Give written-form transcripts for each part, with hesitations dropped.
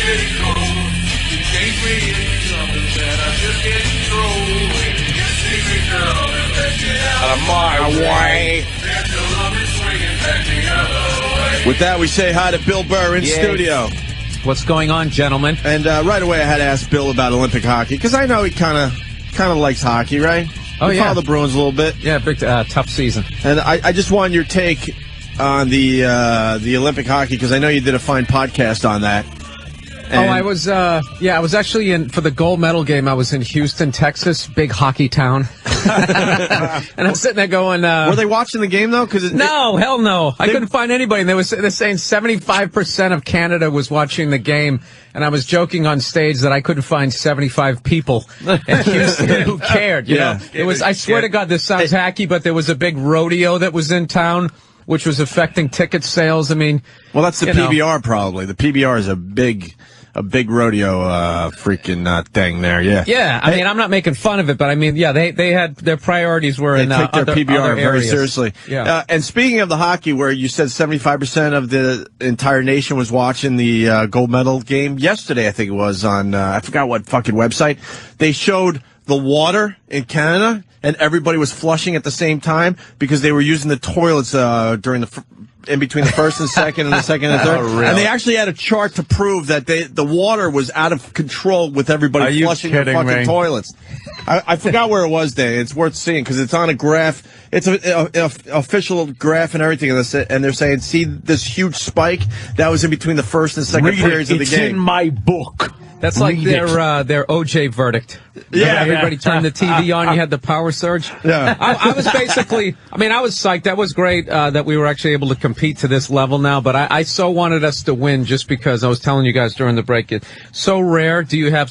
getting cold. You changed me into something that I just can't control. Your secret girl that left you out of my way. Then your love is swinging back the other way. With that, we say hi to Bill Burr in studio. What's going on, gentlemen? And right away, I had to ask Bill about Olympic hockey because I know he kind of likes hockey, right? Oh, you follow the Bruins a little bit. Yeah, big tough season. And I just wanted your take on the Olympic hockey because I know you did a fine podcast on that. And I was actually in for the gold medal game. I was in Houston, Texas, big hockey town, and I'm sitting there going, were they watching the game though? No, hell no. I couldn't find anybody. And they're saying 75% of Canada was watching the game, and I was joking on stage that I couldn't find 75 people in Houston who cared. You know? It was. I swear to God, this sounds hacky, but there was a big rodeo that was in town, which was affecting ticket sales. I mean, well, that's the PBR probably. The PBR is a big rodeo freaking thing there. Yeah. I mean, I'm not making fun of it, but I mean, they had their priorities were in take their PBR very areas. seriously. Yeah. And speaking of the hockey, where you said 75% of the entire nation was watching the gold medal game yesterday, I think it was on I forgot what fucking website. They showed the water in Canada, and everybody was flushing at the same time because they were using the toilets during in between the first and second and the second and third. Oh, really? And they actually had a chart to prove that the water was out of control with everybody flushing their fucking toilets. I forgot where it was, Dave. It's worth seeing because it's on a graph. It's an official graph and everything, and they're saying, see this huge spike that was in between the first and second periods of the game. It's in my book. That's like their OJ verdict. Yeah. Everybody turned the TV on. You had the power surge. Yeah. I was basically, I was psyched. That was great that we were actually able to compete to this level now. But I so wanted us to win just because I was telling you guys during the break, it's so rare. Do you have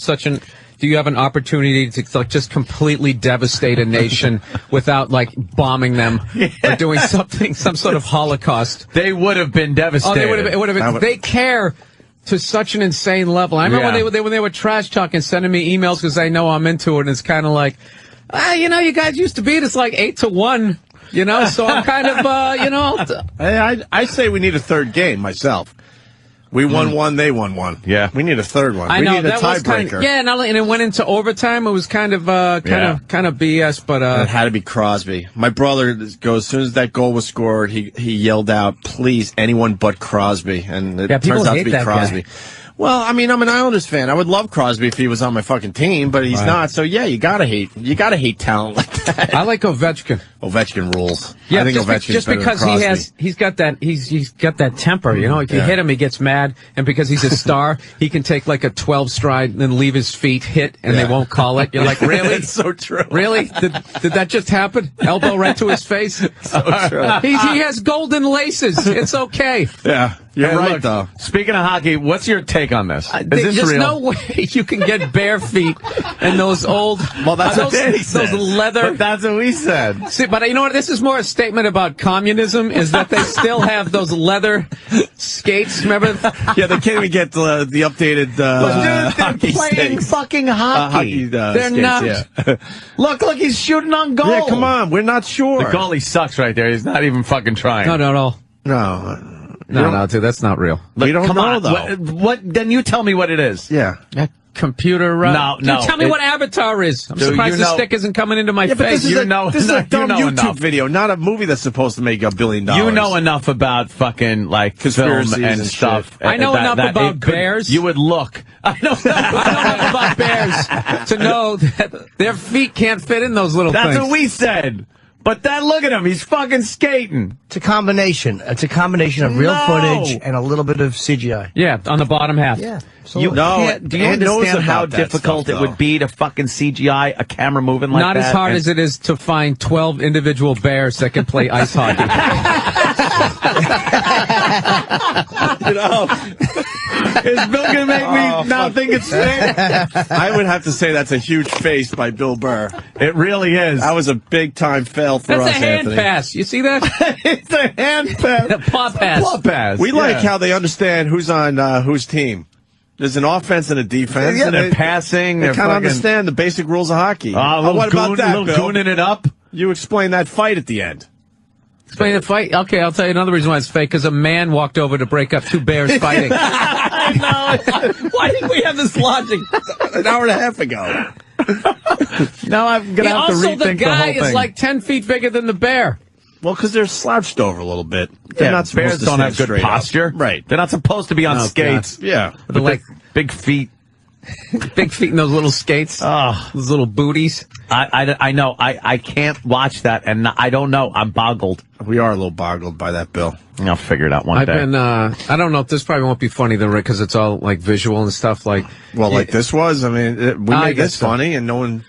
an opportunity to just completely devastate a nation without bombing them or doing some sort of Holocaust? They would have been devastated. It would have been. They care to such an insane level. I remember when they were trash talking, sending me emails because they know I'm into it, and it's kind of like, you guys used to beat us 8-1, so I'm kind of, I say we need a third game myself. We won one, they won one. Yeah. We need a third one. I we know, need a that was tiebreaker. And it went into overtime. It was kind of BS, but it had to be Crosby. My brother goes, as soon as that goal was scored, he yelled out, "Please, anyone but Crosby," and it turns out to be Crosby. Guy. Well, I'm an Islanders fan. I would love Crosby if he was on my fucking team, but he's not. So yeah, you gotta hate talent like that. I like Ovechkin. Ovechkin rules. Yeah, I think just because he's got that temper. If you hit him, he gets mad, and because he's a star, he can take a 12 stride and then leave his feet hit, and they won't call it. You're like, really? It's so true. Really? Did that just happen? Elbow right to his face. So true. He has golden laces. It's okay. Yeah. You're right, though. Speaking of hockey, what's your take on this? Is this There's real? no way you can get bare feet and those old, those leather. But that's what we said. See, but you know what? This is more a statement about communism. Is that they still have those leather skates? Remember? Yeah, they can't even get the updated they're hockey playing stakes. fucking hockey. They're skates, not. Yeah. Look, he's shooting on goal. Yeah, come on. We're not sure. The goalie sucks right there. He's not even fucking trying. No. No, dude, that's not real. We don't know, though. What? Then you tell me what it is. Yeah. Computer. No. Dude, tell me what Avatar is. I'm surprised the stick isn't coming into my face. This is a dumb YouTube enough. video, not a movie that's supposed to make $1 billion. You know enough about fucking conspiracies film and stuff. I know enough about bears. You would look. I know enough about bears to know that their feet can't fit in those little things. That's what we said. But look at him. He's fucking skating. It's a combination. It's a combination of real footage and a little bit of CGI. Yeah, on the bottom half. Yeah. Do you understand how difficult it would be to fucking CGI a camera moving like that? Not as hard as it is to find 12 individual bears that can play ice hockey. Is Bill gonna make me now think it's fair? I would have to say that's a huge face by Bill Burr. It really is. That was a big time fail for us, That's a hand Anthony. pass. You see that? It's a hand pass. A paw pass. Paw pass. We like how they understand who's on whose team. There's an offense and a defense. Yeah, and they're passing. They kind of understand the basic rules of hockey. What about that, Bill? Gooning it up. You explain that fight at the end. Explain the fight? Okay, I'll tell you another reason why it's fake, because a man walked over to break up two bears fighting. I know. Why didn't we have this logic an hour and a half ago? Now I'm going to have to rethink the whole thing. Also, the guy is like 10 feet bigger than the bear. Well, because they're slouched over a little bit. They're not supposed bears to don't have good posture. Up. Right. They're not supposed to be on skates. God. Yeah. With like big feet. Big feet in those little skates. Oh. Those little booties. I know. I can't watch that, and I don't know. I'm boggled. We are a little boggled by that, Bill. I'll figure it out one day. I don't know if this probably won't be funny, though, Rick, because it's all, like, visual and stuff. Like, like this was. I mean, we made this funny, and no one...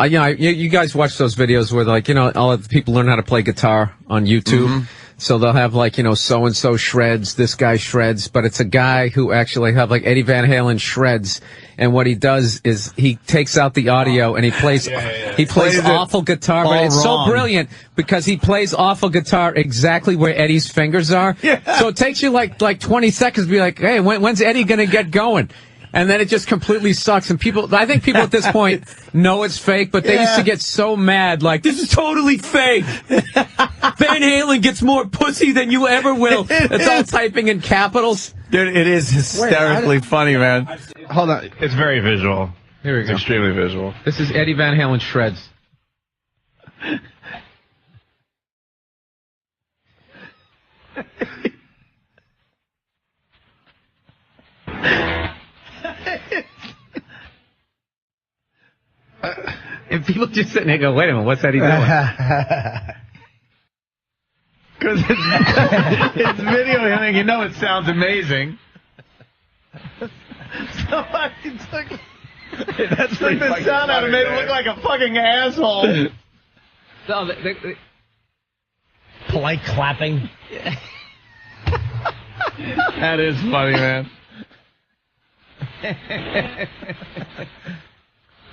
you guys watch those videos where, like, all the people learn how to play guitar on YouTube. Mm-hmm. So they'll have, like, so-and-so shreds, this guy shreds, but it's a guy who actually have, like, Eddie Van Halen shreds. And what he does is he takes out the audio and he plays, he plays awful guitar, but it's so brilliant because he plays awful guitar exactly where Eddie's fingers are. Yeah. So it takes you like 20 seconds to be like, hey, when's Eddie gonna get going? And then it just completely sucks. And I think people at this point know it's fake, but they used to get so mad, like, this is totally fake. Van Halen gets more pussy than you ever will. It's all typing in capitals. Dude, it is hysterically funny, man. Hold on. It's very visual. Here we go. It's extremely visual. This is Eddie Van Halen shreds. And people just sitting there go, wait a minute, what's Eddie doing? Because it's videoing, it sounds amazing. So I took the sound out and made it look like a fucking asshole. So polite clapping. That is funny, man.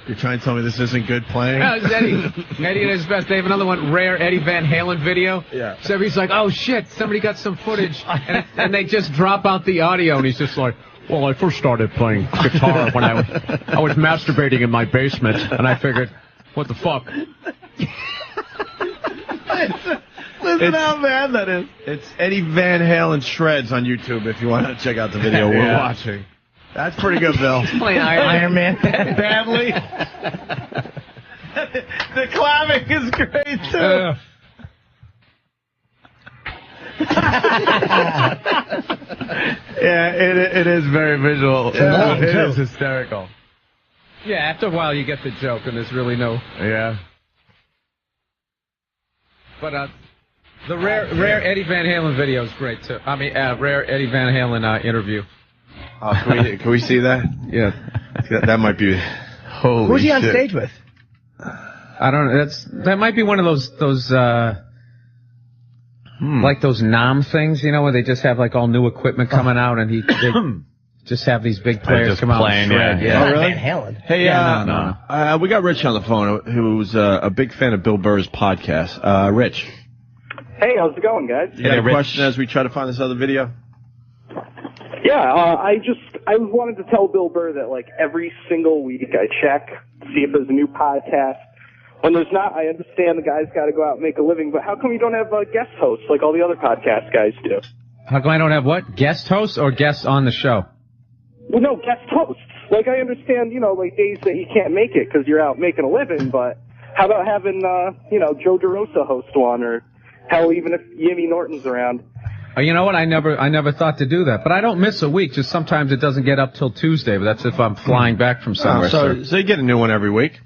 You're trying to tell me this isn't good playing? No, it's Eddie. Eddie at his best. They have another one, rare Eddie Van Halen video. Yeah. So he's like, oh, shit, somebody got some footage. And they just drop out the audio, and he's just like, well, I first started playing guitar when I was masturbating in my basement, and I figured, what the fuck? Listen how bad that is. It's Eddie Van Halen shreds on YouTube if you want to check out the video we're watching. That's pretty good, Bill. He's playing Iron Man. Badly. The clapping is great, too. Yeah, it is very visual. It is hysterical. Yeah, after a while you get the joke, and there's really no... Yeah. But the rare Eddie Van Halen video is great, too. I mean, rare Eddie Van Halen interview. Can we see that? Yeah. That might be... Holy Who's he on shit. stage with? I don't know. That might be one of those like those NAM things, where they just have like all new equipment coming out, and they just have these big players come out and shred. Yeah. Oh, really? Van Halen. Hey, no. We got Rich on the phone, who's a big fan of Bill Burr's podcast. Rich. Hey, how's it going, guys? You got a question as we try to find this other video? Yeah, I wanted to tell Bill Burr that, like, every single week I check, see if there's a new podcast. When there's not, I understand the guy's got to go out and make a living, but how come you don't have guest hosts like all the other podcast guys do? How come I don't have what? Guest hosts or guests on the show? Well, no, guest hosts. Like, I understand, like, days that you can't make it because you're out making a living, but how about having, Joe DeRosa host one, or hell, even if Yimmy Norton's around? You know what? I never thought to do that, but I don't miss a week. Just sometimes it doesn't get up till Tuesday, but that's if I'm flying back from somewhere. So you get a new one every week?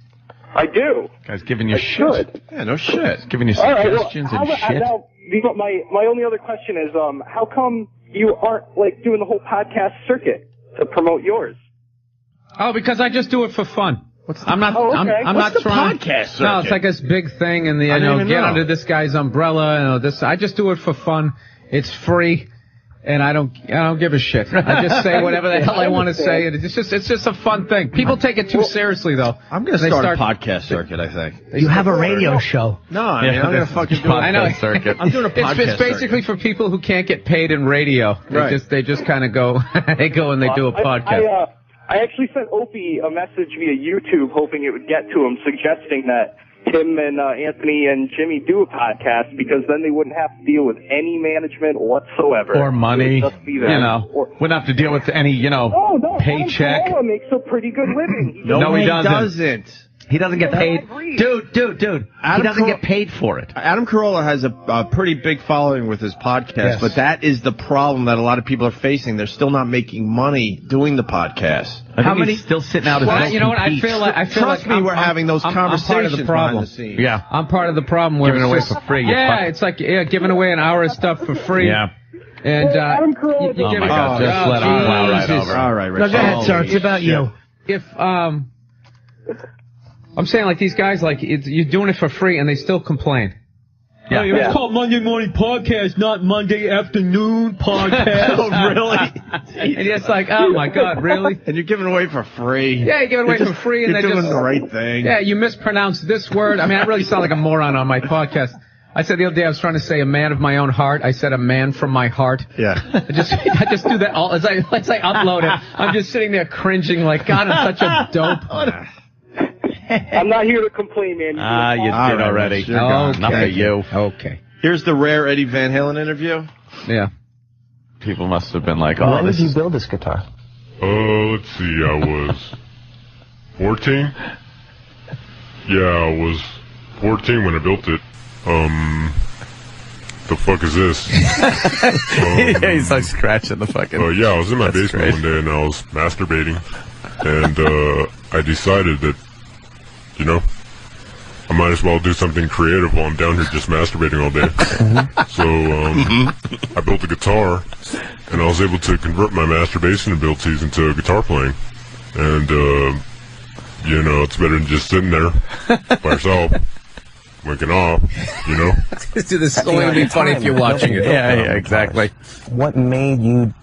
I do. Guy's giving you shit. Should. Yeah, no shit. Giving you suggestions and shit. Now, my only other question is, how come you aren't doing the whole podcast circuit to promote yours? Oh, because I just do it for fun. I'm not. Oh, okay. I'm What's not the trying. Podcast circuit? No, it's like this big thing, and get under this guy's umbrella. This. I just do it for fun. It's free, and I don't give a shit. I just say whatever the hell I want to say, and it's just a fun thing. People take it too seriously, though. I'm gonna start a podcast circuit. I think You have a radio show. No, I'm gonna fucking do I know. a circuit. I'm doing a podcast. It's basically for people who can't get paid in radio. They just kind of go. They go and they do a podcast. I actually sent Opie a message via YouTube, hoping it would get to him, suggesting that Tim and Anthony and Jimmy do a podcast, because then they wouldn't have to deal with any management whatsoever. Or money, Just be them. wouldn't have to deal with any, paycheck. Adam Carolla makes a pretty good living. No, he doesn't. He doesn't get paid. Dude. He doesn't get paid for it. Adam Carolla has a pretty big following with his podcast, but that is the problem that a lot of people are facing. They're still not making money doing the podcast. How many still sitting out? Well, you know what? I feel Trust like me, we're having those conversations. I'm part of the problem. The scenes. Yeah, I'm part of the problem. Where giving away for free. It's like giving away an hour of stuff for free. Yeah. Adam And Carolla. you my God! Just let him plow right over. All right, No, go ahead, sir. It's about you. If I'm saying, like, these guys, like, you're doing it for free and they still complain. Yeah. It's called Monday Morning Podcast, not Monday Afternoon Podcast. Oh, really? And it's like, oh my God, really? And you're giving away for free. Yeah, you're giving away for free, and you're they're doing just the right thing. Yeah, you mispronounced this word. I mean, I really sound like a moron on my podcast. I said the other day I was trying to say a man of my own heart. I said a man from my heart. Yeah. I just do that all as I upload it. I'm just sitting there cringing like, God, I'm such a dope. I'm not here to complain, man. You did already. You're gone. Enough of you. Okay. Here's the rare Eddie Van Halen interview. Yeah. People must have been like, when did you build this guitar? Let's see, I was 14? Yeah, I was 14 when I built it. The fuck is this? yeah, he's like scratching the fucking... yeah, I was in my basement great. one day and I was masturbating. And, I decided that, I might as well do something creative while I'm down here just masturbating all day. So, I built a guitar, and I was able to convert my masturbation abilities into guitar playing. And, it's better than just sitting there by yourself, winking off, This is only going to be funny if you're watching it. Yeah, exactly. What made you...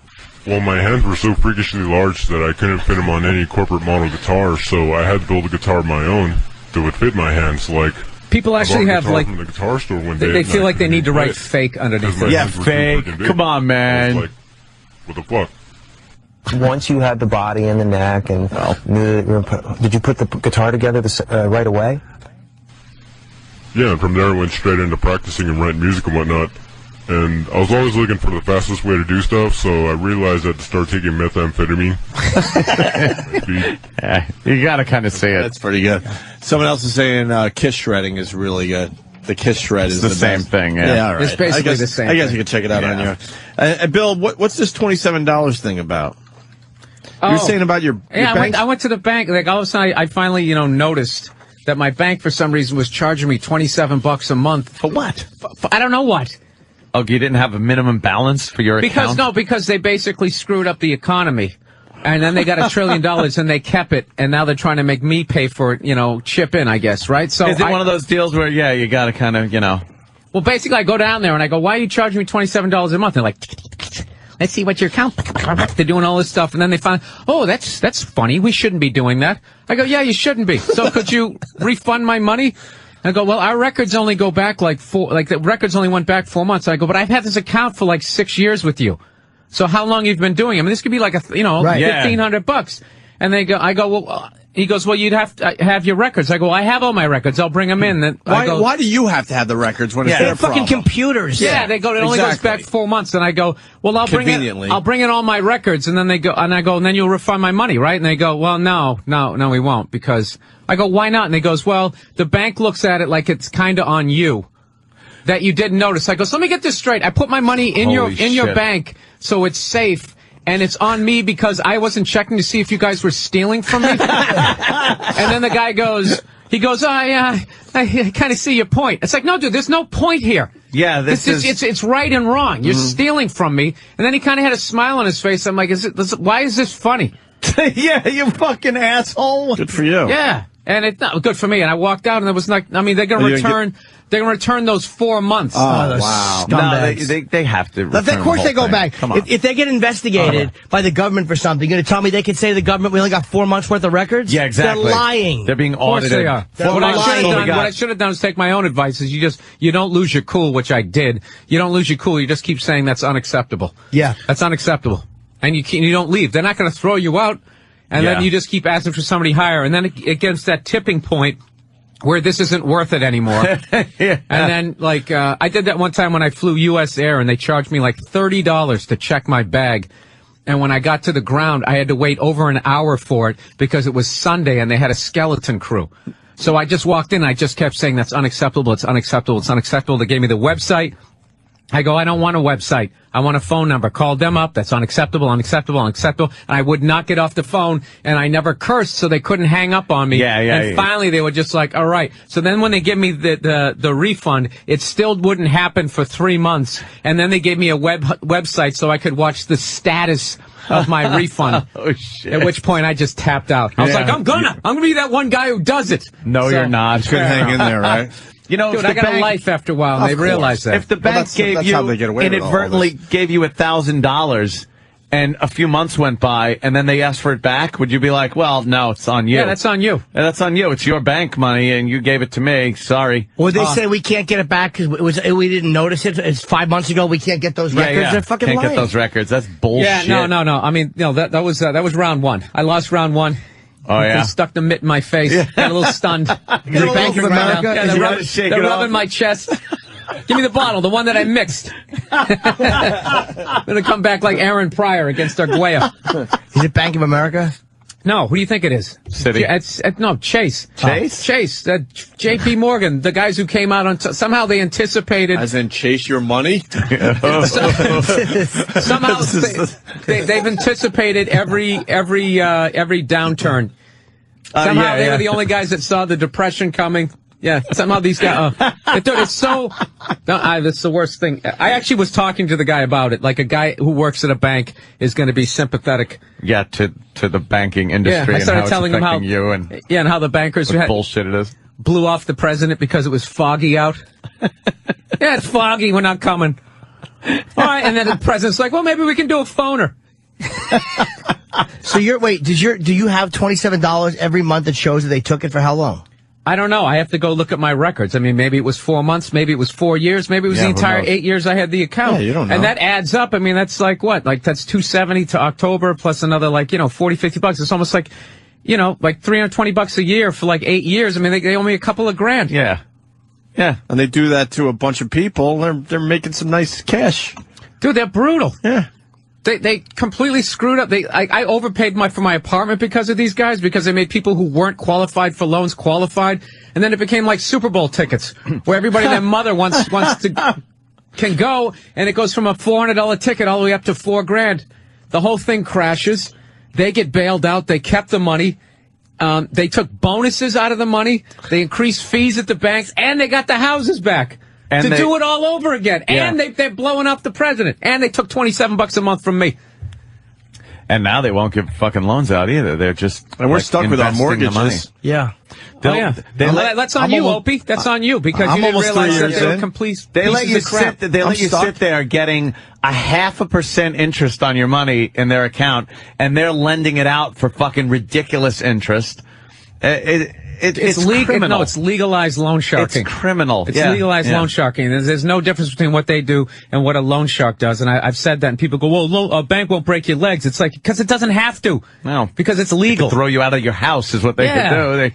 Well, my hands were so freakishly large that I couldn't fit them on any corporate model guitar, so I had to build a guitar of my own that would fit my hands. Like, people actually have, like, from the guitar store one day, they feel like they need to write fake underneath it. Yeah, fake. Come on, man. Like, what the fuck? Once you had the body and the neck, and did you put the guitar together right away? Yeah, and from there I went straight into practicing and writing music and whatnot. And I was always looking for the fastest way to do stuff, so I realized I had to start taking methamphetamine. Yeah, you gotta kind of say it. That's pretty good. Someone else is saying kiss shredding is really good. The kiss shred is the same best. thing. Yeah, all right. It's basically the same I guess thing. you could check it out on your. Bill, what's this $27 thing about? You were saying about your bank? I went to the bank. Like, all of a sudden, I finally, noticed that my bank, for some reason, was charging me $27 a month. For what? For I don't know what. Oh, you didn't have a minimum balance for your account? Because they basically screwed up the economy. And then they got $1 trillion and they kept it. And now they're trying to make me pay for it, chip in, I guess, right? So is it one of those deals where, you got to kind of, Well, basically, I go down there and I go, why are you charging me $27 a month? They're like, let's see what your account. They're doing all this stuff. And then they find, oh, that's funny. We shouldn't be doing that. I go, yeah, you shouldn't be. So could you refund my money? I go, well, our records only go back the records only went back 4 months. I go, but I've had this account for 6 years with you. So how long you've been doing it? I mean, this could be like $1,500. And I go, well, he goes, well, you'd have to have your records. I go, I have all my records. I'll bring them in. Why do you have to have the records when it's their fucking problem? computers. Yeah, they go, it only goes back 4 months. And I go, well, I'll bring in all my records. And then they go, and I go, and then you'll refund my money, right? And they go, well, no, we won't, because I go, why not? And they goes, well, the bank looks at it like it's kind of on you that you didn't notice. I go, so let me get this straight. I put my money in your bank so it's safe, and it's on me because I wasn't checking to see if you guys were stealing from me. And then the guy goes, I kind of see your point. It's like, no, dude, there's no point here. Yeah, it's right and wrong. You're stealing from me. And then he kind of had a smile on his face. I'm like, why is this funny? Yeah, you fucking asshole. Good for you. Yeah. And it's not good for me. And I walked out, and there was they're going to return those 4 months. Oh, wow. No, they have to. Of course they go back. If they get investigated by the government for something, you're going to tell me they could say to the government, we only got 4 months worth of records? Yeah, exactly. They're lying. They're being Of course audited. they are. What I should have done is take my own advice. Is you don't lose your cool, which I did. You don't lose your cool. You just keep saying that's unacceptable. Yeah. That's unacceptable. And you don't leave. They're not going to throw you out. And then you just keep asking for somebody higher. And then it gets that tipping point where this isn't worth it anymore. Yeah. And then, like, I did that one time when I flew U.S. Air, and they charged me like $30 to check my bag. And when I got to the ground, I had to wait over an hour for it because it was Sunday and they had a skeleton crew. So I just walked in and I just kept saying, that's unacceptable, it's unacceptable, it's unacceptable. They gave me the website. I go, I don't want a website. I want a phone number. Called them up. That's unacceptable, unacceptable, unacceptable. And I would not get off the phone, and I never cursed, so they couldn't hang up on me. And finally, they were just like, all right. So then when they give me the refund, it still wouldn't happen for 3 months. And then they gave me a website so I could watch the status of my refund. Oh, shit. At which point, I just tapped out. I was like, I'm gonna be that one guy who does it. No, you're not. You couldn't hang in there, right? You know, dude, I got a life after a while, and they realize that. If the bank inadvertently gave you $1,000 and a few months went by and then they asked for it back, would you be like, well, no, it's on you? Yeah, that's on you. Yeah, that's on you. It's your bank money and you gave it to me. Sorry. Or they say we can't get it back because we didn't notice it. It's 5 months ago. We can't get those records. Yeah. They're fucking can't lying. get those records. That's bullshit. Yeah, no. I mean, that was round one. I lost round one. Oh, yeah? They stuck the mitt in my face. Yeah. Got a little stunned. Is it Bank of America? Yeah, they're rubbing my chest. Give me the bottle, the one that I mixed. I'm going to come back like Aaron Pryor against Arguello. Is it Bank of America? No, who do you think it is? City. No, Chase. Chase? Chase. J.P. Morgan, the guys who came out on... somehow they anticipated... As in chase your money? Somehow they've anticipated every downturn. Somehow they were the only guys that saw the Depression coming. Yeah, somehow these guys... dude, it's so... that's the worst thing. I actually was talking to the guy about it. Like, a guy who works at a bank is going to be sympathetic. Yeah, to the banking industry. Yeah, I started and how telling it's him how... you and and how the bankers... what bullshit it is. Blew off the president because it was foggy out. Yeah, it's foggy. We're not coming. All right, and then the president's like, well, maybe we can do a phoner. So do you have $27 every month that shows that they took it for how long? I don't know. I have to go look at my records. I mean, maybe it was 4 months, maybe it was 4 years, maybe it was the entire 8 years I had the account. Yeah, you don't know. And that adds up. I mean, that's like what? Like, that's $270 to October plus another, like, $40, $50. It's almost like, like $320 a year for like 8 years. I mean, they owe me a couple of grand. Yeah. Yeah. And they do that to a bunch of people. They're making some nice cash. Dude, they're brutal. Yeah. They completely screwed up. I overpaid for my apartment because of these guys, because they made people who weren't qualified for loans qualified, and then it became like Super Bowl tickets, where everybody and their mother wants to can go, and it goes from a $400 ticket all the way up to $4,000. The whole thing crashes. They get bailed out. They kept the money. They took bonuses out of the money. They increased fees at the banks, and they got the houses back. And do it all over again. Yeah. And they're blowing up the president. And they took $27 a month from me. And now they won't give fucking loans out either. They're just... And we're stuck with our mortgages. Yeah. That's on you, Opie. That's on you, because you didn't realize that they were complete They let you crap. sit there getting 0.5% interest on your money in their account, and they're lending it out for fucking ridiculous interest. It's criminal. No, it's legalized loan sharking. It's criminal. It's legalized loan sharking. There's no difference between what they do and what a loan shark does. And I've said that, and people go, well, a bank won't break your legs. It's like, because it doesn't have to. No. Because it's legal. They could throw you out of your house is what they could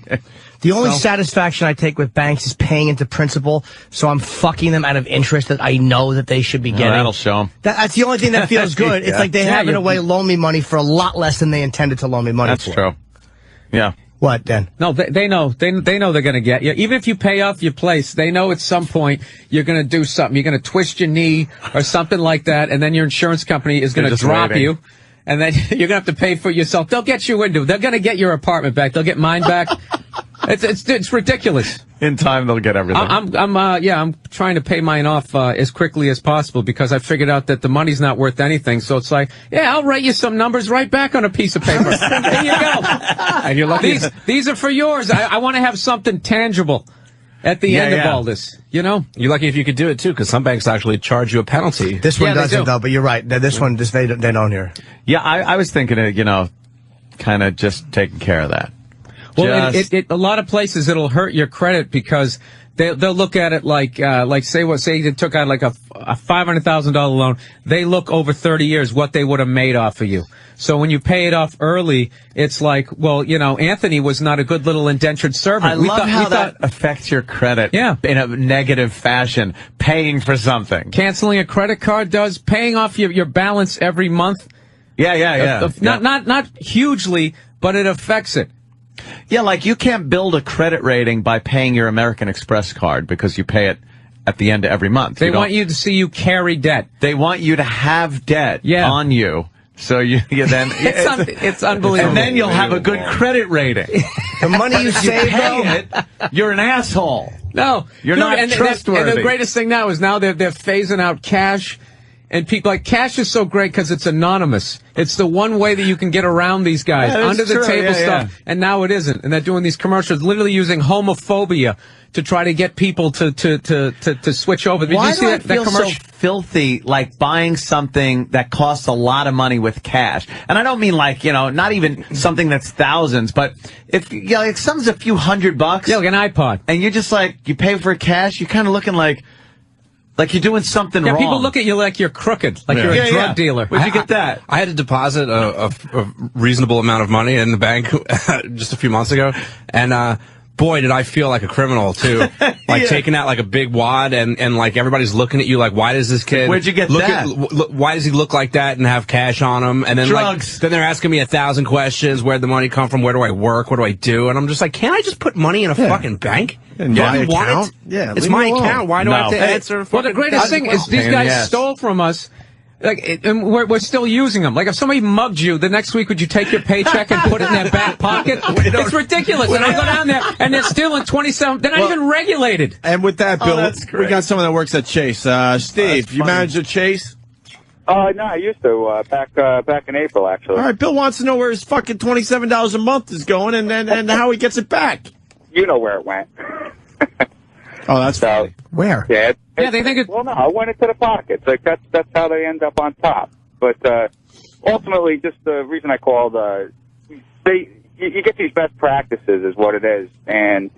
do. The only satisfaction I take with banks is paying into principal, so I'm fucking them out of interest that I know that they should be getting. That'll show them. That's the only thing that feels good. It's like they have, in a way, loaned me money for a lot less than they intended to loan me money for. That's true. Yeah. What, then? No, they know. They know they're going to get you. Even if you pay off your place, they know at some point you're going to do something. You're going to twist your knee or something like that, and then your insurance company is going to drop you, and then you're going to have to pay for it yourself. They'll get you into it. They're going to get your apartment back. They'll get mine back. It's ridiculous. In time, they'll get everything. I'm trying to pay mine off as quickly as possible, because I figured out that the money's not worth anything. So it's like, I'll write you some numbers right back on a piece of paper. There you go. And you're lucky. These are for yours. I want to have something tangible at the end of all this. You're lucky if you could do it too, because some banks actually charge you a penalty. This one doesn't, though. But you're right. This one, they don't hear. Yeah, I was thinking of, kind of just taking care of that. Well, a lot of places it'll hurt your credit, because they'll look at it like say they took out like a $500,000 loan. They look over 30 years what they would have made off of you. So when you pay it off early, it's like, well, Anthony was not a good little indentured servant. I love how that affects your credit in a negative fashion, paying for something. Canceling a credit card does, paying off your balance every month. Yeah. Not hugely, but it affects it. Yeah, like you can't build a credit rating by paying your American Express card because you pay it at the end of every month. They want you to see you carry debt. They want you to have debt on you. So you then it's unbelievable. And then you'll have a good credit rating. The money you save, you're an asshole. No, you're not trustworthy. And the greatest thing now is they're phasing out cash. And people cash is so great because it's anonymous. It's the one way that you can get around these guys, under the table stuff. And now it isn't. And they're doing these commercials, literally using homophobia to try to get people to switch over. Did you see that commercial? So filthy, like buying something that costs a lot of money with cash? And I don't mean like, not even something that's thousands, but if like something's a few $100, like an iPod, and you're just like you pay for cash, you're kind of looking like you're doing something wrong. People look at you like you're crooked, like you're a drug dealer. Where'd you get that? I had to deposit a reasonable amount of money in the bank just a few months ago, and boy, did I feel like a criminal too. Like taking out like a big wad, and like everybody's looking at you like, why does this kid? Where'd you get that? Why does he look like that and have cash on him? And then drugs. Then they're asking me 1,000 questions. Where'd the money come from? Where do I work? What do I do? And I'm just like, can't I just put money in a fucking bank? And my account? Yeah, it's my account. Why do I have to answer? Well, the greatest thing is these guys stole from us. And we're still using them. Like, if somebody mugged you, the next week, would you take your paycheck and put it in their back pocket? It's ridiculous. And I go down there, and they're stealing 27. They're not even regulated. And with that, Bill, we got someone that works at Chase. Steve, you manage at Chase? No, I used to back in April, actually. All right, Bill wants to know where his fucking $27 a month is going, and how he gets it back. You know where it went. Oh, that's funny. Where? Yeah, they think well, no, I went into the pockets. Like that's how they end up on top. But ultimately, just the reason I called, you get these best practices, is what it is, and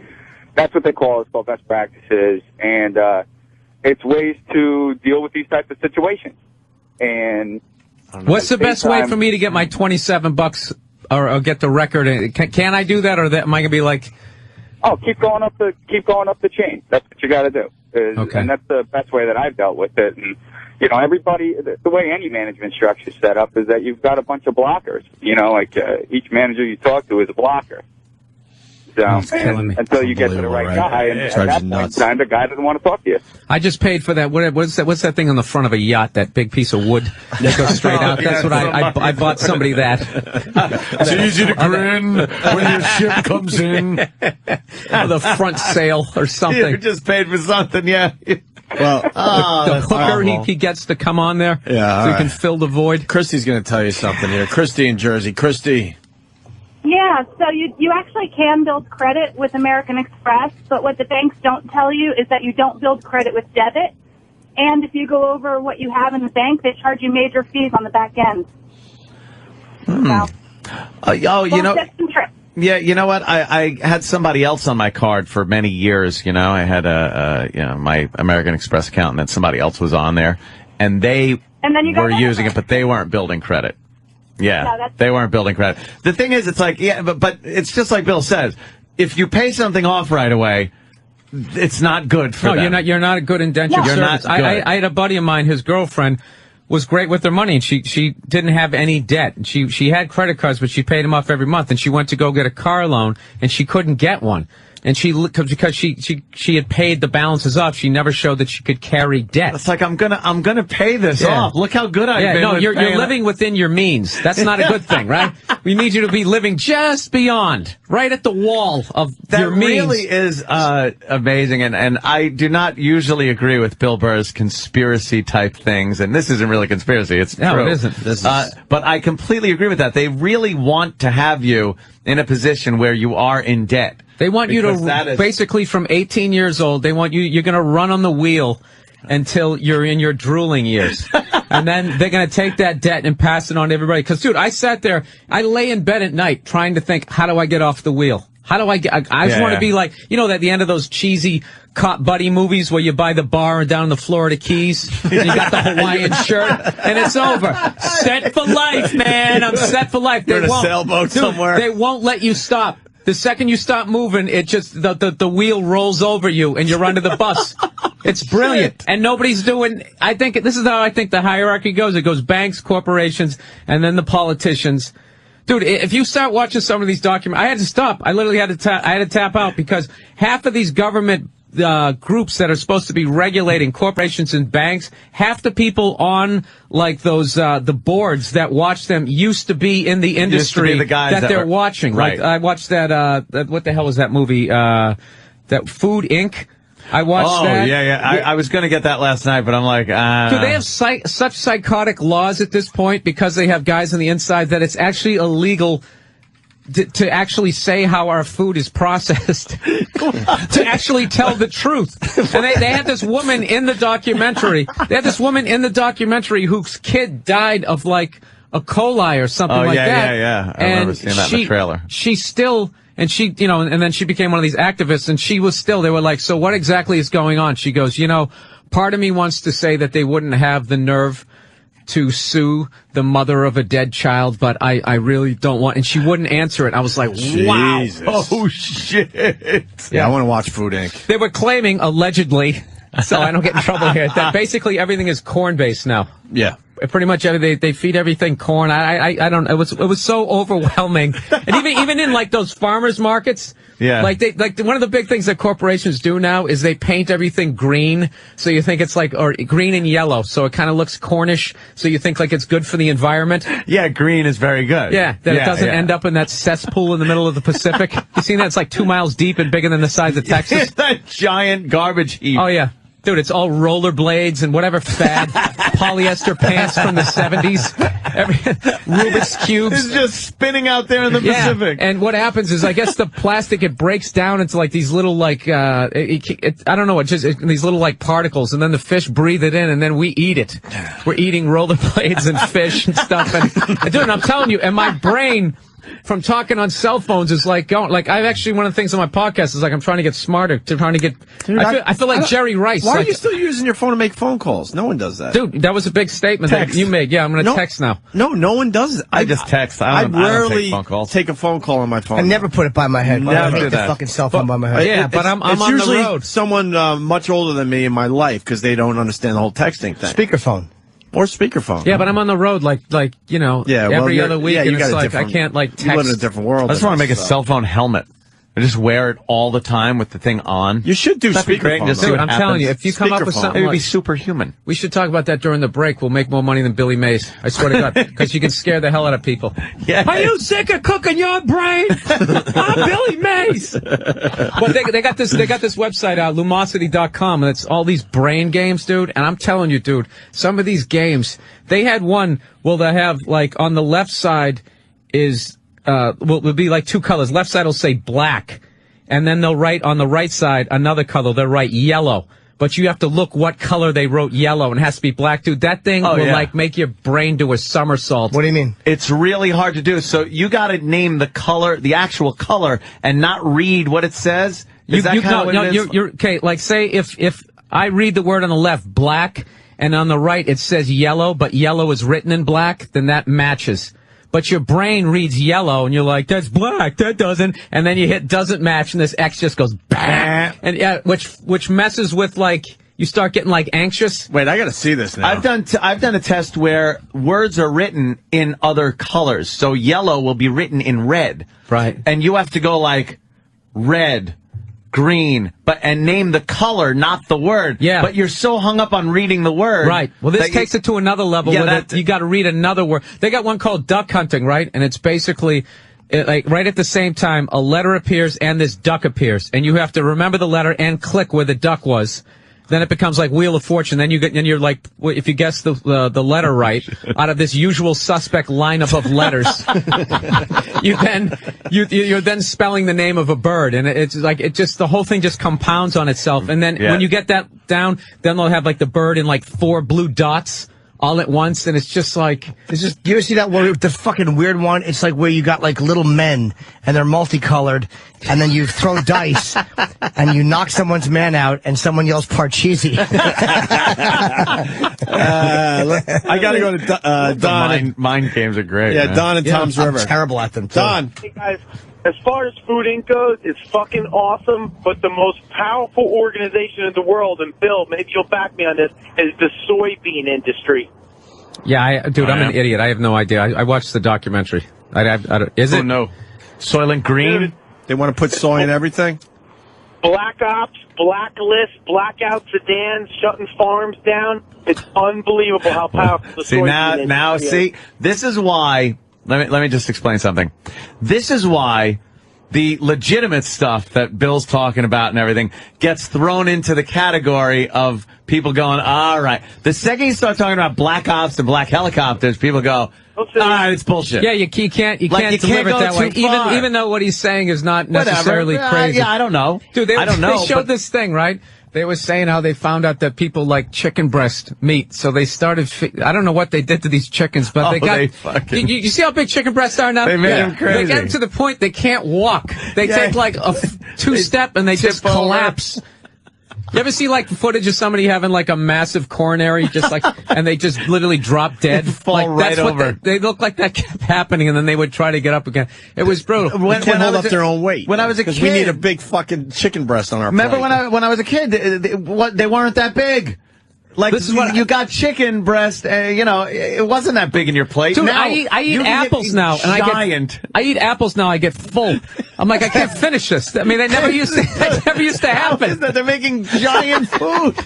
that's what they call it. It's called best practices, and it's ways to deal with these types of situations. And what's the best way for me to get my $27 or get the record? Can I do that, or am I gonna be like? Oh, keep going up the chain. That's what you got to do. Okay. And that's the best way that I've dealt with it. And everybody, the way any management structure is set up is that you've got a bunch of blockers. Each manager you talk to is a blocker. So until you get to the right guy, and at that point in time, the guy doesn't want to talk to you. I just paid for that. What's that thing on the front of a yacht? That big piece of wood that goes straight out. That's what I bought somebody that. It's easy to grin when your ship comes in. Or the front sail or something. You just paid for something, yeah. Well, the hooker he gets to come on there, so he can fill the void. Christy's going to tell you something here. Christy in Jersey. Christy. Yeah, so you actually can build credit with American Express, but what the banks don't tell you is that you don't build credit with debit. And if you go over what you have in the bank, they charge you major fees on the back end. Yeah, you know what? I had somebody else on my card for many years. I had my American Express account, and then somebody else was on there, and they were using it, but they weren't building credit. Yeah, they weren't building credit. The thing is, it's like, but it's just like Bill says. If you pay something off right away, it's not good for them. You're not a good indentured service. I had a buddy of mine, his girlfriend was great with her money, and she didn't have any debt. And she had credit cards, but she paid them off every month. And she went to go get a car loan, and she couldn't get one. And because she had paid the balances off, she never showed that she could carry debt. It's like, I'm gonna pay this off. Look how good I've been. No, you're living within your means. That's not a good thing, right? We need you to be living just beyond, right at the wall of your means. That really is amazing, and I do not usually agree with Bill Burr's conspiracy type things, and this isn't really conspiracy. It's true. No, it isn't. But I completely agree with that. They really want to have you in a position where you are in debt. They want you to basically from 18 years old, you're going to run on the wheel until you're in your drooling years. And then they're going to take that debt and pass it on to everybody. Because, dude, I sat there, I lay in bed at night trying to think, how do I get off the wheel? How do I get? I just want to be like, you know, at the end of those cheesy cop buddy movies where you buy the bar down in the Florida Keys, and you got the Hawaiian shirt, and it's over. Set for life, man. I'm set for life. You're in a sailboat somewhere. They won't let you stop. The second you stop moving, it just the wheel rolls over you, and you're under the bus. It's brilliant, and nobody's doing. I think this is how I think the hierarchy goes. It goes banks, corporations, and then the politicians. Dude, if you start watching some of these documents, I had to stop. I literally had to tap out because half of these government groups that are supposed to be regulating corporations and banks, half the people on like those the boards that watch them used to be in the industry the guys that they're watching. Right. Like I watched that what the hell was that movie? That Food Inc. I watched that. Oh, yeah. I was going to get that last night, but I'm like, Do they have such psychotic laws at this point because they have guys on the inside that it's actually illegal to actually say how our food is processed, to actually tell the truth? And they had this woman in the documentary. They had this woman in the documentary whose kid died of like a coli or something like that. Yeah. I remember seeing that in the trailer. She still... And she, you know, and then she became one of these activists, and she was still, they were like, so what exactly is going on? She goes, you know, part of me wants to say that they wouldn't have the nerve to sue the mother of a dead child, but I really don't want, and she wouldn't answer it. I was like, wow. Jesus. Oh, shit. Yeah, I want to watch Food Inc. They were claiming, allegedly, so I don't get in trouble here, that basically everything is corn-based now. Yeah. Pretty much they feed everything corn. I don't. It was so overwhelming. And even in like those farmers markets, yeah. Like one of the big things that corporations do now is they paint everything green, so you think it's like, or green and yellow, so it kind of looks Cornish, so you think like it's good for the environment. Yeah, green is very good. Yeah, it doesn't end up in that cesspool in the middle of the Pacific. You seen that? It's like 2 miles deep and bigger than the size of Texas. That giant garbage heap. Oh yeah. Dude, it's all rollerblades and whatever fad polyester pants from the 70s. Rubik's Cubes. It's just spinning out there in the Pacific. And what happens is, I guess the plastic, it breaks down into like these little like, I don't know, these little like particles, and then the fish breathe it in, and then we eat it. We're eating rollerblades and fish and stuff. And dude, I'm telling you, and my brain, from talking on cell phones, is like going, like, I've actually, one of the things on my podcast is like, I'm trying to get smarter, Dude, I feel like Jerry Rice. Why like, are you still using your phone to make phone calls? No one does that. Dude, that was a big statement that you made. Yeah, I'm going to text now. No one does it. I just text. I don't rarely take phone calls. take a phone call on my phone. I never put it by my head. Never I hate do the that. fucking cell phone by my head. Yeah, but I'm it's on usually the road. someone much older than me in my life because they don't understand the whole texting thing. Speakerphone. Or speakerphone. Yeah, but I'm on the road like you know, every other week, and it's like I can't like text. You live in a different world. I just want to make a cell phone helmet. I just wear it all the time with the thing on. You should do speakerphone. Dude, I'm telling you, if you come up with something, it would be superhuman. We should talk about that during the break. We'll make more money than Billy Mays. I swear to God, because you can scare the hell out of people. Yeah. Are you sick of cooking your brain? I'm Billy Mays. Well, they got this website, Lumosity.com, and it's all these brain games, dude. And I'm telling you, dude, some of these games, they had one. Well, they have like on the left side is. Will be like two colors. Left side will say black, and then they'll write on the right side another color. They'll write yellow, but you have to look what color they wrote yellow, and it has to be black, dude. That thing will like make your brain do a somersault. What do you mean? It's really hard to do. So you got to name the color, the actual color, and not read what it says. Is that kind of what it is? You're okay. Like say if I read the word on the left black, and on the right it says yellow, but yellow is written in black, then that matches. But your brain reads yellow, and you're like, that's black, that doesn't. And then you hit doesn't match, and this X just goes bang. And yeah, which messes with like, you start getting like anxious. Wait, I gotta see this now. I've done a test where words are written in other colors. So yellow will be written in red. Right. And you have to go like red, green, and name the color, not the word. Yeah. But you're so hung up on reading the word. Right. Well, this takes it to another level. Yeah, you got to read another word. They got one called duck hunting, right? And it's basically like right at the same time, a letter appears and this duck appears, and you have to remember the letter and click where the duck was. Then it becomes like Wheel of Fortune. Then you're like, if you guess the letter right, out of this usual suspect lineup of letters, you're then spelling the name of a bird, and it's like the whole thing just compounds on itself. And then when you get that down, then they'll have like the bird in like 4 blue dots all at once, and it's just like You ever see that where the fucking weird one? It's like where you got like little men and they're multicolored, and then you throw dice and you knock someone's man out, and someone yells "Parcheesi." I gotta go to Don. Mind games are great. Yeah, man. Don and Tom's I'm River. terrible at them. Too. Don. Hey guys, as far as Food Inc. goes, it's fucking awesome, but the most powerful organization in the world, and Bill, maybe you'll back me on this, is the soybean industry. Yeah, dude, I'm an idiot. I have no idea. I watched the documentary. Is it? No. Soylent Green? Dude, they want to put soy in everything? Black ops, blacklist, blackout sedans, shutting farms down. It's unbelievable how powerful the soybean industry is. This is why... Let me just explain something. This is why the legitimate stuff that Bill's talking about and everything gets thrown into the category of people going, all right. The second you start talking about black ops and black helicopters, people go, all right, it's bullshit. Yeah, you can't deliver it that way. Even though what he's saying is not necessarily crazy. Yeah, I don't know. Dude, they showed this thing, right? They were saying how they found out that people like chicken breast meat, so they started. I don't know what they did to these chickens, but they got. You see how big chicken breasts are now? They made them crazy. They get them to the point they can't walk. They take like a two-step and they just collapse. You ever see like footage of somebody having like a massive coronary, just like, and they just literally drop dead, fall right over? They look like that kept happening, and then they would try to get up again. It was brutal. They can't hold up their own weight. When I was a kid, because we need a big fucking chicken breast on our plate. Remember when I was a kid, they weren't that big. Like, this is what you got chicken breast, it wasn't that big in your plate. Dude, now, I eat apples now, and I eat apples now, I get full. I'm like, I can't finish this. I mean, that never used to happen. They're making giant food.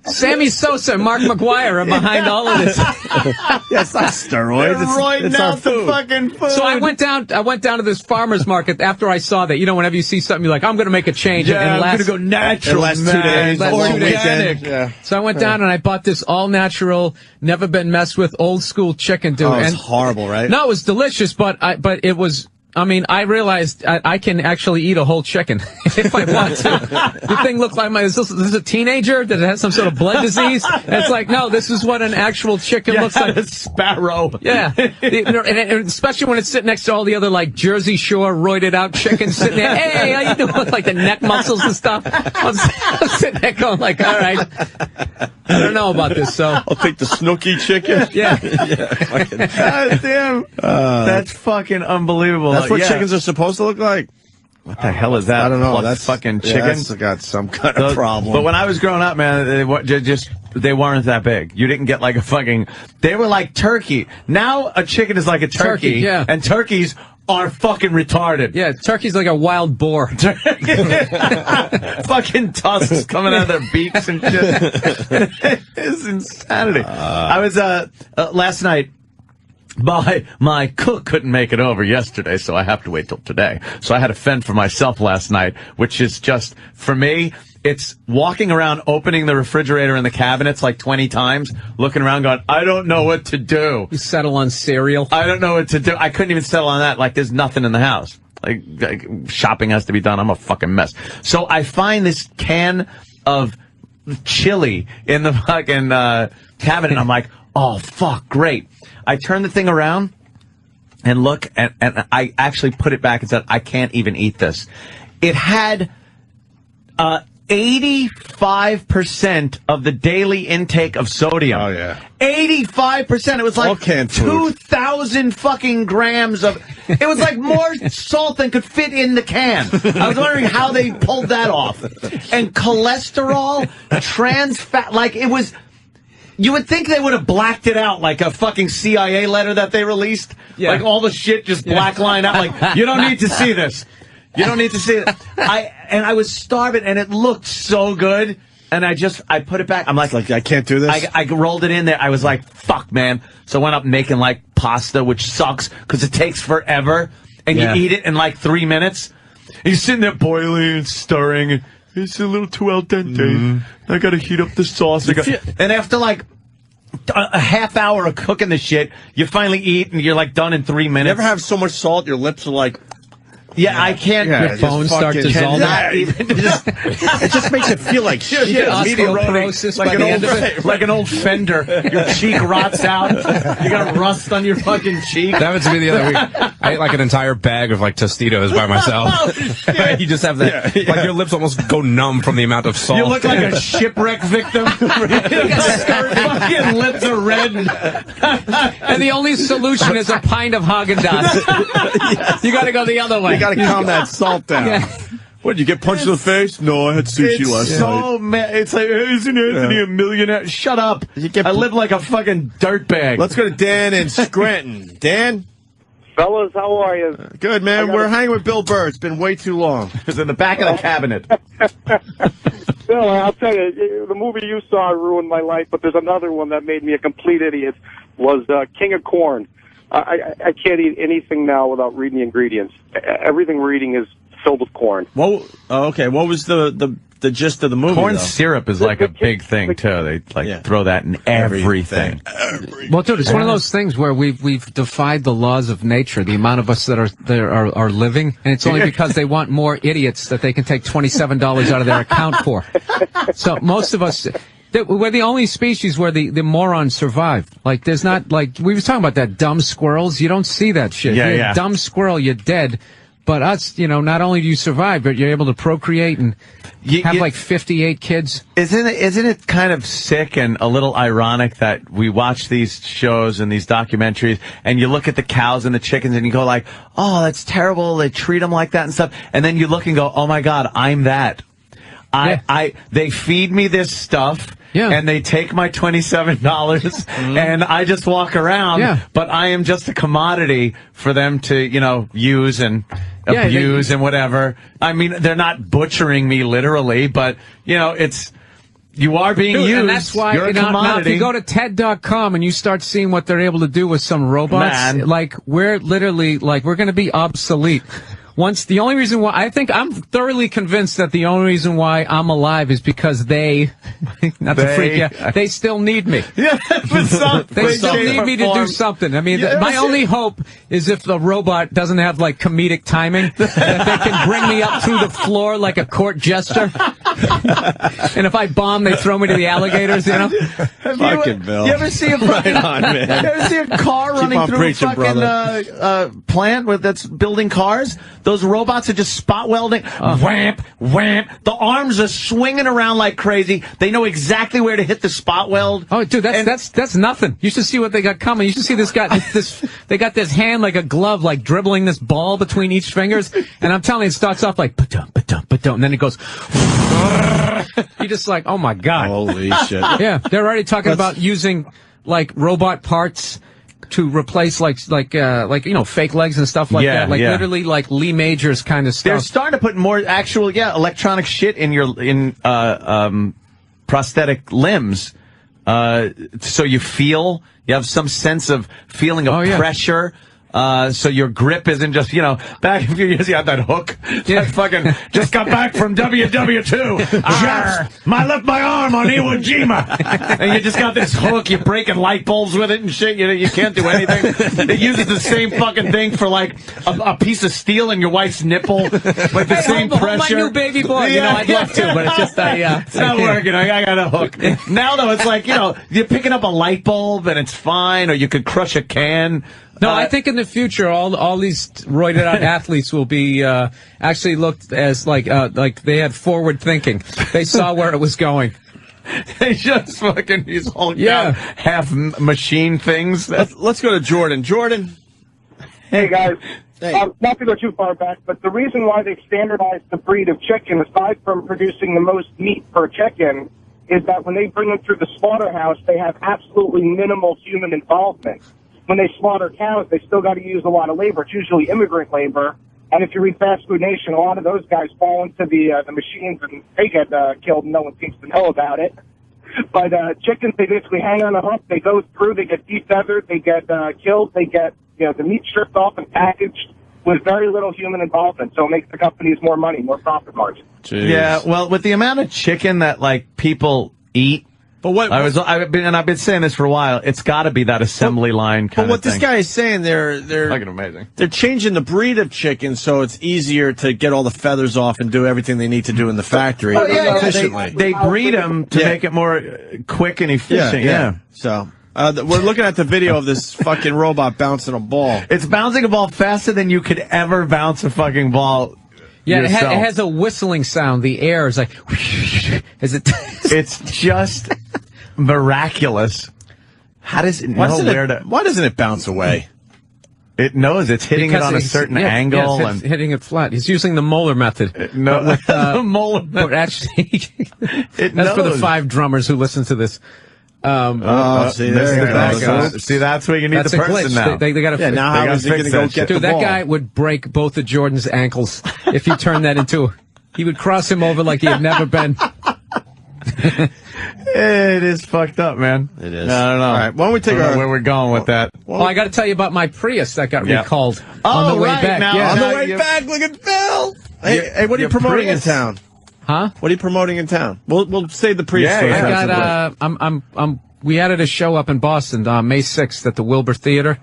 Sammy Sosa and Mark McGuire are behind all of this. Yeah, it's not steroids. It's our food. Fucking food. So I went down to this farmer's market after I saw that. Whenever you see something, you're like, I'm going to make a change. Yeah, I'm going to go natural. Last 2 days. Organic. Yeah. So I went down and I bought this all natural, never been messed with, old school chicken, dude. Oh, it's horrible, right? No, it was delicious, but it was. I mean, I realized I can actually eat a whole chicken if I want to. The thing looked like is this a teenager? Did it have some sort of blood disease? And it's like, no, this is what an actual chicken looks like. A sparrow. Yeah. And especially when it's sitting next to all the other, like, Jersey Shore roided out chickens sitting there. Hey, how you doing? With, like, the neck muscles and stuff. I'm sitting there going, like, all right. I don't know about this, so. I'll take the Snooky chicken. Yeah. God damn. That's fucking unbelievable. That's what chickens are supposed to look like. What the hell is that? I don't know. That's fucking chicken. That's got some kind of problem. But when I was growing up, man, they weren't that big. You didn't get like a fucking. They were like turkey. Now a chicken is like a turkey. Yeah. And turkeys are fucking retarded. Yeah, turkey's like a wild boar. Fucking tusks coming out of their beaks and shit. It's insanity. I was last night. My cook couldn't make it over yesterday, so I have to wait till today. So I had to fend for myself last night, which is just, for me, it's walking around, opening the refrigerator and the cabinets like 20 times, looking around going, I don't know what to do. You settle on cereal? I don't know what to do. I couldn't even settle on that. Like, there's nothing in the house. Like shopping has to be done. I'm a fucking mess. So I find this can of chili in the fucking cabinet, and I'm like, oh, fuck, great. I turn the thing around and look, and I actually put it back and said, I can't even eat this. It had 85% of the daily intake of sodium. Oh, yeah. 85%. It was like 2,000 fucking grams of... It was like more salt than could fit in the can. I was wondering how they pulled that off. And cholesterol, trans fat, like it was... You would think they would have blacked it out like a fucking CIA letter that they released. Yeah. Like all the shit just black lined out. Like, you don't need to see this. You don't need to see it. I was starving and it looked so good. And I put it back. I'm like I can't do this. I rolled it in there. I was like, fuck, man. So I went up making like pasta, which sucks because it takes forever. And you eat it in like 3 minutes. And you're sitting there boiling and stirring. It's a little too al dente. I gotta heat up the sauce. And after like a half hour of cooking the shit, you finally eat and you're like done in 3 minutes. You ever have so much salt, your lips are like... Yeah, I can't. Your bones start dissolving. It just makes it feel like shit. You get osteoporosis by the end of it. Like an old fender. Your cheek rots out. You got rust on your fucking cheek. That happened to me the other week. I ate like an entire bag of like Tostitos by myself. You just have that, like your lips almost go numb from the amount of salt. You look like a shipwreck victim. Fucking lips are red. And the only solution is a pint of Haagen-Dazs. You got to go the other way. You got to calm that salt down. Yeah. What, did you get punched in the face? No, I had sushi last night. It's like, isn't Anthony a millionaire? Shut up. I live like a fucking dirtbag. Let's go to Dan in Scranton. Dan? Fellas, how are you? Good, man. We're hanging with Bill Burr. It's been way too long. It's in the back of the cabinet. Bill, I'll tell you, the movie you saw ruined my life, but there's another one that made me a complete idiot, was King of Corn. I can't eat anything now without reading the ingredients. Everything we're eating is filled with corn. Well, okay. What was the gist of the movie? Corn though? syrup is like a big thing too. They throw that in everything. Well, dude, it's one of those things where we've defied the laws of nature. The amount of us that are living, and it's only because they want more idiots that they can take $27 out of their account for. So most of us. We're the only species where the morons survive. Like, there's not, like, we were talking about that dumb squirrels. You don't see that shit. Yeah, you're a dumb squirrel, you're dead. But us, not only do you survive, but you're able to procreate and have like 58 kids. Isn't it kind of sick and a little ironic that we watch these shows and these documentaries and you look at the cows and the chickens and you go like, oh, that's terrible. They treat them like that and stuff. And then you look and go, oh my God, I'm that. They feed me this stuff. Yeah. And they take my $27 and I just walk around, but I am just a commodity for them to, use and abuse and whatever. I mean, they're not butchering me literally, but, you are being used. And that's why, you're a now, commodity. if you go to TED.com and you start seeing what they're able to do with some robots, like, we're literally, like, we're going to be obsolete. The only reason why, I think I'm thoroughly convinced that the only reason why I'm alive is because they still need me. Yeah, they still need me to do something. I mean, my only hope is if the robot doesn't have, like, comedic timing, that they can bring me up through the floor like a court jester. And if I bomb, they throw me to the alligators, Fucking Bill. You ever see a fucking, you ever see a car running through a fucking plant that's building cars? Those robots are just spot welding. Whamp, whamp. The arms are swinging around like crazy. They know exactly where to hit the spot weld. Oh, dude, that's nothing. You should see what they got coming. You should see this guy. They got this hand like a glove, like dribbling this ball between each fingers. And I'm telling you, it starts off like ba-dum, ba-dum, ba-dum, and then it goes. You're just like, oh my God. Holy shit. Yeah, they're already talking about using like robot parts to replace like fake legs and stuff like that. Like literally like Lee Majors kind of stuff. They're starting to put more actual electronic shit in prosthetic limbs. So you have some sense of feeling of pressure. So your grip isn't just, back a few years you had that hook. That fucking, just got back from WW2. Left my arm on Iwo Jima. And you just got this hook, you're breaking light bulbs with it and shit. You can't do anything. It uses the same fucking thing for like a piece of steel in your wife's nipple. Like the same pressure. Hold my new baby boy. I'd love to, but it's just, it's not working. I got a hook. Now though, it's like, you're picking up a light bulb and it's fine, or you could crush a can. No, I think in the future, all these roided out athletes will be actually looked as like they had forward thinking. They saw where it was going. They just fucking these whole half machine things. Let's go to Jordan. Jordan. Hey guys. Not to go too far back, but the reason why they've standardized the breed of chicken, aside from producing the most meat per chicken, is that when they bring them through the slaughterhouse, they have absolutely minimal human involvement. When they slaughter cows, they still got to use a lot of labor. It's usually immigrant labor. And if you read Fast Food Nation, a lot of those guys fall into the machines and they get killed and no one seems to know about it. But chickens, they basically hang on a hook. They go through, they get defeathered, they get killed, they get the meat stripped off and packaged with very little human involvement. So it makes the companies more money, more profit margin. Jeez. Yeah, well, with the amount of chicken that like people eat, But I've been saying this for a while. It's got to be that assembly line kind of thing. But what this guy is saying, they're fucking amazing. They're changing the breed of chicken so it's easier to get all the feathers off and do everything they need to do in the factory efficiently. They breed them to make it more quick and efficient. Yeah. So we're looking at the video of this fucking robot bouncing a ball. It's bouncing a ball faster than you could ever bounce a fucking ball. Yeah, it has a whistling sound. The air is like, it's just miraculous. How does it know where to? Why doesn't it bounce away? It knows it's hitting it on a certain angle and hitting it flat. He's using the molar method. The molar method. Actually, that's for the 5 drummers who listen to this. See, that's where you need the person now. They got to now how is he going to go get the ball? That guy would break both of Jordan's ankles if you turned that into. He would cross him over like he had never been. It is fucked up, man. It is. I don't know. All right, why don't we take where we're going with that? Well, I got to tell you about my Prius that got recalled on the way back. Now, on the way back, look at Phil. Hey, what are you promoting in town? Huh? What are you promoting in town? We'll save the Prius story. I got we added a show up in Boston May 6th at the Wilbur Theater,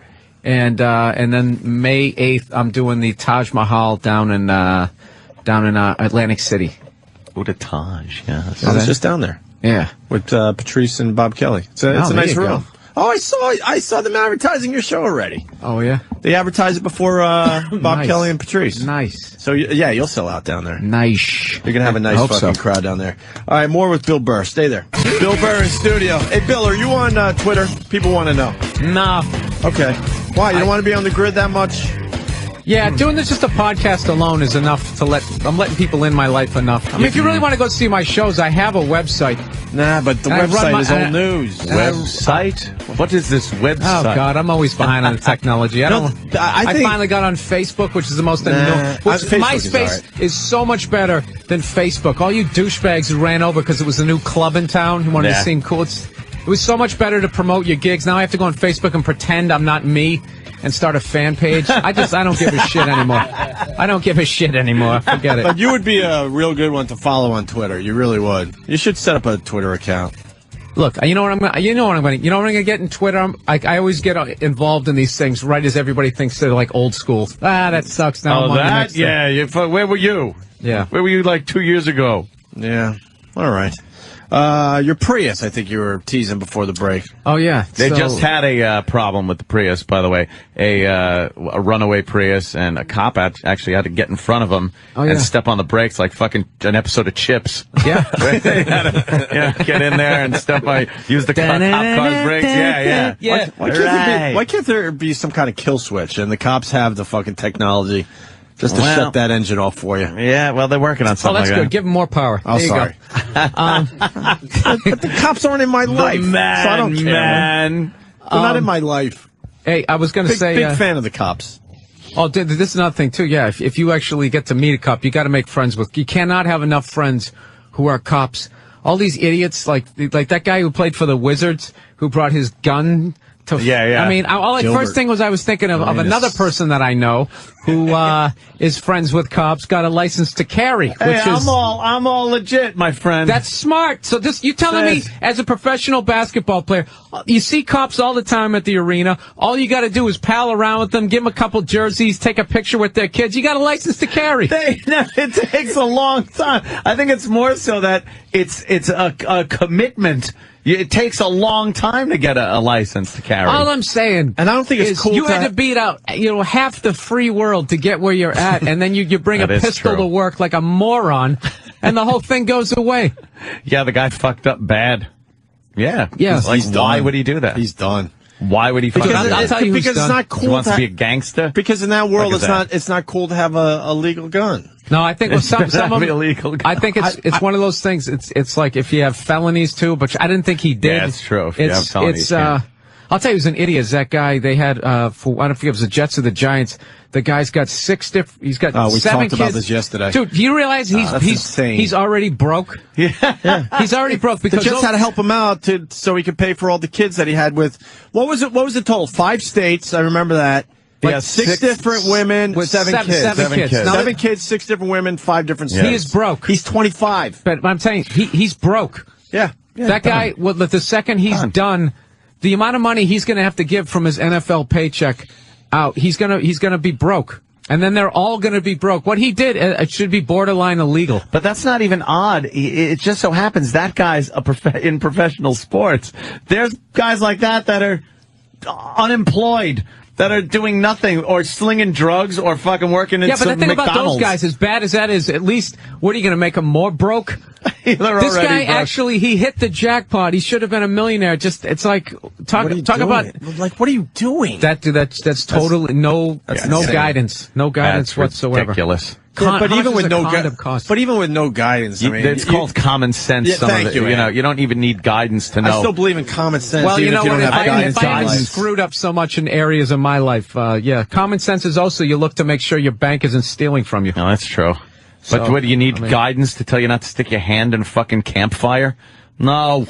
and then May 8th I'm doing the Taj Mahal down in Atlantic City. Oh, the Taj, yeah. I was just down there. Yeah, with Patrice and Bob Kelly. It's a nice room. Oh, I saw them advertising your show already. Oh yeah, they advertised it before Bob Kelly and Patrice. Nice. So yeah, you'll sell out down there. Nice. You're gonna have a nice fucking crowd down there. All right, more with Bill Burr. Stay there. Bill Burr in studio. Hey, Bill, are you on Twitter? People want to know. Nah. Okay. Why? You don't want to be on the grid that much? Yeah, doing this just a podcast alone is enough to I'm letting people in my life enough. I mean, if you really want to go see my shows, I have a website. Nah, but the website is old news. Website? What is this website? Oh, God, I'm always behind on the technology. I finally got on Facebook, which is the most annoying. MySpace is so much better than Facebook. All you douchebags who ran over because it was a new club in town who wanted to seem cool. It was so much better to promote your gigs. Now I have to go on Facebook and pretend I'm not me and start a fan page. I don't give a shit anymore. I don't give a shit anymore. Forget it. But you would be a real good one to follow on Twitter. You really would. You should set up a Twitter account. Look, you know what I'm gonna get in Twitter. I always get involved in these things right as everybody thinks they're like old school. That sucks. Now where were you? Yeah, where were you like 2 years ago? Yeah. All right. Your Prius, I think you were teasing before the break. Oh, yeah. They just had a problem with the Prius, by the way. A runaway Prius, and a cop actually had to get in front of them and step on the brakes like fucking an episode of Chips. Yeah. They had to get in there and use the cop car's brakes. Yeah. Why can't there be some kind of kill switch and the cops have the fucking technology just to shut that engine off for you? Yeah, well, they're working on something that's like good. that. Give them more power. Oh, sorry. But the cops aren't in my life. So I don't care. Man. They're not in my life. Hey, I was going to say... Big fan of the cops. Oh, this is another thing, too. Yeah, if you actually get to meet a cop, you got to make friends with... You cannot have enough friends who are cops. All these idiots, like that guy who played for the Wizards, who brought his gun... Yeah. I mean, first thing was I was thinking of another person that I know who is friends with cops, got a license to carry. I'm all legit, my friend. That's smart. So you telling me, as a professional basketball player, you see cops all the time at the arena. All you got to do is pal around with them, give them a couple jerseys, take a picture with their kids. You got a license to carry. It takes a long time. I think it's more so that it's a commitment. It takes a long time to get a license to carry. All I'm saying, and I don't think it's cool. You had to beat out, half the free world to get where you're at, and then you bring a pistol to work like a moron, and the whole thing goes away. Yeah, the guy fucked up bad. Yeah. Like, why would he do that? He's done. Why would he fuck up? I'll tell you because it's not cool. He wants to be a gangster. Because in that world, it's not cool to have a legal gun. No, I think with some of them, illegal. I think it's one of those things. It's like if you have felonies too, but I didn't think he did. Yeah, it's true. If you have felonies, I'll tell you, he was an idiot. That guy they had I don't know if it was the Jets or the Giants. The guy's got he's got 7 kids. We talked about this yesterday. Dude, do you realize he's already broke? Yeah. He's already broke because the Jets had to help him out so he could pay for all the kids that he had with, what was it total? 5 states. I remember that. Like 6 different women with 7 kids. 7 kids. 7 kids, 6 different women, 5 different states. He is broke. He's 25. But I'm saying, he's broke. Yeah. that guy, well, the second he's done, the amount of money he's going to have to give from his NFL paycheck out, he's going to be broke. And then they're all going to be broke. What he did, it should be borderline illegal. But that's not even odd. It just so happens that guy's in professional sports. There's guys like that are unemployed, that are doing nothing, or slinging drugs, or fucking working at some McDonald's. Yeah, but the thing about those guys, as bad as that is, at least, what are you going to make them more broke? This guy broke. actually, he hit the jackpot. He should have been a millionaire. Just, it's like, talk about, like, what are you doing? That's totally no guidance. No guidance whatsoever. Ridiculous. But even with no guidance, I mean, it's called common sense. You don't even need guidance to know. I still believe in common sense. Well, even you know what? if I haven't screwed up so much in areas of my life, common sense is also you look to make sure your bank isn't stealing from you. No, that's true. But what do you need guidance to tell you not to stick your hand in a fucking campfire? No.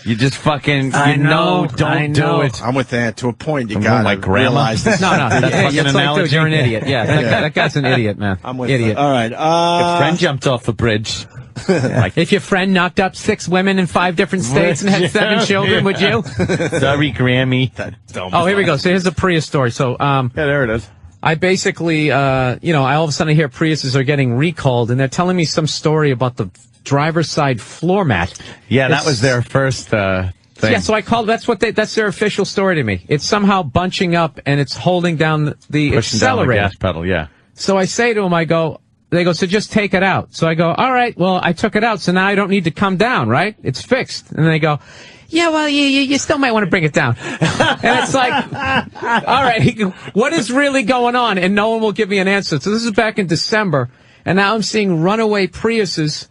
You just fucking, don't do it. I'm with that. To a point, you gotta realize this. No, that's fucking analogy. Like, you're an idiot. Yeah, that guy's an idiot, man. I'm with idiot. All right. Your friend jumped off a bridge. If your friend knocked up 6 women in 5 different states and had 7 children, would you? Sorry, Grammy. Oh, here we go. So here's the Prius story. So, there it is. I basically, I all of a sudden hear Priuses are getting recalled, and they're telling me some story about the driver's side floor mat. Yeah, that was their first thing. Yeah, so I called. That's their official story to me. It's somehow bunching up and it's holding down the accelerator. Down the gas pedal. Yeah. So I say to them, they go, so just take it out. So I go, all right, well, I took it out, so now I don't need to come down, right? It's fixed. And they go, yeah, well, you still might want to bring it down. And it's like, all right, what is really going on? And no one will give me an answer. So this is back in December, and now I'm seeing runaway Priuses.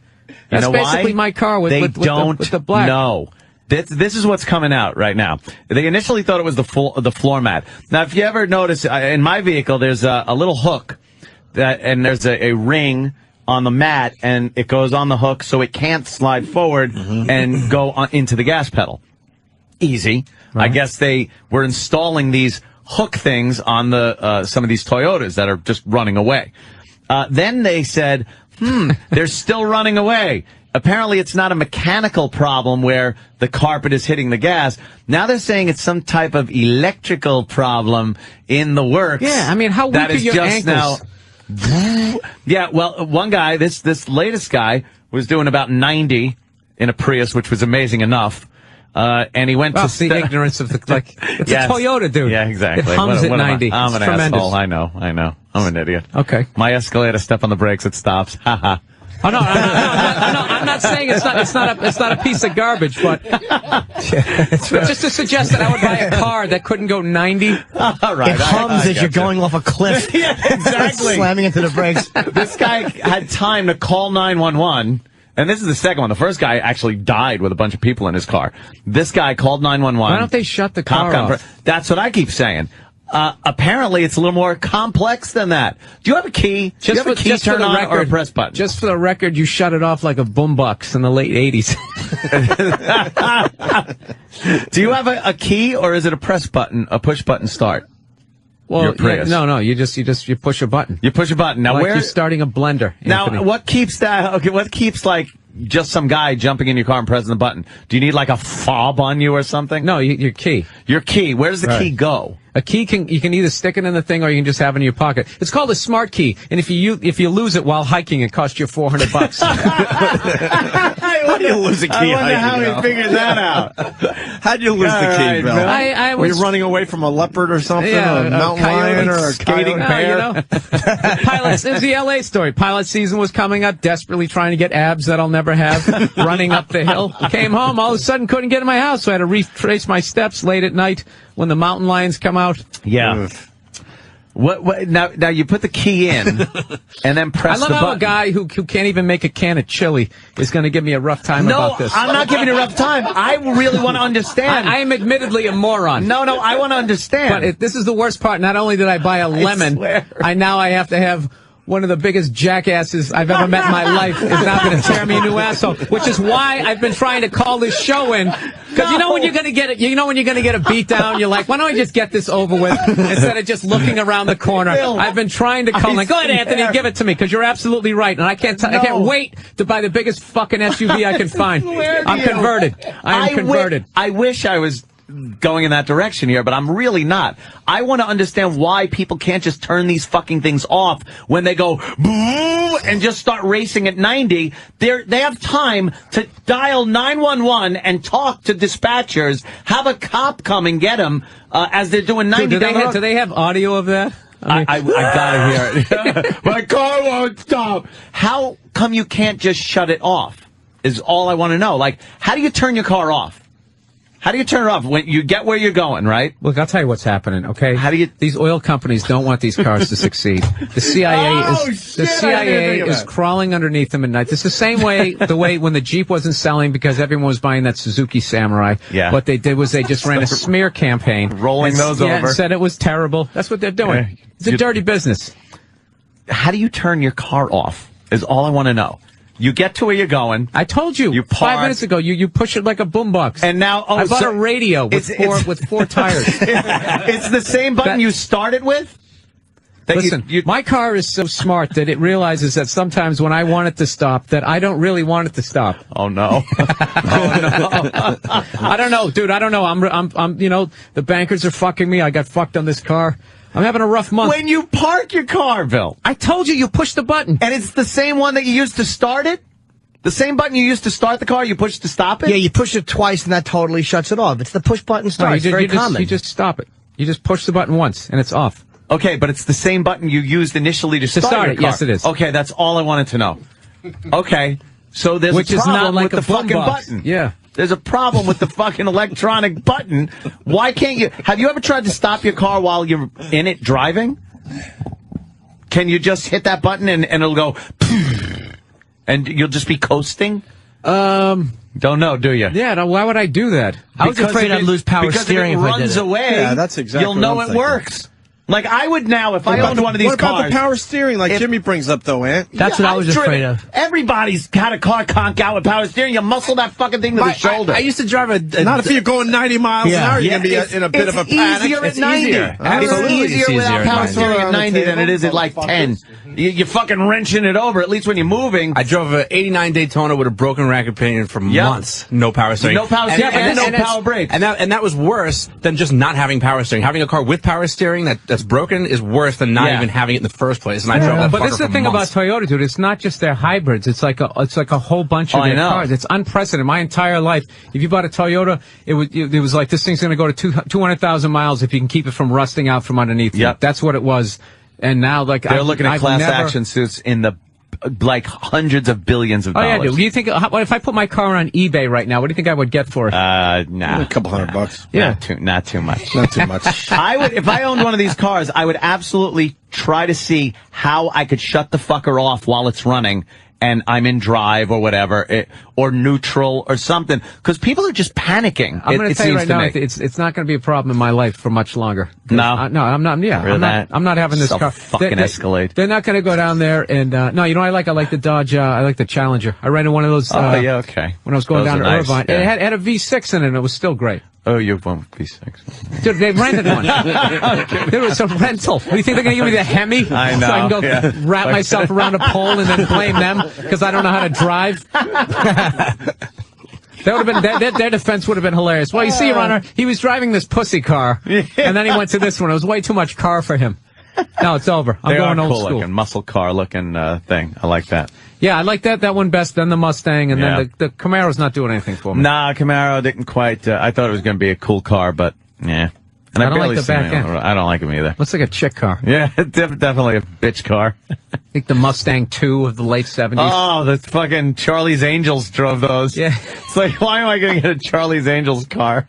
That's basically my car with the black. No. This is what's coming out right now. They initially thought it was the floor mat. Now, if you ever notice, in my vehicle, there's a little hook and there's a ring on the mat, and it goes on the hook so it can't slide forward and go into the gas pedal. Easy. Right. I guess they were installing these hook things on some of these Toyotas that are just running away. Then they said, they're still running away. Apparently it's not a mechanical problem where the carpet is hitting the gas. Now they're saying it's some type of electrical problem in the works. Yeah, I mean, how weak are your ankles? Yeah, well, one guy, this latest guy, was doing about 90 in a Prius, which was amazing enough. And he went to the ignorance of it's a Toyota, dude. Yeah, exactly. It hums at 90. I'm an tremendous. asshole. I know. I'm an idiot. Okay. My Escalator, step on the brakes, it stops. Ha ha. Oh no, I'm not saying it's not a piece of garbage, but just to suggest that I would buy a car that couldn't go 90. All right, it hums as you're going off a cliff. Yeah, exactly. Slamming into the brakes. This guy had time to call 911. And this is the second one. The first guy actually died with a bunch of people in his car. This guy called 911. Why don't they shut the car off? That's what I keep saying. Apparently, it's a little more complex than that. Do you have a key? Do you have a key turn on or a press button? Just for the record, you shut it off like a boombox in the late 80s. Do you have a key, or is it a press button, a push button start? Well, no, you push a button. You push a button. Now, like you're starting a blender. Now, Anthony. what keeps that? Okay, what keeps like just some guy jumping in your car and pressing the button? Do you need like a fob on you or something? No, your key. Your key. Where does the key go? A key you can either stick it in the thing or you can just have it in your pocket. It's called a smart key, and if you lose it while hiking, it costs you $400. How do you lose a key? I wonder how he figured that out. How do you lose the key, Bill? Were you running away from a leopard or something, or a mountain lion, or a skating bear? Pilots. It was the L.A. story. Pilot season was coming up, desperately trying to get abs that I'll never have. Running up the hill, came home, all of a sudden couldn't get in my house, so I had to retrace my steps late at night when the mountain lions come out. Yeah. What now you put the key in and then press the button. I love how a guy who can't even make a can of chili is going to give me a rough time about this. No, I'm not giving you a rough time. I really want to understand. I am admittedly a moron. No, I want to understand. But this is the worst part. Not only did I buy a lemon, I now have to have one of the biggest jackasses I've ever met in my life is now going to tear me a new asshole, which is why I've been trying to call this show in. Because you know when you're going to get it, you know when you're going to get a beat down, you're like, why don't I just get this over with instead of just looking around the corner? I've been trying to call. Like, go ahead, Anthony, give it to me because you're absolutely right, and I can't wait to buy the biggest fucking SUV I can find. I'm converted. I am converted. I wish I was going in that direction here, but I'm really not. I want to understand why people can't just turn these fucking things off when they go boo and just start racing at 90. They have time to dial 911 and talk to dispatchers, have a cop come and get them as they're doing 90. Do they have audio of that? I gotta hear it. My car won't stop. How come you can't just shut it off? Is all I want to know. Like, how do you turn your car off? How do you turn it off when you get where you're going, right? Look, I'll tell you what's happening, okay? These oil companies don't want these cars to succeed. The CIA is crawling underneath them at night. It's the same way, when the Jeep wasn't selling because everyone was buying that Suzuki Samurai. Yeah. What they did was they just ran a smear campaign. Rolling those over. And said it was terrible. That's what they're doing. It's a dirty business. How do you turn your car off is all I want to know. You get to where you're going. I told you, 5 minutes ago. You push it like a boombox. And now, I bought a radio with four tires. It's the same button you started with? Listen, my car is so smart that it realizes that sometimes when I want it to stop, that I don't really want it to stop. Oh no! I don't know, dude. I don't know. I'm. The bankers are fucking me. I got fucked on this car. I'm having a rough month. When you park your car, Bill. I told you push the button. And it's the same one that you used to start it? The same button you used to start the car, you push to stop it? Yeah, you push it twice and that totally shuts it off. It's the push button start. It's very common. You just stop it. You just push the button once and it's off. Okay, but it's the same button you used initially to start your car. Yes, it is. Okay, that's all I wanted to know. Okay, so there's a problem with the fucking button. Yeah. There's a problem with the fucking electronic button. Why can't you? Have you ever tried to stop your car while you're in it driving? Can you just hit that button and it'll go, and you'll just be coasting? Don't know, do you? Yeah, why would I do that? I was afraid I'd lose power steering if I did it. Because if it runs away, yeah, that's exactly you'll know it works. Like, I would now, if I owned one of these cars... What about the power steering, like Jimmy brings up, though, Ant? That's what I was afraid of. Everybody's got a car conk out with power steering. You muscle that fucking thing to the shoulder. I used to drive not if you're going 90 miles an hour, you're going to be in a bit of a panic. It's easier at 90. It's easier without power steering at 90 than it is at, like, 10. You're fucking wrenching it over, at least when you're moving. I drove an 89 Daytona with a broken rack of pinion for months. No power steering. No power steering and no power brakes. And that was worse than just not having power steering. Having a car with power steering that's broken is worse than not even having it in the first place. And I drove that. But this is the thing about Toyota, dude. It's not just their hybrids. It's like a whole bunch of their cars. It's unprecedented. My entire life, if you bought a Toyota, it was like this thing's going to go to 200,000 miles if you can keep it from rusting out from underneath. Yep. That's what it was. And now, like, they're looking at class action suits in the like hundreds of billions of dollars. Oh yeah, dude. Do you think if I put my car on eBay right now, what do you think I would get for it? Nah, a couple $100. Yeah, not too much. Not too much. I would, if I owned one of these cars, I would absolutely try to see how I could shut the fucker off while it's running. And I'm in drive or whatever, or neutral or something, because people are just panicking. I'm going to tell you right now, it's not going to be a problem in my life for much longer. No, no, I'm not. Yeah, I'm not having this car. Fucking Escalade. They're not going to go down there and no. You know, I like the Dodge. I like the Challenger. I rented one of those. Yeah, okay. When I was going down to Irvine, it had a V6 in it, and it was still great. Oh, you won't V6. Dude, they rented one. There was a rental. What do you think they're going to give me the Hemi? I know. So I can go wrap myself around a pole and then blame them because I don't know how to drive. That would have been their defense would have been hilarious. Well, you see, Your Honor, he was driving this pussy car, and then he went to this one. It was way too much car for him. No, it's over. I'm going old school. Looking, muscle car looking thing. I like that. Yeah, I like that one best, then the Mustang, and then the Camaro's not doing anything for me. Nah, Camaro didn't quite. I thought it was going to be a cool car, but yeah. And I don't like the back end. I don't like them either. Looks like a chick car. Yeah, definitely a bitch car. I think the Mustang 2 of the late 70s. Oh, the fucking Charlie's Angels drove those. Yeah. It's like, why am I going to get a Charlie's Angels car?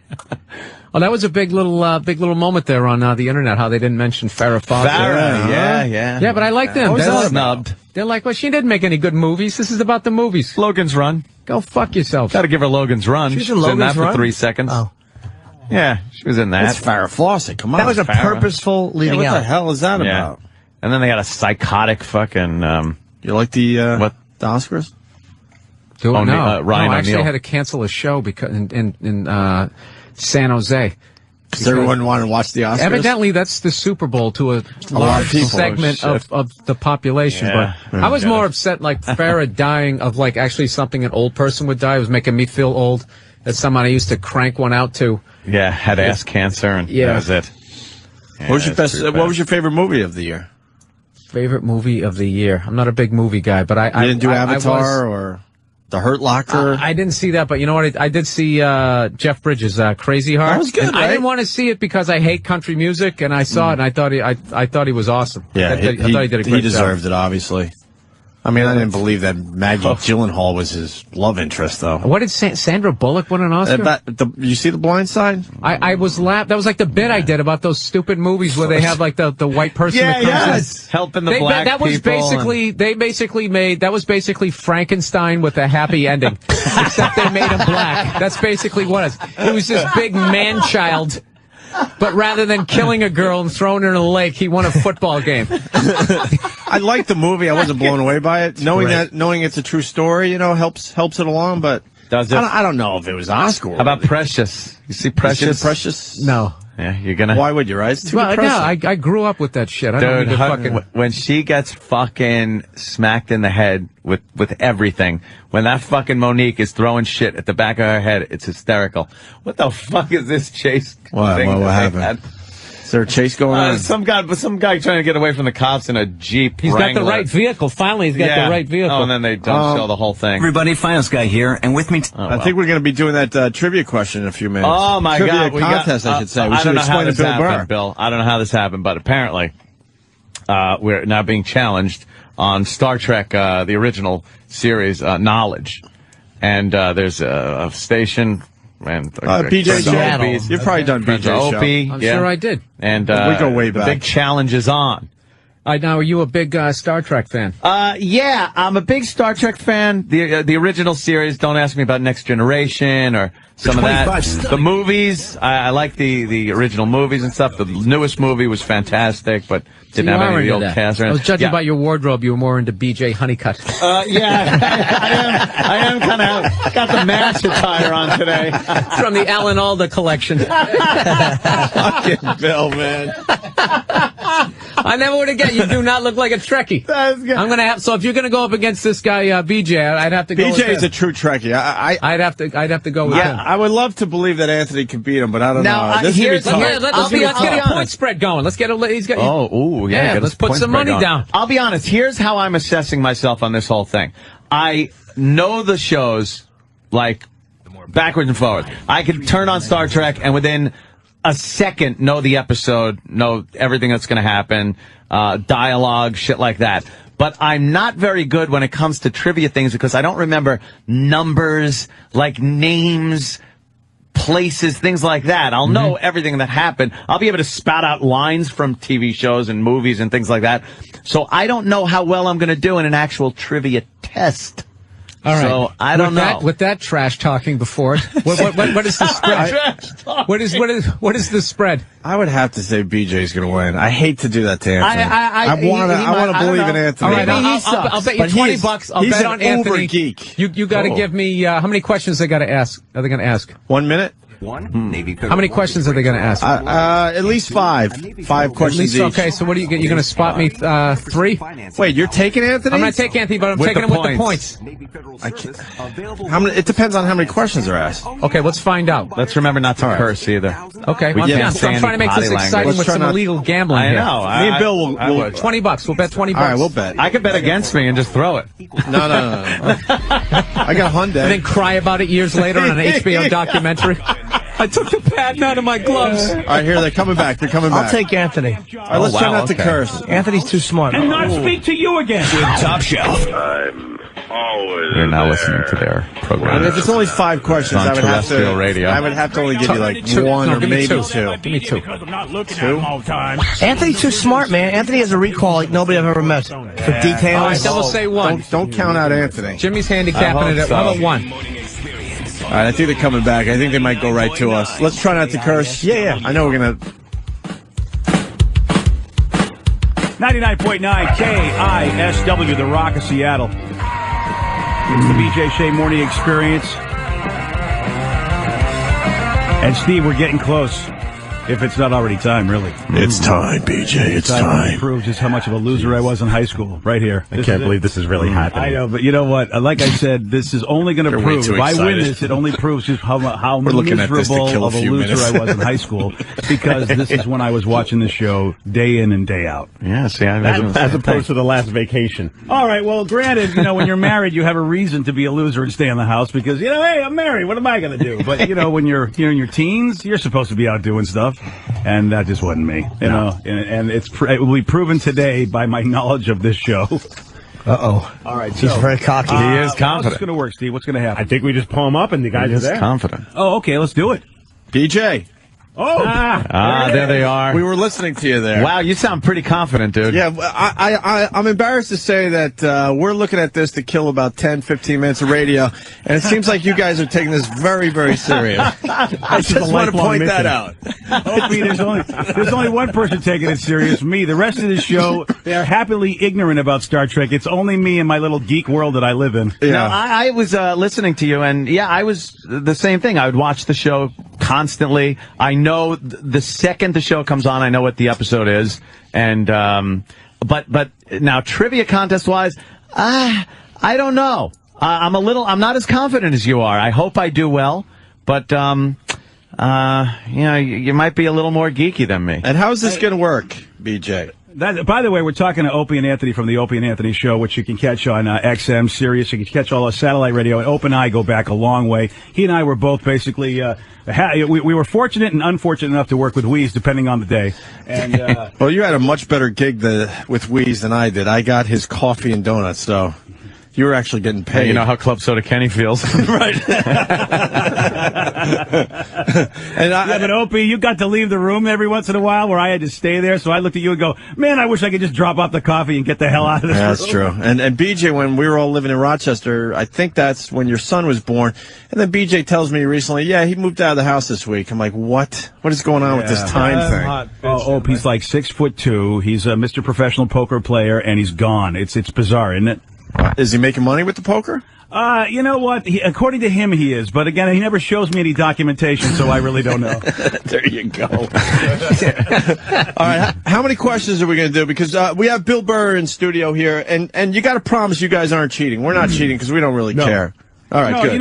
Oh, that was a big little moment there on the internet. How they didn't mention Farrah Fawcett. Yeah, but I like them. They're snubbed. They're like, well, she didn't make any good movies. This is about the movies. Logan's Run. Go fuck yourself. Got to give her Logan's Run. She's in Logan's Run for 3 seconds. Oh. Yeah, she was in that. That's Farrah Fawcett. Come on, that was a purposeful leading out. What the hell is that about? And then they got a psychotic fucking. You like the what? The Oscars? No, Ryan I actually O'Neal. had to cancel a show because in San Jose. Because everyone wanted to watch the Oscars? Evidently, that's the Super Bowl to a large segment of the population. Yeah. But I was more upset, like Farrah dying of like actually something an old person would die. It was making me feel old. That's someone I used to crank one out to. Yeah, had ass cancer, and that was it. Yeah, what was your favorite movie of the year? Favorite movie of the year? I'm not a big movie guy, but I didn't do Avatar or The Hurt Locker. I didn't see that, but you know what? I did see Jeff Bridges' Crazy Heart. That was good, And right? I didn't want to see it because I hate country music, and I saw it, and I thought he was awesome. Yeah, I thought he did a great job. he deserved it, obviously. I mean, I didn't believe that Maggie Gyllenhaal was his love interest, though. What did Sandra Bullock win an Oscar? You see The Blind Side? I was that was like the bit I did about those stupid movies where they have like the white person that comes in. Helping the black that was people. That was basically Frankenstein with a happy ending. Except they made him black. That's basically what it was. It was this big man-child. But rather than killing a girl and throwing her in a lake, he won a football game. I liked the movie. I wasn't blown away by it. Knowing it's a true story, helps it along. But does it? I don't know if it was Oscar. How about Precious? You see Precious? Precious? No. Yeah, you're gonna. Why would you? Right? It's too depressing. No, I grew up with that shit. I don't Dude, need to fucking. when she gets fucking smacked in the head with everything, when that fucking Monique is throwing shit at the back of her head, it's hysterical. What the fuck is this chase? What happened? Is there a chase going on? Some guy trying to get away from the cops in a Jeep. He's Wrangler. got the right vehicle. Finally, he's got the right vehicle. Oh, and then they don't show the whole thing. Everybody, Finance Guy here, and with me. I think we're going to be doing that trivia question in a few minutes. Oh my God! Trivia contest, I should say. We I should don't know how explain this to Bill Burr. happened, Bill. I don't know how this happened, but apparently we're now being challenged on Star Trek, the original series, Knowledge, and there's a station. And BJ show. You've probably done BJ show. Opie, I'm sure I did. And we go way back. The big challenge is on. Now, are you a big Star Trek fan? Yeah, I'm a big Star Trek fan. The original series. Don't ask me about Next Generation or some of that. The movies, I like the original movies and stuff. The newest movie was fantastic, but didn't have any of the old cast. I was judging by your wardrobe. You were more into BJ Honeycutt. Yeah, I am kind of got the MASH attire on today. It's from the Alan Alda collection. Fucking Bill, man. I never would have guessed. You do not look like a Trekkie. I'm gonna have. So if you're gonna go up against this guy BJ, I'd have to go. BJ with is a true Trekkie. I'd have to go with him. I would love to believe that Anthony can beat him, but I don't know. Let's get a point spread going. Let's get a. Let's put some money down. I'll be honest. Here's how I'm assessing myself on this whole thing. I know the shows like backwards and forwards. I could turn on Star Trek and within a second know the episode, know everything that's going to happen, dialogue, shit like that. But I'm not very good when it comes to trivia things because I don't remember numbers, like names, places, things like that. I'll know everything that happened. I'll be able to spout out lines from TV shows and movies and things like that. So I don't know how well I'm going to do in an actual trivia test. All right. So I don't know. With that trash talking before it, what is the spread? What is the spread? I would have to say BJ's going to win. I hate to do that to Anthony. I want to believe in Anthony. All right, I'll bet you $20. I'll bet on Anthony. He's an uber geek. You got to give me how many questions they got to ask? Are they going to ask 1 minute? How many questions are they going to ask? At least 5. 5 questions each. Okay, so what are you going to spot me 3? Wait, you're taking Anthony? I'm not taking Anthony, but I'm taking him with the points. How many? It depends on how many questions are asked. Okay, let's find out. Let's remember not to curse either. Okay, I'm trying to make this exciting with some illegal gambling here. I know. Me and Bill will $20. We'll bet $20. All right, we'll bet. I could bet against me and just throw it. No. I got Hyundai. And then cry about it years later on an HBO documentary. I took the patent out of my gloves. All right, here, they're coming back. I'll take Anthony. All right, let's try not to curse. Anthony's too smart. And not speak to you again. With Top Shelf. I'm always We're now listening to their program. And if it's only 5 questions, on I would have terrestrial radio. I would have to only give you like 1 or maybe 2. Give me 2. Because I'm not looking at him all the time. Anthony's too smart, man. Anthony has a recall like nobody I've ever met. For details. All right, then we'll say 1. Don't count out Anthony. Jimmy's handicapping it at how about 1? All right, I think they're coming back. I think they might go right to us. Let's try not to curse. Yeah. I know we're going to... 99.9 KISW, The Rock of Seattle. It's the BJ Shea Morning Experience. And Steve, we're getting close. If it's not already time, really. It's time, BJ. It's time. To prove just how much of a loser I was in high school, right here. I can't believe this is really happening. I know, but you know what? Like I said, this is only going to prove, if I win this, it only proves just how miserable of a loser I was in high school, because this is when I was watching the show day in and day out. Yeah, see, as opposed to the last vacation. All right, well, granted, when you're married, you have a reason to be a loser and stay in the house because, hey, I'm married. What am I going to do? But, when you're in your teens, you're supposed to be out doing stuff. And that just wasn't me, and it will be proven today by my knowledge of this show. Uh-oh. All right, he's very cocky. He is confident. What's going to work, Steve? What's going to happen? I think we just pull him up and the guys are there. Confident. Oh, okay, let's do it. BJ. Oh, there they are. We were listening to you there. Wow, you sound pretty confident, dude. Yeah, I'm embarrassed to say that we're looking at this to kill about 10, 15 minutes of radio, and it seems like you guys are taking this very, very serious. I just want to point that out. Opie, there's only one person taking it serious, me. The rest of the show, they are happily ignorant about Star Trek. It's only me and my little geek world that I live in. Yeah. No, I was listening to you, and I was the same thing. I would watch the show constantly. I know the second the show comes on, I know what the episode is, and but now trivia contest wise, I don't know. I'm not as confident as you are. I hope I do well, but you might be a little more geeky than me. And how's this going to work, BJ? By the way, we're talking to Opie and Anthony from the Opie and Anthony Show, which you can catch on XM, Sirius. You can catch all our satellite radio. And Opie and I go back a long way. He and I were both basically, we were fortunate and unfortunate enough to work with Wheeze, depending on the day. And well, you had a much better gig with Wheeze than I did. I got his coffee and donuts, so you were actually getting paid. You know how Club Soda Kenny feels. Right. But Opie, you got to leave the room every once in a while where I had to stay there, so I looked at you and go, man, I wish I could just drop off the coffee and get the hell out of this room. That's true. And BJ, when we were all living in Rochester, I think that's when your son was born, and then BJ tells me recently, he moved out of the house this week. I'm like, what? What is going on with this time thing? Opie's like 6'2". He's a Mr. Professional poker player, and he's gone. It's bizarre, isn't it? Is he making money with the poker? You know what? According to him, he is. But again, he never shows me any documentation, so I really don't know. There you go. All right. How many questions are we going to do? Because we have Bill Burr in studio here, and you got to promise you guys aren't cheating. We're not cheating because we don't really care. All right, good.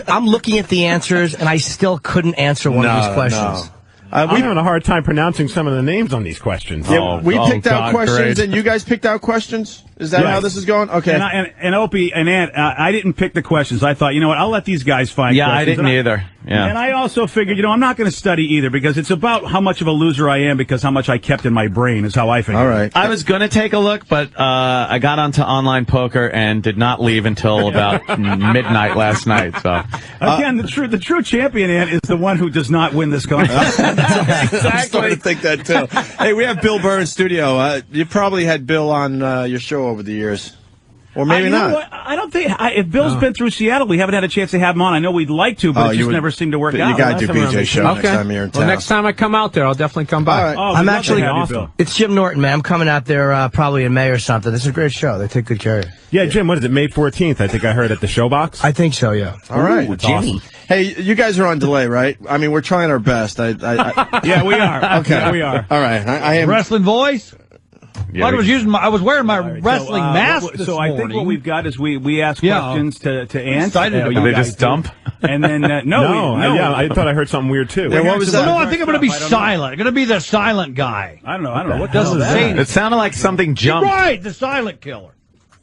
I'm looking at the answers, and I still couldn't answer one of these questions. I'm having a hard time pronouncing some of the names on these questions. Yeah, we picked out questions, and you guys picked out questions? Is that how this is going? Okay. And Opie and Ant, I didn't pick the questions. I thought, you know what, I'll let these guys find questions. Yeah, I didn't either. Yeah. And I also figured, I'm not going to study either because it's about how much of a loser I am because how much I kept in my brain is how I figured. All right. I was going to take a look, but I got onto online poker and did not leave until about midnight last night. So again, the true champion, Ant, is the one who does not win this contest. Exactly. I'm starting to think that too. Hey, we have Bill Burr in studio. You probably had Bill on your show over the years. Or maybe not. I don't think if Bill's been through Seattle, we haven't had a chance to have him on. I know we'd like to, but it just never seemed to work out. You got to do BJ show next time you're in town. Well, next time I come out there, I'll definitely come by. Right. I'm actually awesome. It's Jim Norton, man. I'm coming out there probably in May or something. This is a great show. They take good care of you. Yeah, Jim, what is it, May 14th? I think I heard at the Showbox. I think so, yeah. All right. Ooh, Jimmy. Awesome. Hey, you guys are on delay, right? I mean, we're trying our best. Yeah, we are. Okay. Yeah, we are. All right. I am. Wrestling voice? Yeah, I was wearing my wrestling mask this morning. I think what we've got is we ask questions to Ant. They just dump? And then, I thought I heard something weird, too. Yeah, what was that? No, I think I'm going to be silent. I'm going to be the silent guy. I don't know. What doesn't say? It sounded like something jumped. Right, the silent killer.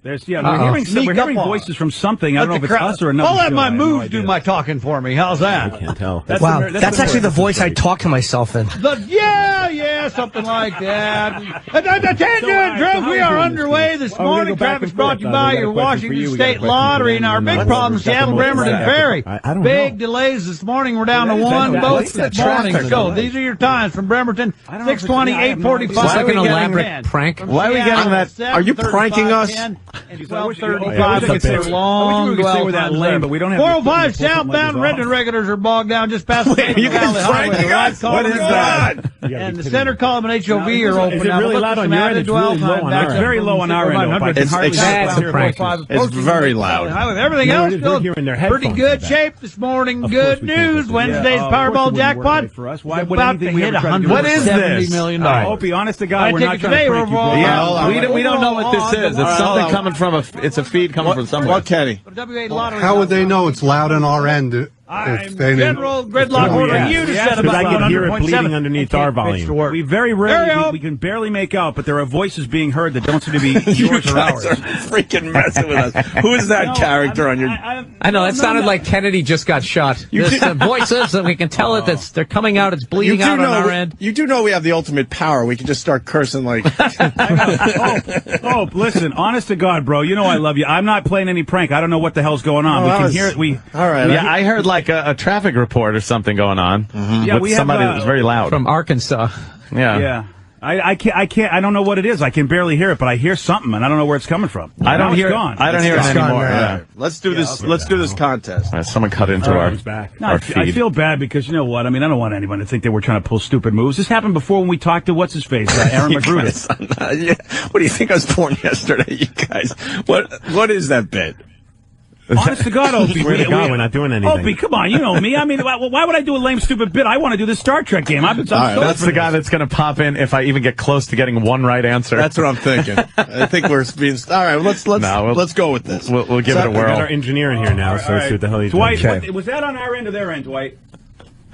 We're hearing voices from something. I don't know if it's us or another. I'll let my moves do my talking for me. How's that? I can't tell. That's actually the voice I talk to myself in. Yeah, Yeah, something like that. Attention, Drew, we are underway this morning. Traffic's brought to you by your Washington State Lottery, and our big problem, Seattle Bremerton Ferry. Big delays this morning. We're down to one boat this morning. So these are your times from Bremerton, 6:20, 8:45. It's like an elaborate prank. Why are we getting that? Are you pranking us? 12:35. It's long. But we don't have 405 southbound Renton regulars are bogged down just past the Valley Highway. What is that? And the center column and HOV are open. Is it really loud on your end? It's really low on our end. It's very low on our end. It's very loud. Everything else goes pretty good shape this morning. Good news. Wednesday's Powerball jackpot. About to hit $170 million. Opie, honest to God, we're not trying to prank you. Yeah, we don't know what this is. It's something coming from it's a feed coming from somewhere. What, Kenny? How would they know it's loud on our end? General gridlock ordering you to set about I can hear it bleeding underneath our volume. We very rarely, we can barely make out, but there are voices being heard that don't seem to be yours or ours. Are freaking messing with us. Who is that character on your... I know, that sounded like Kennedy just got shot. There's the voices, and we can tell it that they're coming out, it's bleeding out on our end. You do know we have the ultimate power. We can just start cursing like... Oh, listen, honest to God, bro, you know I love you. I'm not playing any prank. I don't know what the hell's going on. We can hear it. All right. Yeah, I heard like a traffic report or something going on. Yeah, with somebody that was very loud. From Arkansas. Yeah. I can't, I don't know what it is. I can barely hear it, but I hear something, and I don't know where it's coming from. I don't hear it anymore. Yeah. Let's do this contest. Someone cut into our feed. I feel bad because, you know what, I mean, I don't want anyone to think that we're trying to pull stupid moves. This happened before when we talked to what's-his-face, Aaron Magruder. What do you think I was born yesterday, you guys? What is that bit? Honest to God, Opie. We're not doing anything. Opie, come on, you know me. I mean, why would I do a lame, stupid bit? I want to do the Star Trek game. That's the guy that's going to pop in if I even get close to getting one right answer. That's what I'm thinking. I think we're being... All right, let's go with this. We'll give it a whirl. We got our engineer in here now, so let's see what the hell he's doing. Dwight, was that on our end or their end, Dwight?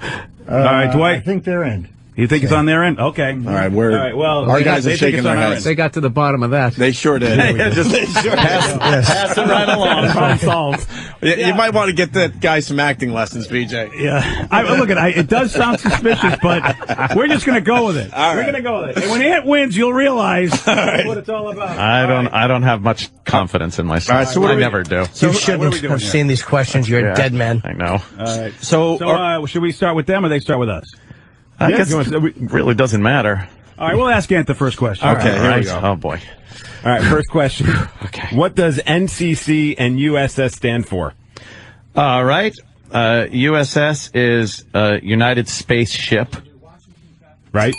All right, Dwight. I think their end. You think it's on their end? Okay. All right, well, our guys are shaking their heads. They got to the bottom of that. They sure did. Pass it right along. Problem solved. You might want to get that guy some acting lessons, BJ. Yeah. It does sound suspicious, but we're just going to go with it. All right. We're going to go with it. And when Ant wins, you'll realize what it's all about. I don't have much confidence in myself. All right, so I never do. You shouldn't have seen these questions. You're a dead man. I know. All right. So should we start with them or they start with us? I guess it really doesn't matter. All right, we'll ask Ant the first question. Okay, here we go. Oh, boy. All right, first question. Okay. What does NCC and USS stand for? All right. USS is United Space Ship. Right.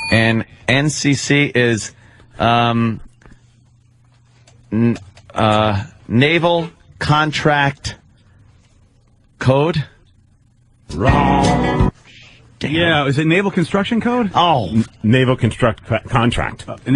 And NCC is Naval Contract Code. Wrong. Damn. Yeah, is it Naval Construction Code? Oh, Naval Contract. Come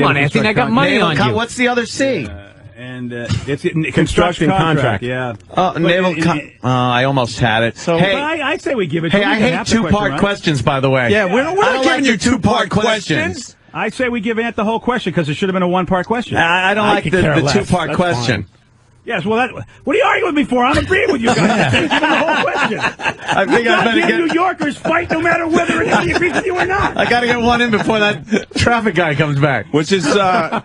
on, Anthony, I got money on you. What's the other C? It's Construction contract. Yeah. Naval. I almost had it. So hey, I say we give it. Hey, I hate two-part questions, by the way. Yeah, we're not giving you two-part questions. I say we give Ant the whole question because it should have been a one-part question. I don't like the two-part question. Yes, well, what are you arguing with me for? I'm agreeing with you guys. Give the whole question. I think I better get... New Yorkers fight no matter whether he agrees with you or not. I got to get one in before that traffic guy comes back. Which is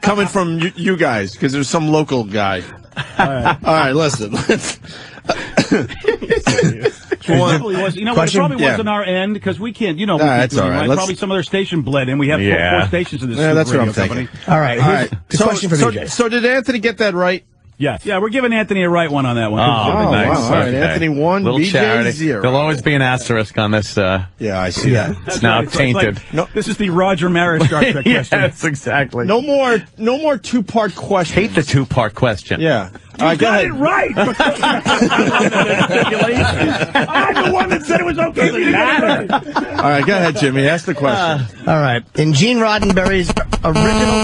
coming from you guys, because there's some local guy. All right, listen. You know what? It probably wasn't our end because we can't. You know, that's all right. Probably some other station bled in. We have four stations in this. Yeah, that's what I'm thinking. All right. The question for BJ. So did Anthony get that right? Yes. Yeah, we're giving Anthony a right one on that one. Oh, nice. Wow. All right, okay. Anthony 1, BJ charity. 0. There'll always be an asterisk on this. Yeah, I see that. It's now tainted. This is the Roger Maris Star Trek question. Yes, exactly. No more two-part questions. Hate the two-part question. Yeah. All right, go ahead. It right. I'm the one that said it was okay for you to get it right. All right, go ahead, Jimmy. Ask the question. All right. In Gene Roddenberry's original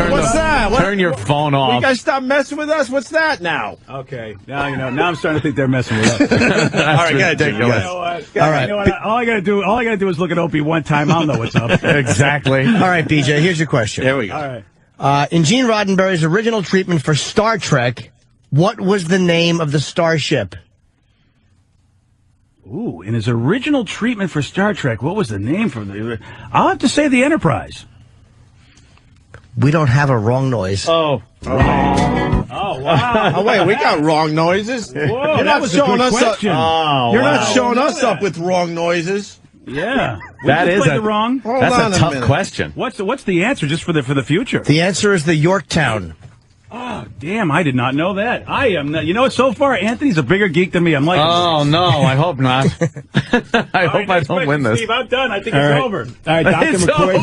What's that? Turn your phone off. You guys stop messing with us? What's that now? Okay. Now I'm starting to think they're messing with us. All right, go ahead, Jimmy. You know what? All right. You know what? All I gotta do is look at Opie one time. I'll know what's up. Exactly. All right, BJ. Here's your question. Here we go. All right. In Gene Roddenberry's original treatment for Star Trek, what was the name of the starship? Ooh, in his original treatment for Star Trek, what was the name for the... I'll have to say the Enterprise. We don't have a wrong noise. Oh. Oh, wow. Oh, wait, we got wrong noises. Whoa, You're not showing us up. You're not showing us up with wrong noises. Yeah. That is the wrong. That's a tough question. What's the answer just for the future? The answer is the Yorktown. Oh, damn, I did not know that. I am not, you know what, so far, Anthony's a bigger geek than me. I'm like, oh, no, I hope not. I hope I don't win this. Steve, I'm done. I think it's over. All right, Dr. McCoy.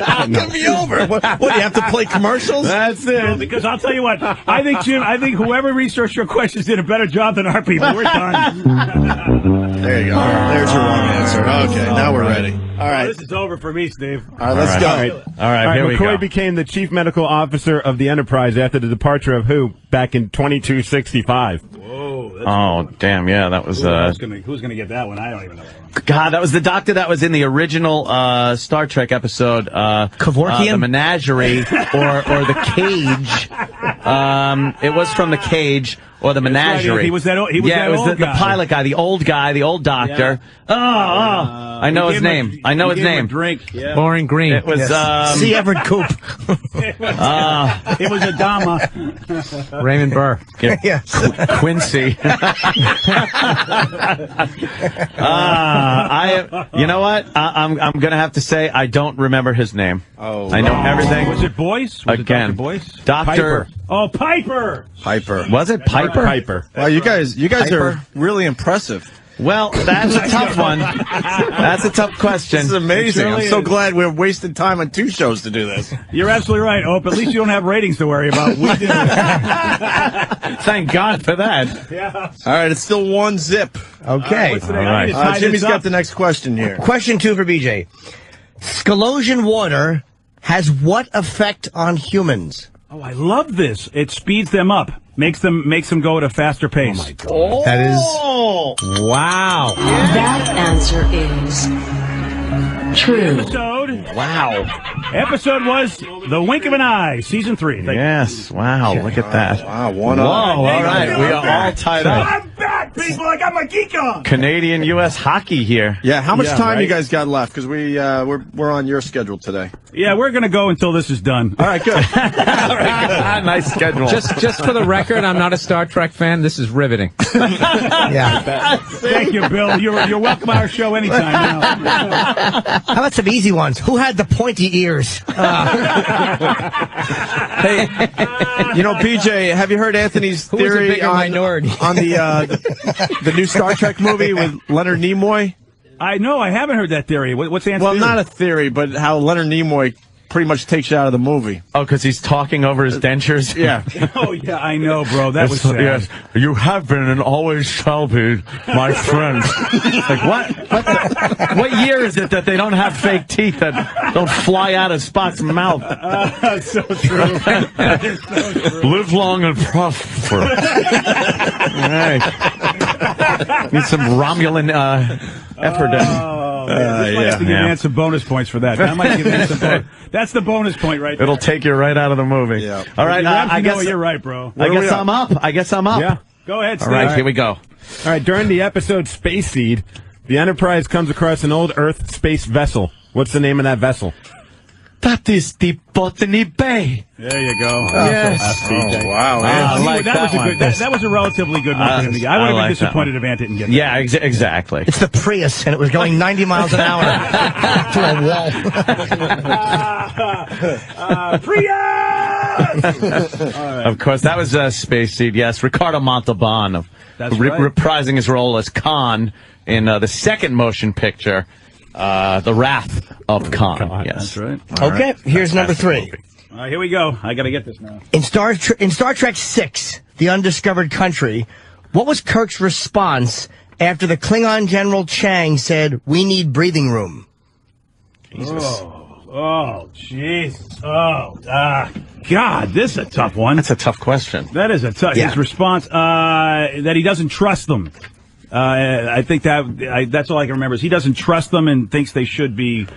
How can it be over? What, you have to play commercials? That's it. No, because I'll tell you what, I think, Jim, whoever researched your questions did a better job than our people. We're done. There you go. There's your wrong answer. Okay, now we're ready. All right. This is over for me, Steve. All right, let's go. All right, here we go. McCoy became the chief medical officer of the Enterprise after the departure of who back in 2265? Whoa. Oh, damn, yeah, that was... who's gonna get that one? I don't even know. God, that was the doctor that was in the original Star Trek episode, Kevorkian? the Menagerie, or the Cage. It was from the Cage or the Menagerie. Right, he was that old the pilot guy, the old doctor. Yeah. I know his name. I know his name. Drink. Yeah. Lauren Green. It was C. Everett Koop. It was Adama. Raymond Burr. Yes. Quincy. You know what? I'm going to have to say I don't remember his name. Oh, I know everything. Was it Boyce? Again, Dr. Piper. Oh, Piper. Was it Piper? Piper. Well, you guys are really impressive. Well, that's a tough one. That's a tough question. This is amazing. Really I'm so glad we're wasting time on 2 shows to do this. You're absolutely right, Ope. At least you don't have ratings to worry about. We do. Thank God for that. Yeah. All right, it's still 1-0. Okay. What's the name? Jimmy's got the next question here. Question 2 for BJ. Scalosian water has what effect on humans? Oh, I love this. It speeds them up. Makes them go at a faster pace. Oh, my God. That is... Wow. That answer is true. Episode was The Wink of an Eye, Season 3. Yes. Wow. Look at that. Wow. 1-0. All right. We are all tied up. I'm back, people. I got my geek on. Canadian U.S. hockey here. Yeah. How much time you guys got left? Because we're on your schedule today. Yeah, we're gonna go until this is done. All right. Good. Nice schedule. Just for the record, I'm not a Star Trek fan. This is riveting. Yeah. Thank you, Bill. You're welcome on our show anytime. Now. How about some easy ones? Who had the pointy ears? Hey, BJ, have you heard Anthony's Who was a theory bigger minority? on the new Star Trek movie with Leonard Nimoy? I know. I haven't heard that theory. What's the answer? Well, not a theory, but how Leonard Nimoy pretty much takes you out of the movie. Oh, because he's talking over his dentures? Yeah. Oh, yeah, I know, bro. That was sad. Yes, you have been and always shall be my friend. Like, what year is it that they don't have fake teeth that don't fly out of Spock's mouth? So true. That is so true. Live long and prosper. All right. Need some Romulan effort. I might have to give Ant some bonus points for that. I might give Ant some bonus. That's the bonus point right there. It'll take you right out of the movie. Yeah. All right, I guess you're right, bro. I guess I'm up. Yeah. Go ahead, Steve. All right, here we go. All right, during the episode Space Seed, the Enterprise comes across an old Earth space vessel. What's the name of that vessel? That is the Botany Bay. There you go. Yes. Wow. I like that was a relatively good one. I would have been disappointed if Ant didn't get that. Yeah, exactly. It's the Prius, and it was going 90 miles an hour to a wall. Prius! Of course, that was Space Seed, yes. Ricardo Montalban reprising his role as Khan in the second motion picture, The Wrath of Khan. Yes. That's right. Okay, here's number 3. All right, here we go. I got to get this now. In Star Trek 6, The Undiscovered Country, what was Kirk's response after the Klingon General Chang said, "We need breathing room"? Jesus. Oh, Jesus. Oh, God, this is a tough one. That's a tough question. That is a tough. Yeah. His response, that he doesn't trust them. I think that's all I can remember is he doesn't trust them and thinks they should be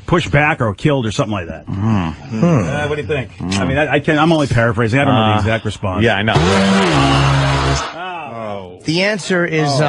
pushed back or killed or something like that. What do you think? I mean, I'm only paraphrasing. I don't know the exact response. Yeah, I know. The answer is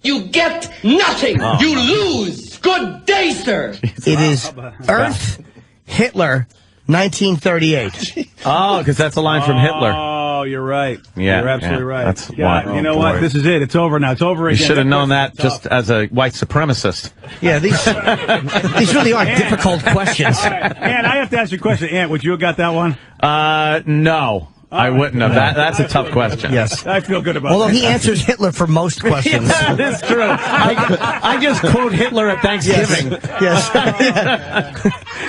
You get nothing. Oh. You lose. Good day, sir. It is Earth, Hitler, 1938. Oh, because that's a line from Hitler. Oh, you're right. Yeah, you're absolutely yeah, right. that's yeah, why- you know oh, what? boy. This is it. It's over now. It's over You again. should have known that just as a white supremacist. Yeah, these really are difficult questions. All right. Ant, I have to ask you a question. Ant, would you have got that one? No. I wouldn't have. That's a tough question. Yes. I feel good about Although that. he answers Hitler for most questions. That is true. I just quote Hitler at Thanksgiving. Yes.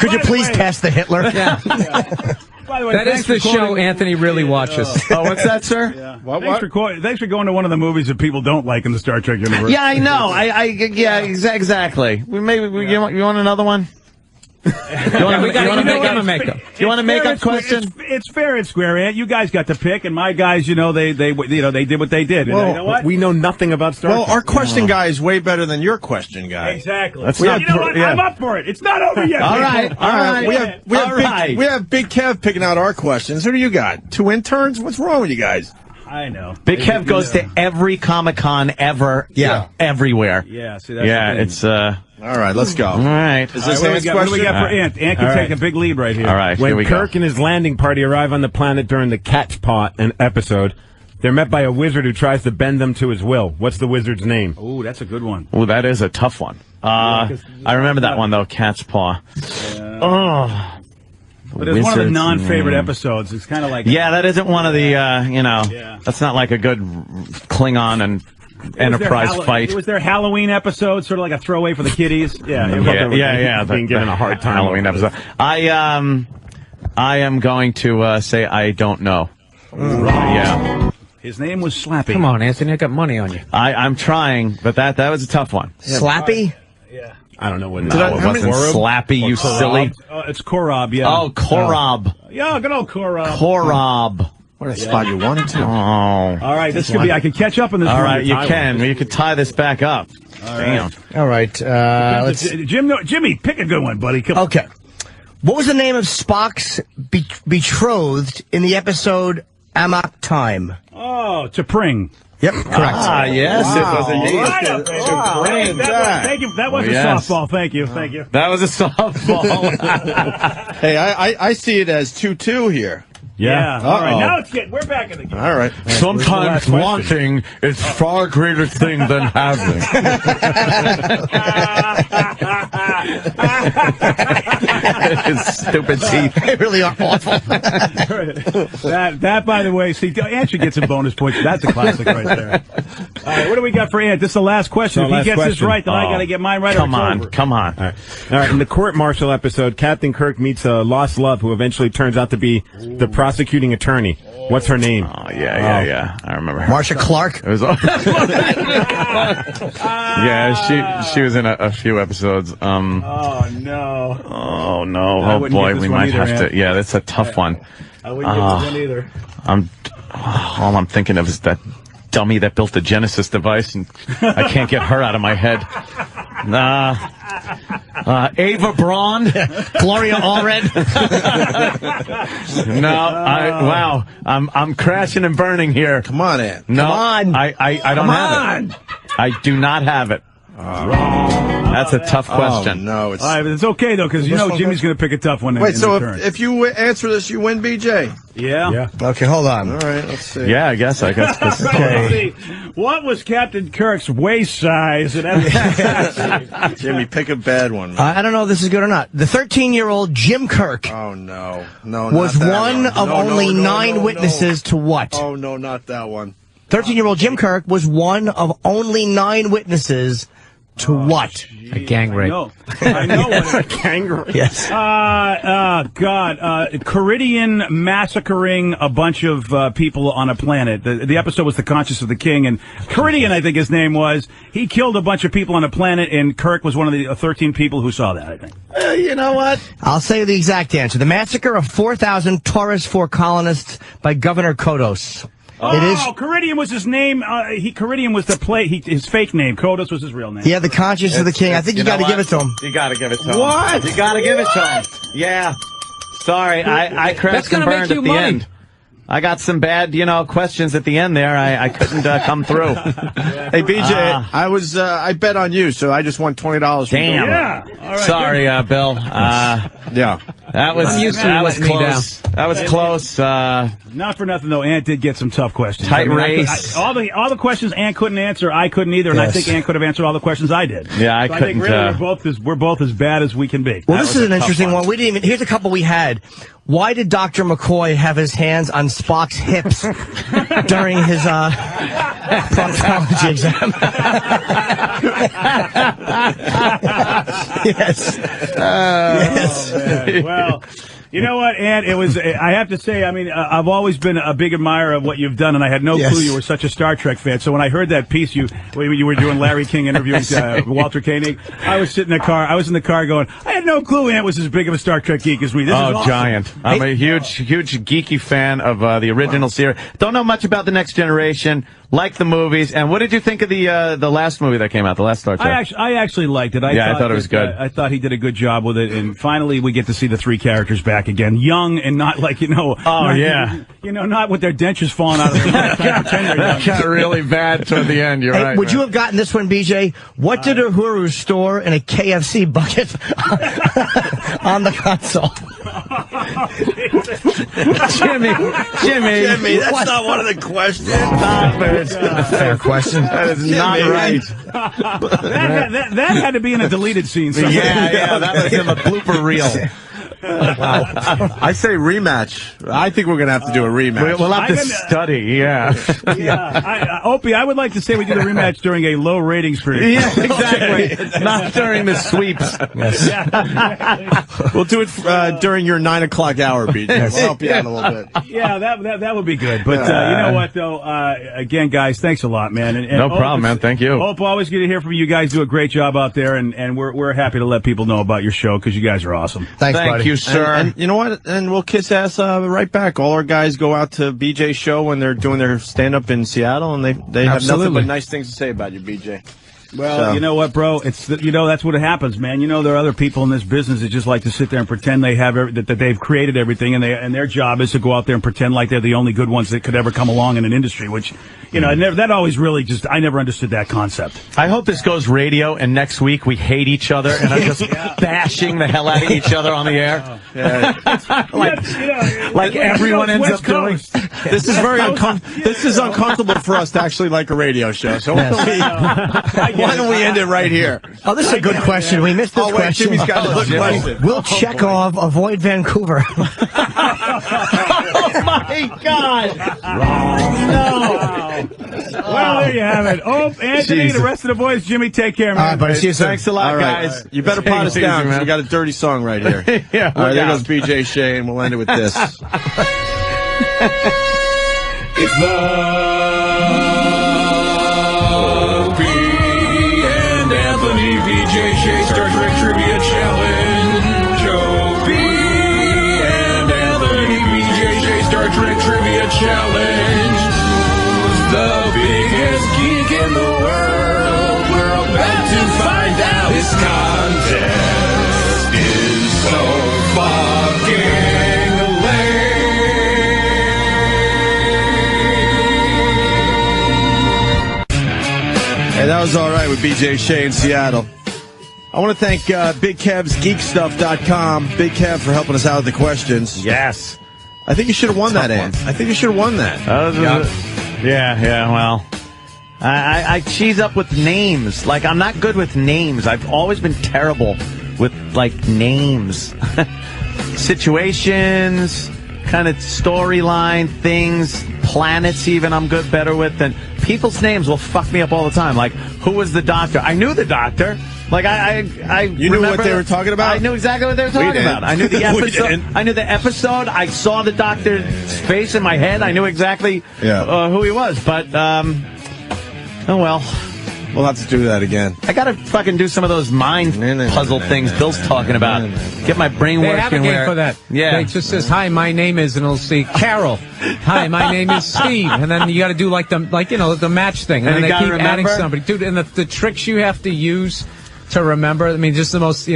Could you please pass the Hitler? Yeah. By the way, That is the show Anthony really watches. Oh, what's that, sir? Yeah. Thanks for going to one of the movies that people don't like in the Star Trek universe. Yeah, I know. Exactly. You want another one? You want to make up question? It's fair and square, Ant. You guys got to pick, and my guys, they did what they did. And you know what? We know nothing about Star Trek. Well, our question guy is way better than your question guy. Exactly. That's You not know what? yeah. I'm up for it. It's not over yet. All people. right. We have Big Kev picking out our questions. Who do you got? 2 interns? What's wrong with you guys? I know. Big Kev goes to every Comic-Con ever. Yeah. Everywhere. Yeah, see, that's the thing. It's all right, let's go. All right. Is All this right, Ant's what do we question? got for Ant? Ant can take a big lead right here. All right, here When we Kirk go. and his landing party arrive on the planet during the Catch Pot episode, they're met by a wizard who tries to bend them to his will. What's the wizard's name? Oh, that's a good one. Oh, that is a tough one. I remember that one, though, Cat's Paw. Oh. But it's one of the non-favorite episodes. It's kind of like... Yeah, that isn't one of the, that's not like a good Klingon and Enterprise fight. It was their Halloween episode, sort of like a throwaway for the kiddies. Yeah. Being given a hard time. Halloween episode. I am going to say I don't know. Yeah. His name was Slappy. Come on, Anthony, I got money on you. I'm trying, but that was a tough one. Slappy? Yeah. I don't know what it wasn't Slappy, you silly. It's Korob, yeah. Oh, Korob. Yeah, good old Korob. Korob. What a spot you wanted to. Oh. All right, this could be... I can catch up in this. All right, you can. You could tie this back up. Damn. All right. Let's... Jimmy, pick a good one, buddy. Come on. Okay. What was the name of Spock's betrothed in the episode Amok Time? Oh, T'Pring. Yep, correct. Ah, yes, it was indeed. Thank you. That was a softball. Thank you. That was a softball. Hey, I see it as 2-2 here. Yeah. All right. Now we're back in the game. All right. Sometimes wanting is far greater thing than having. His stupid teeth. They really are awful. that, by the way, see, Ant should get some bonus points. That's a classic right there. All right, what do we got for Ant? This is the last question. If he gets this right, then I got to get mine right. Come on. All right. In the court-martial episode, Captain Kirk meets a lost love who eventually turns out to be the prosecuting attorney. What's her name? Oh, yeah. I remember her. Marsha Clark. It was yeah, she was in a few episodes. Oh, no. Oh, no. Oh, boy, we might have to. Yeah, that's a tough one. I wouldn't get this one either. All I'm thinking of is that dummy that built the Genesis device, and I can't get her out of my head. Ava Braun, Gloria Allred. Wow, I'm crashing and burning here. Come on, Ant. No, Come on. I don't have it. I do not have it. That's a tough question. Oh, no, it's... All right, but it's okay, though, because Jimmy's going to pick a tough one. Wait, so if you answer this, you win, BJ? Yeah. Okay, hold on. All right, let's see. Yeah, I guess. Okay. What was Captain Kirk's waist size? Jimmy, pick a bad one. I don't know if this is good or not. The 13-year-old Jim Kirk Oh, no, was one of only 9 witnesses to what? Oh, no, not that one. 13-year-old Jim Kirk was one of only 9 witnesses to what? A gang rape. I know what A gang rape. Yes. Caridian massacring a bunch of people on a planet. The episode was The Conscience of the King, and Caridian, I think his name was, he killed a bunch of people on a planet, and Kirk was one of the 13 people who saw that, I think. You know what? I'll say the exact answer. The massacre of 4,000 Taurus 4 colonists by Governor Kodos. Caridian was his name. Caridian was his fake name. Kodos was his real name. Yeah, the conscience of the king. I think you got to give it to him. You got to give it to him. What? You got to give it to him. Yeah. Sorry, I crashed and burned at the end. I got some bad, questions at the end there. I couldn't come through. Hey, BJ, I bet on you, so I just won $20. Damn. Yeah. All right, Sorry, Bill. Yeah. That was close. That was close. Not for nothing though. Ant did get some tough questions. Tight race. all the questions Ant couldn't answer, I couldn't either, and I think Ant could have answered all the questions I did. Yeah, I couldn't. I think really we're both as bad as we can be. Well, this is an interesting one. We didn't even. Here's a couple we had. Why did Dr. McCoy have his hands on Spock's hips during his proctology exam? Yes. Yes. Well, you know what, Ant? It was. I have to say, I mean, I've always been a big admirer of what you've done, and I had no clue you were such a Star Trek fan. So when I heard that piece, you were doing Larry King interviewing Walter Koenig, I was sitting in the car. I was in the car going, I had no clue Ant was as big of a Star Trek geek as me. This is awesome. Giant! I'm a huge geeky fan of the original series. Don't know much about the Next Generation. Like the movies. And what did you think of the last movie that came out, the last Star Trek? I actually liked it. I thought it was good. I thought he did a good job with it. And finally, we get to see the three characters back again, young and not like not with their dentures falling out of their mouth. That got really bad toward the end. You're right. Would you have gotten this one, BJ? What did Uhuru store in a KFC bucket on the console? Jimmy, that's not one of the questions. Fair question. That is not right. that had to be in a deleted scene somewhere. Yeah, that was in a blooper reel. Wow. I say rematch. I think we're going to have to do a rematch. We'll have to study, yeah. Opie, I would like to say we do the rematch during a low ratings period. Yeah, exactly. Not during the sweeps. Yes. We'll do it during your 9 o'clock hour, BJ. We'll help you out a little bit. Yeah, that would be good. But you know what, though? Again, guys, thanks a lot, man. And no problem, man. Thank you. Hope always good to hear from you. You guys do a great job out there, and we're happy to let people know about your show because you guys are awesome. Thanks, buddy. Thank you, sir. And you know what? And we'll kiss ass right back. All our guys go out to BJ's show when they're doing their stand-up in Seattle, and they have nothing but nice things to say about you, BJ. Well, you know what, bro? It's that's what happens, man. There are other people in this business that just like to sit there and pretend they have that they've created everything, and their job is to go out there and pretend like they're the only good ones that could ever come along in an industry. Which, that always really I never understood that concept. I hope this goes radio, and next week we hate each other and are just bashing the hell out of each other on the air. Like everyone ends up doing. This is very uncomfortable. This is uncomfortable for us to actually like a radio show. So why don't we end it right here? Oh, this is a good question. We missed this question. Jimmy's got a good question. Will Chekhov avoid Vancouver? Oh my God! No. Well, there you have it. Oh, Anthony, the rest of the boys, Jimmy, take care, man. All right, buddy. See you soon. Thanks a lot, guys. You better pot us down because we got a dirty song right here. Yeah. All right, there goes BJ Shea, and we'll end it with this. It's the Star Trek Trivia Challenge. Opie and Anthony, BJJ Star Trek Trivia Challenge. Who's the biggest geek in the world? We're about to find out. This contest is so fucking lame. Hey, that was all right with BJ Shea in Seattle. I want to thank Big Kev's Geekstuff.com. Big Kev for helping us out with the questions. Yes. I think you should have won that, Ant. I think you should have won that. Well, I cheese up with names. Like, I'm not good with names. I've always been terrible with, names. Situations, kind of storyline, things, planets even I'm better with. And people's names will fuck me up all the time. Like, who was the doctor? I knew the doctor. Like, You knew what they were talking about? I knew exactly what they were talking about. I knew the episode. I knew the episode. I saw the doctor's face in my head. I knew exactly who he was. But, oh well. We'll have to do that again. I gotta fucking do some of those mind puzzle things Bill's talking about. Get my brain working. They have a game for that. Yeah. It just says, "Hi, my name is," and it'll say Carol. "Hi, my name is Steve," and then you got to do the match thing, and then they keep adding somebody, dude. And the tricks you have to use to remember. I mean, just the most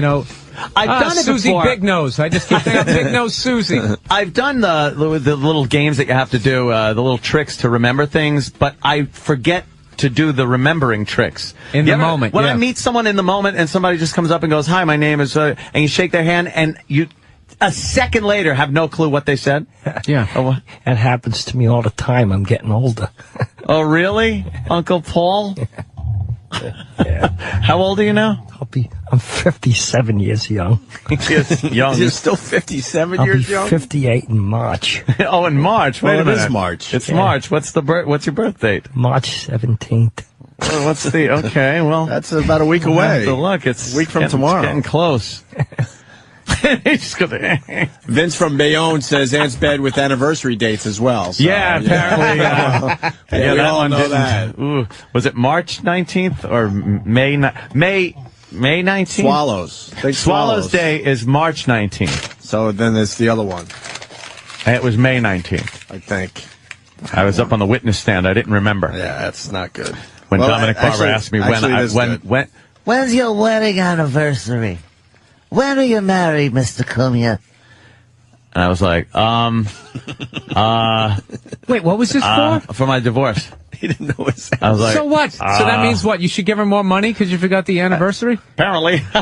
I've done it Susie before. Big Nose. I just keep thinking Big Nose Susie. I've done the little games that you have to do, the little tricks to remember things, but I forget to do the remembering tricks. In the moment, When yeah. I meet someone in the moment and somebody just comes up and goes, "Hi, my name is," and you shake their hand and you, a second later, have no clue what they said. Yeah. Oh, That happens to me all the time. I'm getting older. oh really? Uncle Paul? How old are you now? I'm 57 years young. He's young. You're still 57 I'll years be young? 58 in March. Oh, in March. Wait Well, a it minute. is March. It's Yeah. March. What's your birth date? March 17th. Well, what's the, okay, well. That's about a week we'll have away. to look. It's a week from getting- tomorrow. It's getting close. He's gonna, Vince from Bayonne says Ant's bad with anniversary dates as well. So, yeah, apparently. Yeah, we that all one know didn't. that. Ooh, was it March 19th or May 19th? Swallows. Big Swallows Day is March 19th. So then there's the other one, And it was May 19th. I think. I was up on the witness stand. I didn't remember. Yeah, that's not good. When Well, Dominic Barber actually- asked me actually, it is good. When's your wedding anniversary? When are you married, Mr. Cumia? And I was like, Wait, what was this for? for my divorce. He didn't know his I was like, So what? So that means what? You should give her more money because you forgot the anniversary? apparently. Oh,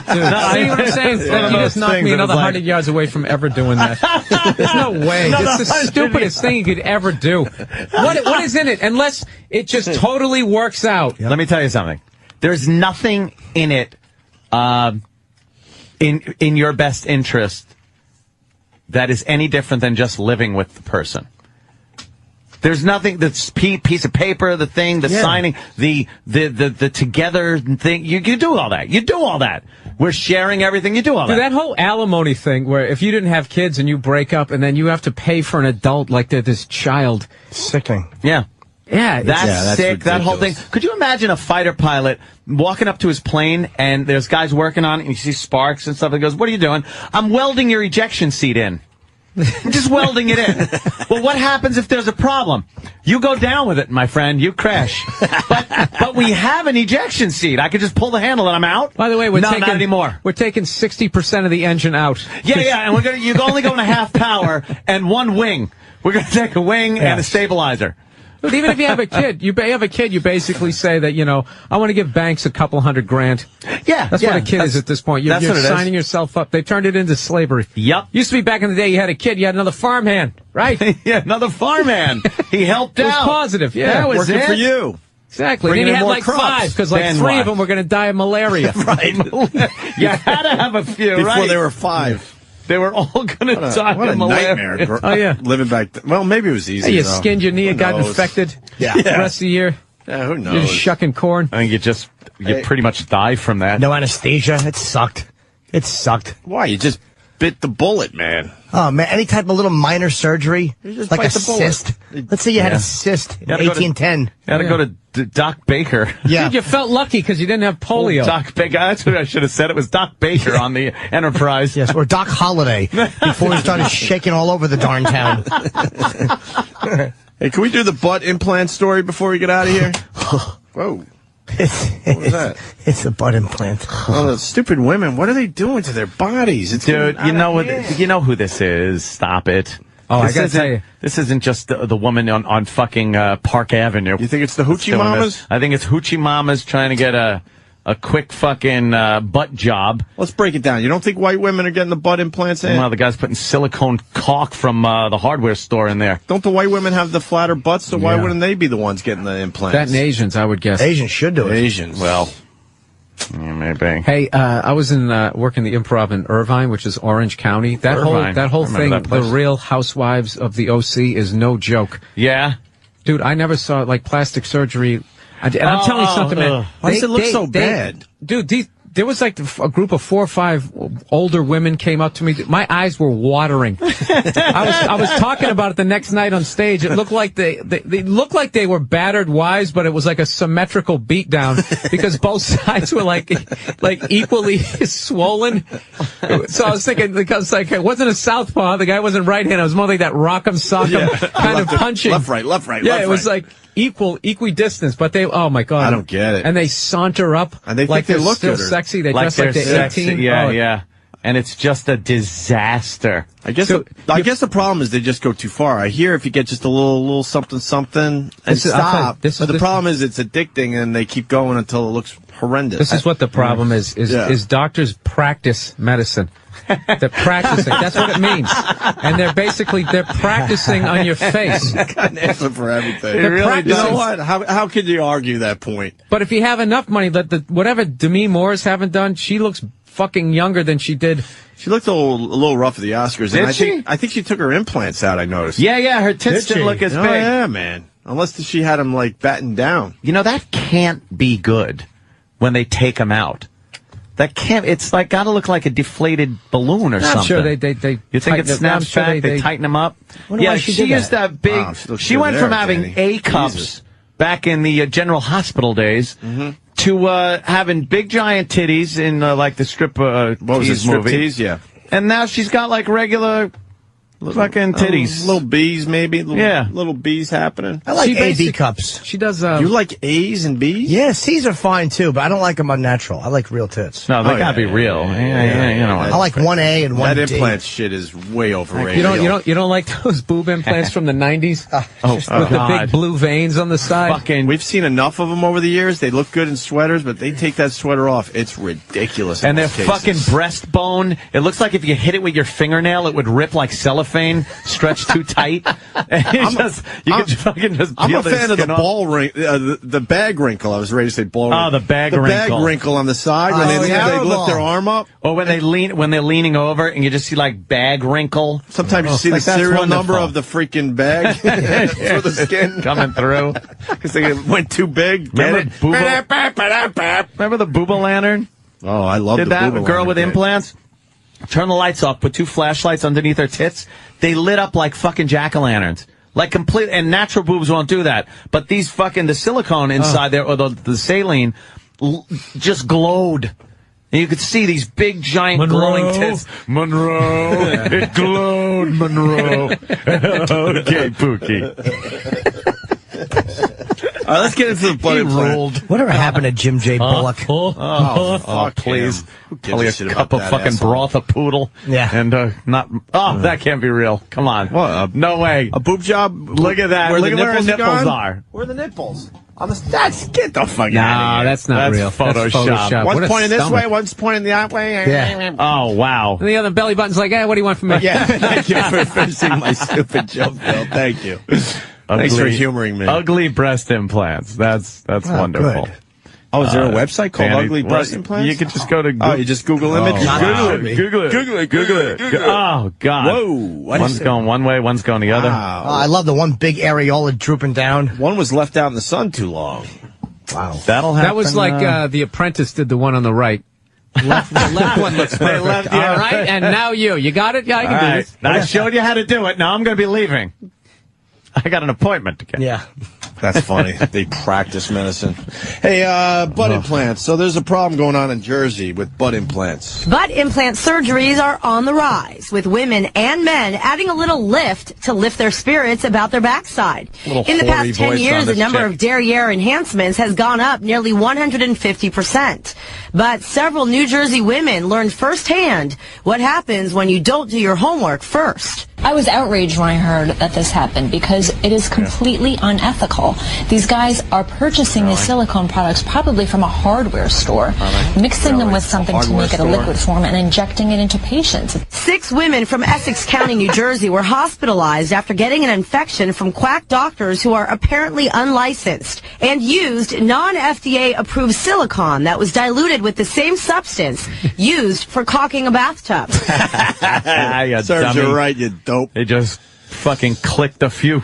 dude. See what I'm saying? It's one of You those just knocked things me that another was like- 100 yards away from ever doing that. There's no way. This is the stupidest thing you could ever do. What is in it? Unless it just totally works out. Let me tell you something. There's nothing in it, in your best interest that is any different than just living with the person. There's nothing that's piece of paper, the thing, the signing, the together thing. You do all that. You do all that. We're sharing everything. You do all Dude, that. that whole alimony thing where if you didn't have kids and you break up and then you have to pay for an adult like they're this child. Sickening. Yeah. Yeah. That's sick. That whole thing. Could you imagine a fighter pilot walking up to his plane and there's guys working on it and you see sparks and stuff and he goes, "What are you doing?" "I'm welding your ejection seat in." I'm just welding it in. Well, what happens if there's a problem? You go down with it, my friend. You crash. But we have an ejection seat. I could just pull the handle and I'm out. By the way, not anymore. We're taking 60% of the engine out. Yeah, and you're only going to half power and one wing. We're going to take a wing and a stabilizer. But even if you have a kid, you basically say that, I want to give banks a couple $100,000. Yeah. That's what a kid is at this point. You're what it is. signing yourself up. They turned it into slavery. Yep. Used to be back in the day, you had a kid, you had another farmhand, right? Yeah, another farmhand. He helped It was out. positive, yeah. That was Working it. for you. Exactly. Bringing And then in you had more like crops. 5, because like Then 3 what? of them were going to die of malaria. Right. You had to have a few, Before right? they were 5. They were all going to die What a of malaria. nightmare. Oh, yeah. Living back then. Well, maybe it was easy. Hey, you though. skinned your knee and Who got knows? infected. Yeah. The rest of the year. Yeah, who You're knows? just shucking corn. I think you pretty much die from that. No anesthesia. It sucked. It sucked. Why? You just bit the bullet, man. Oh, man. Any type of little minor surgery, just like bite a the bullet. cyst. Let's say you had a cyst in gotta go to- 1810. You got to go to Doc Baker. Yeah. Dude, you felt lucky because you didn't have polio. Doc Baker. That's what I should have said. It was Doc Baker on the Enterprise. Yes, or Doc Holiday before he started shaking all over the darn town. Hey, can we do the butt implant story before we get out of here? Whoa. What was that? It's a butt implant. Oh, the stupid women. What are they doing to their bodies? It's Dude, getting you know out what? of hand. You know who this is. Stop it. Oh, I This gotta isn't- tell you. This isn't just the woman on fucking Park Avenue. You think it's the hoochie doing mamas? this. I think it's hoochie mamas trying to get a quick fucking butt job. Let's break it down. You don't think white women are getting the butt implants in? Well, the guy's putting silicone caulk from the hardware store in there. Don't the white women have the flatter butts, so why Yeah. wouldn't they be the ones getting the implants? That and Asians, I would guess. Asians should do it. Asians. Well, yeah, maybe. Hey, I was in working the Improv in Irvine, which is Orange County. That Irvine. whole I thing, remember that the place. Real Housewives of the OC, is no joke. Yeah. Dude, I never saw like plastic surgery. And I'm telling you something, man. Why does it look so bad? Dude, there was like a group of 4 or 5 older women came up to me. My eyes were watering. I was talking about it the next night on stage. It looked like they looked like they were battered wives, but it was like a symmetrical beatdown because both sides were like equally swollen. So I was thinking, because like it wasn't a southpaw, the guy wasn't right-handed. It was more like that rock'em sock'em kind of punching. Left, right, left, right. Yeah, left, it was right. like equidistance, but they, oh my God. I don't get it. And they saunter up. And they like think they look still good. Sexy. They like dress like they're 18. Yeah, Oh, yeah. And it's just a disaster. I guess the problem is they just go too far. I hear if you get just a little something and stop. But the problem is it's addicting and they keep going until it looks horrendous. This is what the problem is doctors practice medicine. They're practicing. That's what it means. And they're practicing on your face. Got an answer for everything. They're You practicing. know what? How could you argue that point? But if you have enough money, whatever Demi Moore's haven't done, she looks fucking younger than she did. She looked a little rough at the Oscars. Did and she? I think she took her implants out, I noticed. Yeah, her tits didn't look as big. Yeah, man. Unless she had them, like, battened down. You know, that can't be good when they take them out. That can't, it's like, gotta look like a deflated balloon or something. Sure, they You think it snaps back, they tighten them up? Yeah, she used to have big, Wow, she went from having Danny. A cups back in the General Hospital days to having big giant titties in like the strip What was it, tease movie. striptease? Yeah. And now she's got like regular fucking titties. Little B's, maybe. Yeah. Little B's happening. I like A, B cups. She does. You like A's and B's? Yeah, C's are fine too, but I don't like them unnatural. I like real tits. No, they gotta be real. Yeah, you know. I like 1A and 1D. That implant shit is way overrated. You don't like those boob implants from the 90s? With the big blue veins on the side? We've seen enough of them over the years. They look good in sweaters, but they take that sweater off. It's ridiculous. And their fucking breastbone, it looks like if you hit it with your fingernail, it would rip like cellophane, stretch too tight. And you could fucking just I'm peel a fan of the off. ball the bag wrinkle. I was ready to say ball Oh, wrinkle. the bag the wrinkle. bag wrinkle on the side when they lift their arm up. Or when they're leaning over and you just see like bag wrinkle. Sometimes you see the serial number of the freaking bag through the skin coming through because they went too big. Remember the Booba lantern? Oh, I love Did the that Booba girl with lantern. implants? Turn the lights off, put 2 flashlights underneath her tits. They lit up like fucking jack-o'-lanterns. Like complete, and natural boobs won't do that. But these fucking, the silicone inside there, or the saline, just glowed. And you could see these big, giant, glowing tits. Monroe. It glowed, Monroe. Okay, Pookie. All right, let's get into the butt implant. Whatever happened to Jim J. Bullock? Oh, please. Probably a shit cup about of that fucking asshole? broth, a poodle. Yeah. And that can't be real. Come on. What? No way. A boob job? Look at that. Where Look the at where her nipples nipples gone? are. Where are the nipples? Get the fuck out Nah, of here. that's not real. Photoshop. That's Photoshop. One's What a pointing this stomach. way, one's pointing the other way. Yeah. Oh, wow. And the other belly button's like, what do you want from me? Yeah, thank you for finishing my stupid joke, Bill. Thank you. Thanks for humoring me. Ugly breast implants. That's wonderful. good. Oh, is there a website called Danny, Ugly Breast Implants? You could just go to you just Google images? Google it. Oh, God. Whoa. One's going one way, one's going the other. Wow. I love the one big areola drooping down. One was left out in the sun too long. Wow. That'll happen. That was like The Apprentice did the one on the right. The left one looks perfect. All right, and now you got it? Yeah, I can do this. I showed you how to do it. Now I'm going to be leaving. I got an appointment to get. Yeah. That's funny. They practice medicine. Hey, butt implants. So there's a problem going on in Jersey with butt implants. Butt implant surgeries are on the rise, with women and men adding a little lift to lift their spirits about their backside. In the past 10 years, the number of derriere enhancements has gone up nearly 150%. But several New Jersey women learned firsthand what happens when you don't do your homework first. I was outraged when I heard that this happened because it is completely unethical. These guys are purchasing these silicone products probably from a hardware store, mixing them with something to make it a liquid form and injecting it into patients. 6 women from Essex County, New Jersey were hospitalized after getting an infection from quack doctors who are apparently unlicensed and used non-FDA approved silicone that was diluted with the same substance used for caulking a bathtub. Serves you right, you dope. They just fucking clicked a few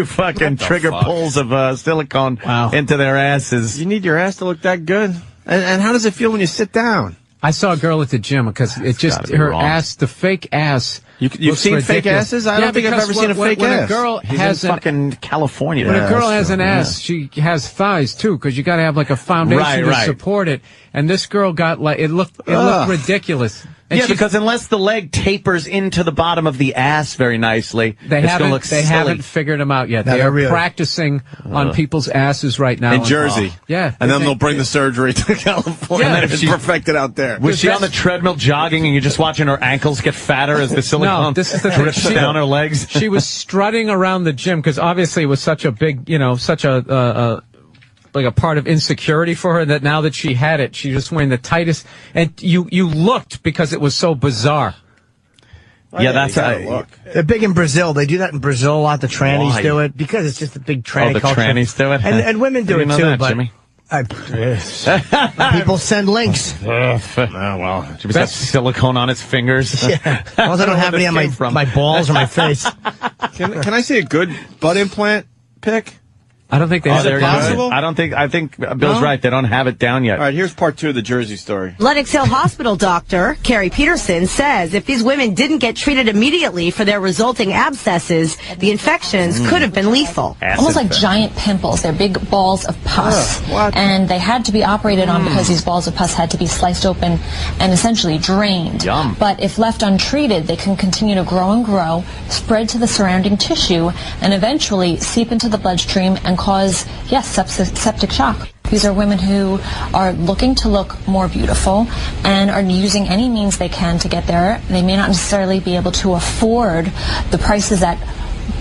fucking trigger pulls of silicone into their asses. You need your ass to look that good? And how does it feel when you sit down? I saw a girl at the gym because it just, her ass, the fake ass. You've seen fake asses? I don't think I've ever seen a fake ass. When a girl has fucking California. When a girl has an ass, she has thighs too, because you got to have like a foundation to support it. And this girl got like it looked ridiculous. Yeah, because unless the leg tapers into the bottom of the ass very nicely, They haven't figured them out yet. They are practicing on people's asses right now. In Jersey. Yeah. And then they'll bring the surgery to California And then and perfect it out there. Was she on the treadmill jogging and you're just watching her ankles get fatter as the silicone No, this is the thing. drips down her legs? She was strutting around the gym because obviously it was such a big, such a like a part of insecurity for her that now that she had it, she was wearing the tightest. And you looked because it was so bizarre. Yeah, that's look. They're big in Brazil. They do that in Brazil a lot. The trannies do it because it's just a big tranny culture. Trannies do it, and women do it too. That, but Jimmy? People send links. Well, Jimmy's got silicone on his fingers. Yeah, as long as I don't have any on my balls or my face. Can I see a good butt implant pic? I don't think they have it possible. I think Bill's right. They don't have it down yet. All right, here's part 2 of the Jersey story. Lenox Hill Hospital doctor Carrie Peterson says if these women didn't get treated immediately for their resulting abscesses, the infections could have been lethal. Almost like giant pimples. They're big balls of pus. And they had to be operated on because these balls of pus had to be sliced open and essentially drained. Yum. But if left untreated, they can continue to grow and grow, spread to the surrounding tissue, and eventually seep into the bloodstream and cause, septic shock. These are women who are looking to look more beautiful and are using any means they can to get there. They may not necessarily be able to afford the prices that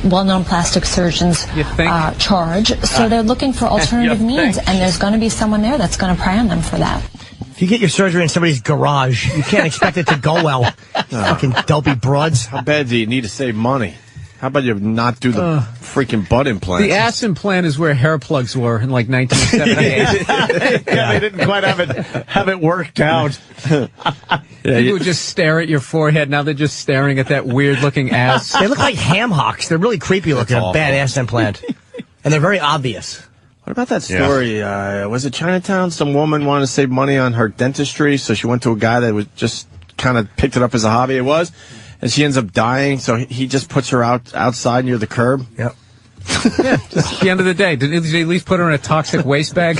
well-known plastic surgeons charge, so they're looking for alternative means, and there's going to be someone there that's going to prey on them for that. If you get your surgery in somebody's garage, you can't expect it to go well. Fucking dopey broads. How bad do you need to save money? How about you not do the freaking butt implant? The ass implant is where hair plugs were in like 1978. They didn't quite have it worked out. People would just stare at your forehead. Now they're just staring at that weird-looking ass. They look like ham hocks. They're really creepy looking. A bad ass implant, and they're very obvious. What about that story? Was it Chinatown? Some woman wanted to save money on her dentistry, so she went to a guy that was just kind of picked it up as a hobby. It was. And she ends up dying, so he just puts her outside near the curb. Yep. Yeah, just at the end of the day. Did he at least put her in a toxic waste bag?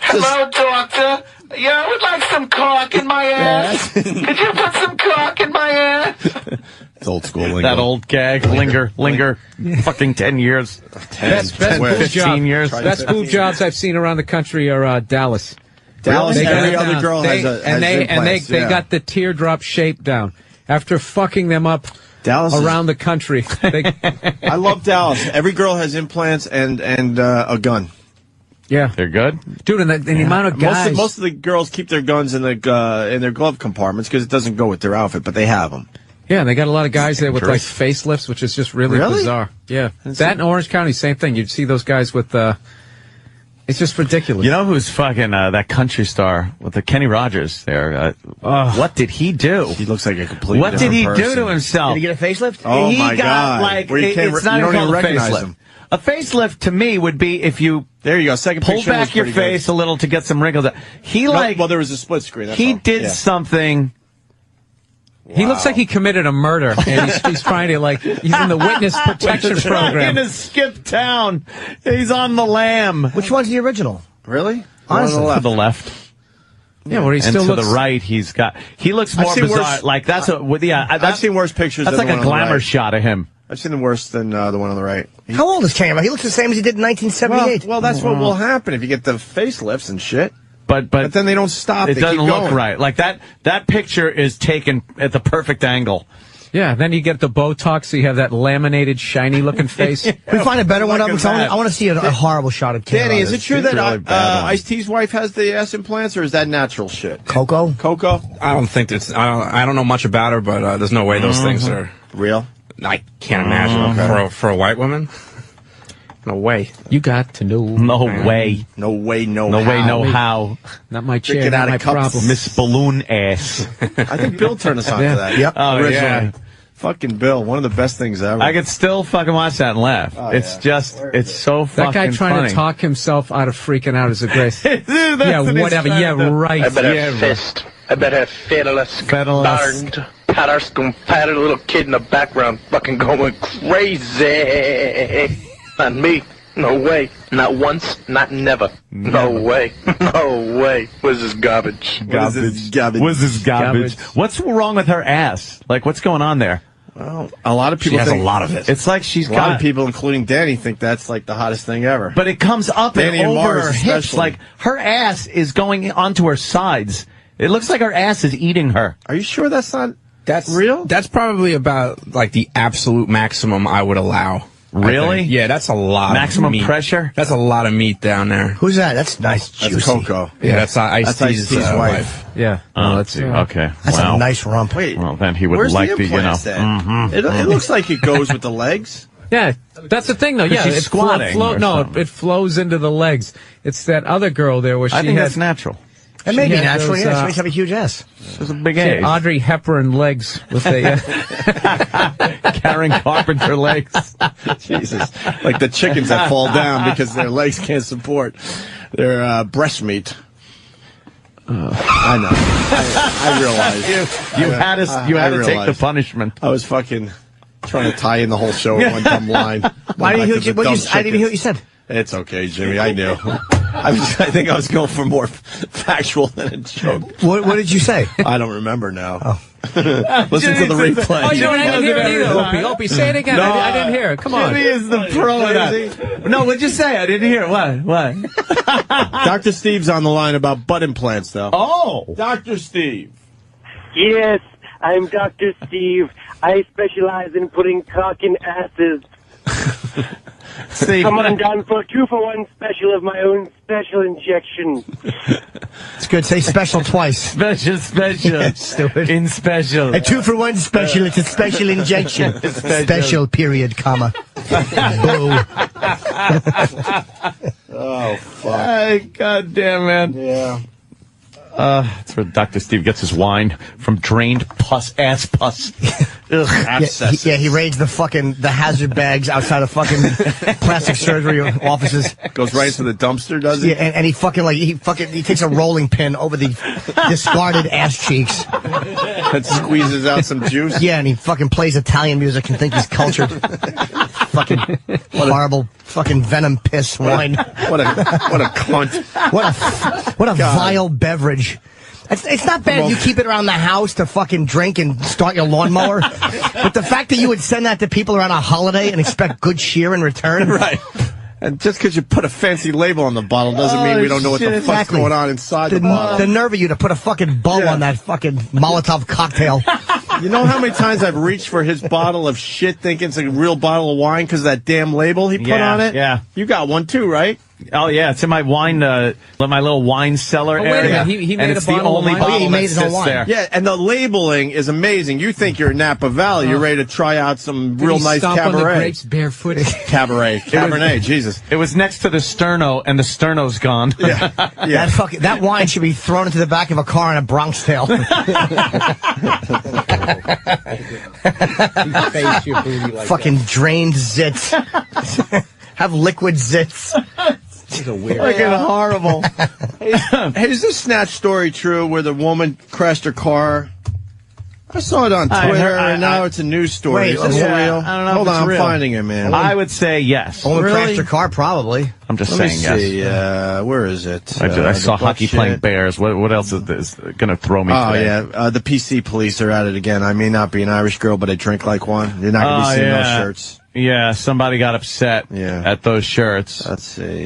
Hello, doctor. Yeah, I would like some cock in my ass. Could you put some cock in my ass? It's old school lingo. That old gag. Linger. Fucking 10 years. Best 15 years. Best boob jobs I've seen around the country are Dallas. Dallas, every other girl has implants. They got the teardrop shape down. After fucking them up around the country. I love Dallas. Every girl has implants and a gun. Yeah. They're good? Dude, and the amount of guys... Most of the girls keep their guns in their glove compartments because it doesn't go with their outfit, but they have them. Yeah, and they got a lot of guys there with like facelifts, which is just really bizarre. Yeah. That in Orange County, same thing. You'd see those guys with... It's just ridiculous. You know who's fucking that country star with the Kenny Rogers there? What did he do? He looks like a completely What did he do to himself? Did he get a facelift? Oh, he my got, God. Like, Where you it's not you don't even even recognize facelift. him. A facelift to me would be if you there you go. Second pull picture back your face a little to get some wrinkles out. Well, there was a split screen. That's he all. did something. He looks like he committed a murder, and he's trying to, he's in the witness protection program. Trying to skip town. He's on the lam. Which one's the original? Really? Honestly. To the left. Yeah, where he and still to looks... the right, he looks more bizarre. Worse, like, that's I've seen worse pictures That's than like the a one on the glamour right. shot of him. I've seen them worse than the one on the right. How old is Kenny? He looks the same as he did in 1978. Well, that's what will happen if you get the facelifts and shit. But then they don't stop. It they doesn't keep look going. right. Like that picture is taken at the perfect angle. Yeah, then you get the Botox, so you have that laminated, shiny-looking face. Can we find a better one of them? I want to see a horrible shot of Kenny. Danny, is it true that really Ice-T's wife has the ass implants, or is that natural shit? Coco? I don't think it's... I don't know much about her, but there's no way those things are... Real? I can't imagine. For a white woman? No way. You got to know. No way. No way, no No how. way, no how. Not my chair, Drink it not out my of cups. problem. Miss Balloon Ass. I think Bill turned us on to that. Yep. Oh, originally. yeah. Fucking Bill, one of the best things ever. I could still fucking watch that and laugh. It's so fucking That guy trying funny. to talk himself out of freaking out is a grace. Dude, Yeah, whatever. Yeah, right. I better yeah, fist. I better fiddleless, darned, patterscum, patted little kid in the background fucking going crazy. Not me. No way. Not once, not never. No way. No way. What's this garbage? What is this garbage? What's wrong with her ass? Like, what's going on there? Well, a lot of people She has think a lot of it. It's like she's a lot got- of people, including Danny, think that's like the hottest thing ever. But it comes up Danny and and over Mars her hips. especially. Like, her ass is going onto her sides. It looks like her ass is eating her. Are you sure that's not That's real? That's probably about like the absolute maximum I would allow. I Really? think. Yeah, that's a lot. Maximum of meat. pressure? That's a lot of meat down there. Who's that? That's nice, juicy. That's Coco. Yeah, that's Ice-T's Ice-T's wife. Yeah. Oh, let's see. Okay. That's wow. a nice rump. Wait, Well, then he would where's like the the, you know. implants at? Mhm. It looks like it goes with the legs. Yeah, that's the thing, though. Yeah, she's squatting or no, something. it flows into the legs. It's that other girl there where she I think had, that's natural. It may She be had natural, those, yeah. She makes have a huge ass. She's a big she had age. Audrey Hepburn legs with a. Karen Carpenter legs. Jesus. Like the chickens that fall down because their legs can't support their breast meat. I know. I realize. You had to take the punishment. I was fucking trying to tie in the whole show in one dumb line. Why didn't you hear I I didn't hear what you said. It's okay, Jimmy. I knew. I think I was going for more factual than a joke. What did you say? I don't remember now. Listen to the replay. Oh, you know what? I didn't hear it either, Opie. Say it again. No, I didn't hear it. Come on. Jimmy is the pro of that. No, what'd you say? I didn't hear it. What? Dr. Steve's on the line about butt implants, though. Oh! Dr. Steve. Yes, I'm Dr. Steve. I specialize in putting cock in asses. Steve. Come on down for a 2-for-1 special of my own special injection. It's good. Say special twice. Special. Stupid. In special. A 2-for-1 special. It's a special injection. Special period, comma. Boo. Oh, fuck. God damn, man. Yeah. That's where Dr. Steve gets his wine from drained ass pus. Ugh. Yeah, he raids the hazard bags outside of fucking plastic surgery offices. Goes right into the dumpster, does he? Yeah, and he he takes a rolling pin over the discarded ass cheeks. And squeezes out some juice. Yeah, and he fucking plays Italian music and think he's cultured. Fucking horrible fucking venom piss wine. What a cunt. What a vile beverage. It's not bad if you keep it around the house to fucking drink and start your lawnmower. But the fact that you would send that to people around a holiday and expect good cheer in return. Right. And just because you put a fancy label on the bottle doesn't mean we don't know what the fuck's going on inside the bottle. The nerve of you to put a fucking bow on that fucking Molotov cocktail. You know how many times I've reached for his bottle of shit thinking it's a real bottle of wine because of that damn label he put on it? Yeah. You got one too, right? Oh, yeah. It's in my wine, my little wine cellar area. Wait a minute. He made and a it's bottle the only of wine? bottle Oh, yeah, he made that his own sits wine. there. Yeah, and the labeling is amazing. You think you're Napa Valley. You're ready to try out some real nice stomp on the Cabernet. grapes barefoot. Cabernet, Jesus. It was next to the sterno, and the sterno's gone. Yeah. That wine should be thrown into the back of a car in a Bronx Tale. Fucking drained zits. Have liquid zits. Fucking horrible. Hey, is this snatch story true where the woman crashed her car? I saw it on Twitter, and now it's a news story. Is this real? I don't know. Hold if it's on, real. I'm finding it, man. I would say yes. Only crashed her car, probably. I'm just Let me saying see. yes. Where is it? I saw the hockey butt playing shit. Bears. What else is going to throw me today? Yeah. The PC police are at it again. I may not be an Irish girl, but I drink like one. You're not going to be seeing those shirts. Yeah, somebody got upset at those shirts. Let's see.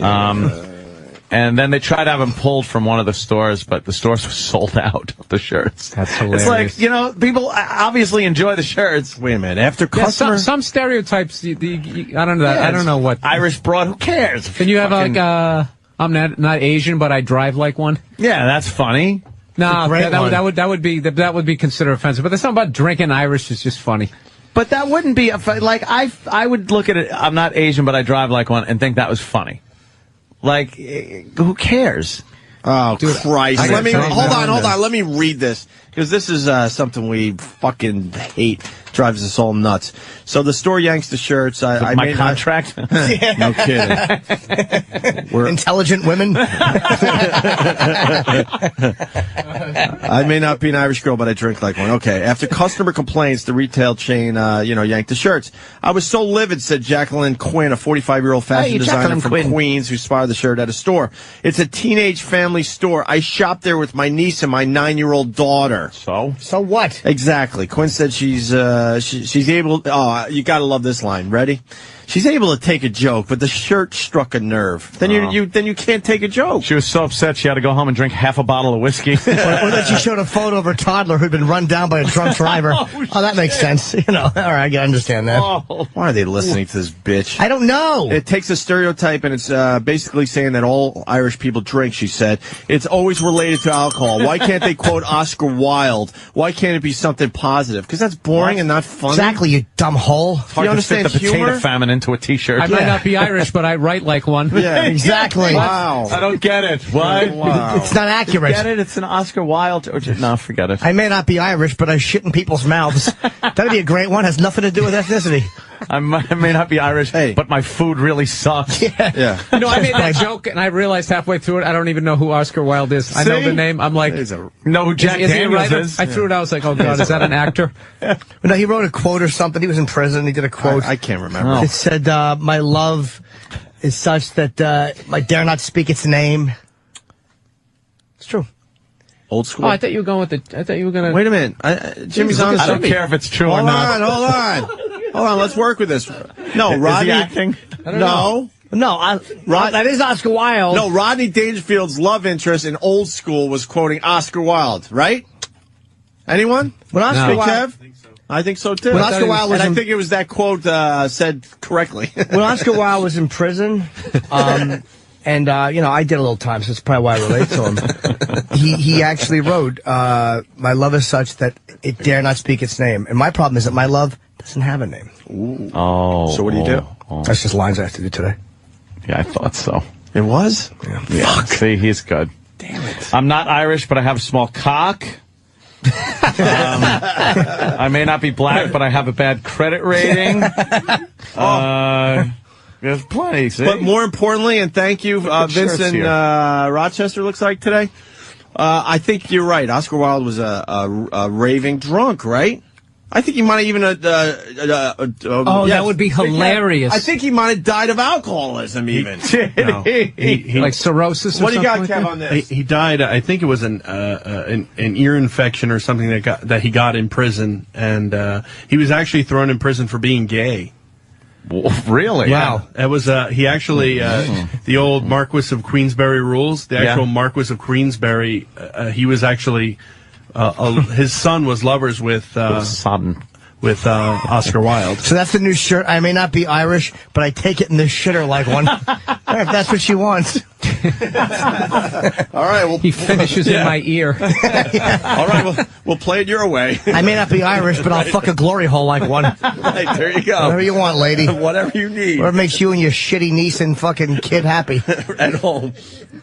And then they tried to have them pulled from one of the stores, but the stores were sold out of the shirts. That's hilarious. It's like, people obviously enjoy the shirts. Wait a minute. After Yeah, customer... some stereotypes. I don't know. I don't know what Irish broad. Who cares? Can you have I'm not Asian, but I drive like one? Yeah, that's funny. No, that would be considered offensive. But there's something about drinking Irish is just funny. But that wouldn't be like I would look at it. I'm not Asian, but I drive like one, and think that was funny. Like, who cares? Oh, dude, Christ. Hold on. Let me read this. Because this is something we fucking hate. drives us all nuts. So the store yanks the shirts. I my made contract? No kidding. We're intelligent women. I may not be an Irish girl, but I drink like one. Okay. After customer complaints, the retail chain, yanked the shirts. I was so livid, said Jacqueline Quinn, a 45-year-old fashion designer from Queens who spotted the shirt at a store. It's a teenage family store. I shopped there with my niece and my 9-year-old daughter. So what? Exactly. Quinn said she's able. Oh, you gotta love this line. Ready? She's able to take a joke, but the shirt struck a nerve. Then you can't take a joke. She was so upset she had to go home and drink half a bottle of whiskey. or that she showed a photo of her toddler who'd been run down by a drunk driver. Oh, that makes sense. All right, I can understand that. Oh, why are they listening to this bitch? I don't know. It takes a stereotype, and it's basically saying that all Irish people drink, she said. It's always related to alcohol. Why can't they quote Oscar Wilde? Why can't it be something positive? Because that's boring and not funny. Exactly, you dumb hole. Do you understand the potato humor? famine into a T-shirt. I might not be Irish, but I write like one. Yeah, exactly. Wow. I don't get it. What? Wow. It's not accurate. Get it? It's an Oscar Wilde. No, forget it. I may not be Irish, but I shit in people's mouths. That'd be a great one. Has nothing to do with ethnicity. I may not be Irish, but my food really sucks. Yeah. I made that joke, and I realized halfway through it, I don't even know who Oscar Wilde is. I know the name. I'm like, know who Jack is he a Daniels writer? is? I threw it out. I was like, oh, God, is that an actor? No, he wrote a quote or something. He was in prison. He did a quote. I can't remember. It said, my love is such that I dare not speak its name. It's true. Old school. Oh, I thought you were going with the. I thought you were going to. Wait a minute. Jimmy's on. I don't care if it's true or not. Hold on. Let's work with this. No, Rodney. Is he acting? No. That is Oscar Wilde. No, Rodney Dangerfield's love interest in Old School was quoting Oscar Wilde, right? Anyone? When Oscar Wilde, I think so too. When Oscar Wilde was, I think it was that quote said correctly. When Oscar Wilde was in prison, and I did a little time, so that's probably why I relate to him. He actually wrote, "My love is such that it dare not speak its name," and my problem is that my love doesn't have a name. Ooh. Oh. So what do you do? That's just lines I have to do today. Yeah, I thought so. It was? Yeah. Fuck. See, he's good. Damn it. I'm not Irish, but I have a small cock. I may not be black, but I have a bad credit rating. There's plenty, see? But more importantly, and thank you, Vincent Rochester looks like today, I think you're right. Oscar Wilde was a raving drunk, right? I think he might have even... that would be hilarious. I think he might have died of alcoholism, even. Like cirrhosis or what do you got, something Kev, on this? He died, I think it was an ear infection or something that he got in prison, and he was actually thrown in prison for being gay. Really? Yeah. Wow. It was, he actually, the old Marquis of Queensberry rules, the actual Marquis of Queensberry, he was actually... his son was lovers with Oscar Wilde. So that's the new shirt. I may not be Irish, but I take it in the shitter like one. If that's what she wants. All right. Well, he finishes in my ear. All right. We'll play it your way. I may not be Irish, but I'll fuck a glory hole like one. Right. There you go. Whatever you want, lady. Whatever you need. Whatever makes you and your shitty niece and fucking kid happy. At home.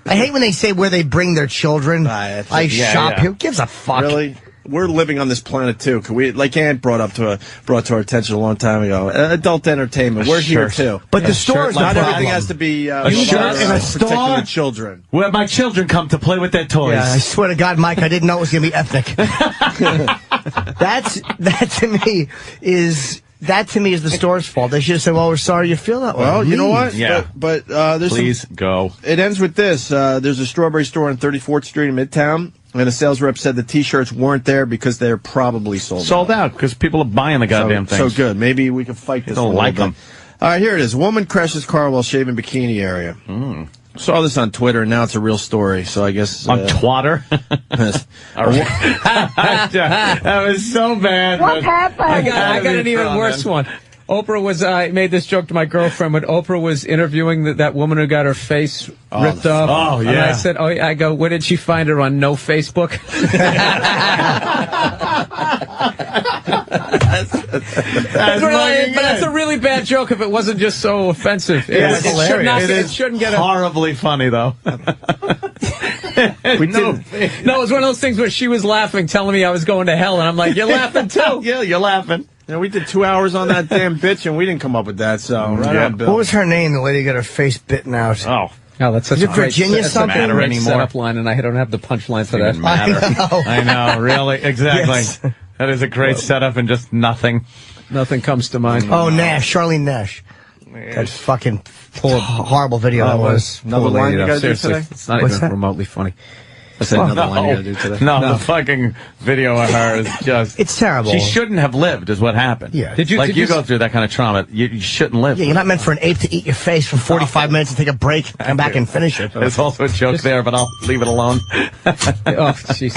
I hate when they say where they bring their children. I shop. Who gives a fuck? Really? We're living on this planet too. Can we, like Aunt brought to our attention a long time ago, adult entertainment. We're here too. But the store is not everything has to be a shirt in a store. Protecting the children. Where my children come to play with their toys. Yeah, I swear to God, Mike, I didn't know it was going to be ethnic. That to me is the store's fault. They should have said, "Well, we're sorry you feel that way." Well, you know what? Yeah. But there's please go. It ends with this. There's a strawberry store on 34th Street in Midtown. And a sales rep said the T-shirts weren't there because they're probably sold out because people are buying the goddamn things. So good. Maybe we can fight this. Don't like them. All right, here it is. Woman crashes car while shaving Bikini area. Saw this on Twitter, and now it's a real story. So I guess on Twitter. That was so bad. What happened? I got an even worse one. Oprah was, I made this joke to my girlfriend when Oprah was interviewing that woman who got her face ripped off. Oh, yeah. And I said, I go, where did she find her on no Facebook? That's a really bad joke if it wasn't just so offensive. It shouldn't get horribly funny, though. No, it was one of those things where she was laughing, telling me I was going to hell, and I'm like, you're laughing too. Yeah, you're laughing. You know, we did 2 hours on that damn bitch, and we didn't come up with that. So right on, Bill. What was her name? The lady got her face bitten out. Oh, that's such Is a it great, Virginia that's something? a great anymore. setup line, and I don't have the punchline for that. I know, really, exactly. Yes. That is a great setup, and just nothing. Nothing comes to mind. Oh, Nash, Charlene Nash. That fucking horrible video that was. Another line you gotta do Seriously, today? it's not What's even that? remotely funny. I said another line you gotta do today. No, the fucking video of her is just... It's terrible. She shouldn't have lived, is what happened. Yeah. Did you go through that kind of trauma, you shouldn't live. Yeah, you're not meant for an ape to eat your face for 45 minutes and take a break, come back and finish it. There's also a joke there, but I'll leave it alone. Oh, jeez.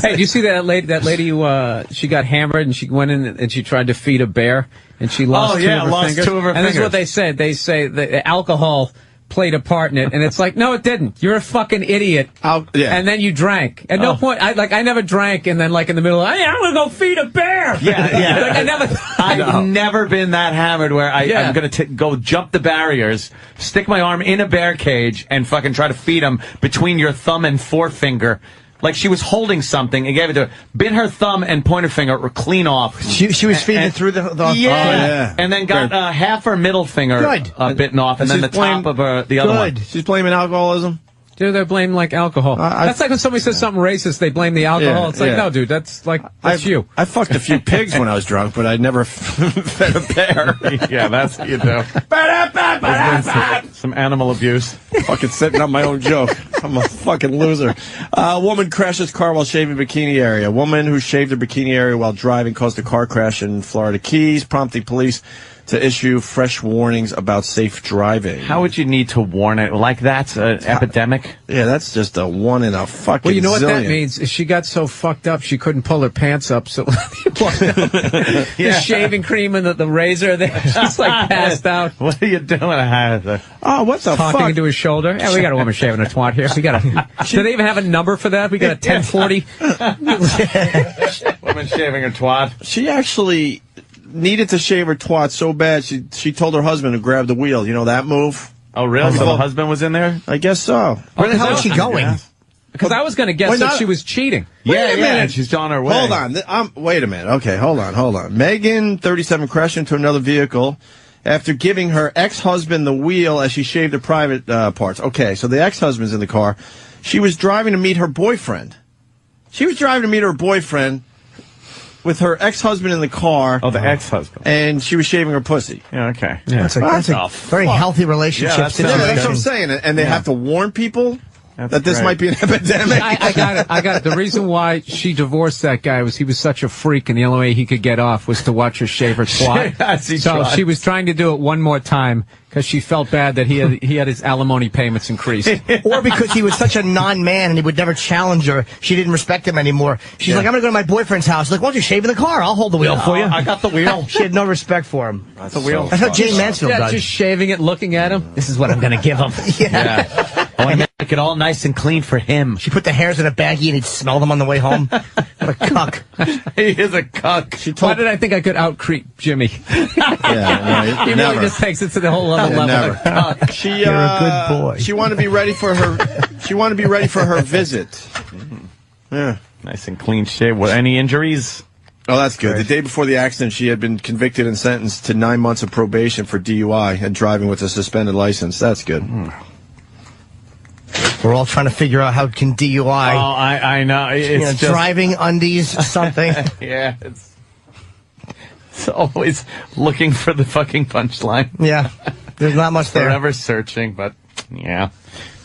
Hey, did you see that lady? That lady who she got hammered and she went in and she tried to feed a bear and she lost two of her fingers. And this is what they said. They say that alcohol played a part in it, and it's like, no, it didn't. You're a fucking idiot. And then you drank. At no point, I never drank, and then like in the middle, hey, I'm gonna go feed a bear. Yeah. Like, I've never been that hammered where I'm going to go jump the barriers, stick my arm in a bear cage, and fucking try to feed him between your thumb and forefinger. Like she was holding something and gave it to her. Bit her thumb and pointer finger were clean off. She was feeding through the and then got half her middle finger bitten off, and then the top of the other one. She's blaming alcoholism. Dude, they're blaming like alcohol. That's like when somebody says something racist, they blame the alcohol. It's like, no, dude, that's you. I fucked a few pigs when I was drunk, but I never fed a bear. Yeah, that's what you do. Some animal abuse. Fucking setting up my own joke. I'm a fucking loser. A woman crashes car while shaving bikini area. A woman who shaved her bikini area while driving caused a car crash in Florida Keys, prompting police to issue fresh warnings about safe driving. How would you need to warn it? Like that's an epidemic? Yeah, that's just a one in a fucking Well, you know what zillion. that means? She got so fucked up she couldn't pull her pants up, so the shaving cream and the razor there, she's like passed out. What are you doing? Oh, what the Talking fuck? into his shoulder. Yeah, we got a woman shaving a twat here. We got do they even have a number for that? We got a 1040. Woman shaving her twat. She actually needed to shave her twat so bad, she told her husband to grab the wheel. You know that move? Oh, really? So the husband was in there? I guess so. Where the hell is she going? Because I was going to guess that she was cheating. Wait a minute. She's on her way. Hold on. Wait a minute. Okay, hold on. Megan, 37, crashed into another vehicle after giving her ex-husband the wheel as she shaved her private parts. Okay, so the ex-husband's in the car. She was driving to meet her boyfriend. With her ex-husband in the car. Oh, the ex-husband. And she was shaving her pussy. Yeah, okay. Yeah. That's a very healthy relationship situation. That's what I'm saying. And they have to warn people that this might be an epidemic. I got it. The reason why she divorced that guy was he was such a freak, and the only way he could get off was to watch her shave her twat. She was trying to do it one more time because she felt bad that he had his alimony payments increased. Or because he was such a non-man and he would never challenge her. She didn't respect him anymore. She's like, I'm going to go to my boyfriend's house. Like, why don't you shave in the car? I'll hold the wheel for you. I got the wheel. She had no respect for him. That's the wheel. That's how Jane Mansfield does. Just shaving it, looking at him. This is what I'm going to give him. I want to make it all nice and clean for him. She put the hairs in a baggie and he'd smell them on the way home. What a cuck. He is a cuck. Why did I think I could out-creep Jimmy? He really just takes it to the whole other level. Never. You're a good boy. She wanted to be ready for her visit. Yeah. Nice and clean shave. Any injuries? Oh, that's good. The day before the accident, she had been convicted and sentenced to 9 months of probation for DUI and driving with a suspended license. That's good. We're all trying to figure out how can DUI. Oh, I know. It's just driving undies, something. Yeah, it's always looking for the fucking punchline. Yeah, there's not much there. Forever searching, but yeah,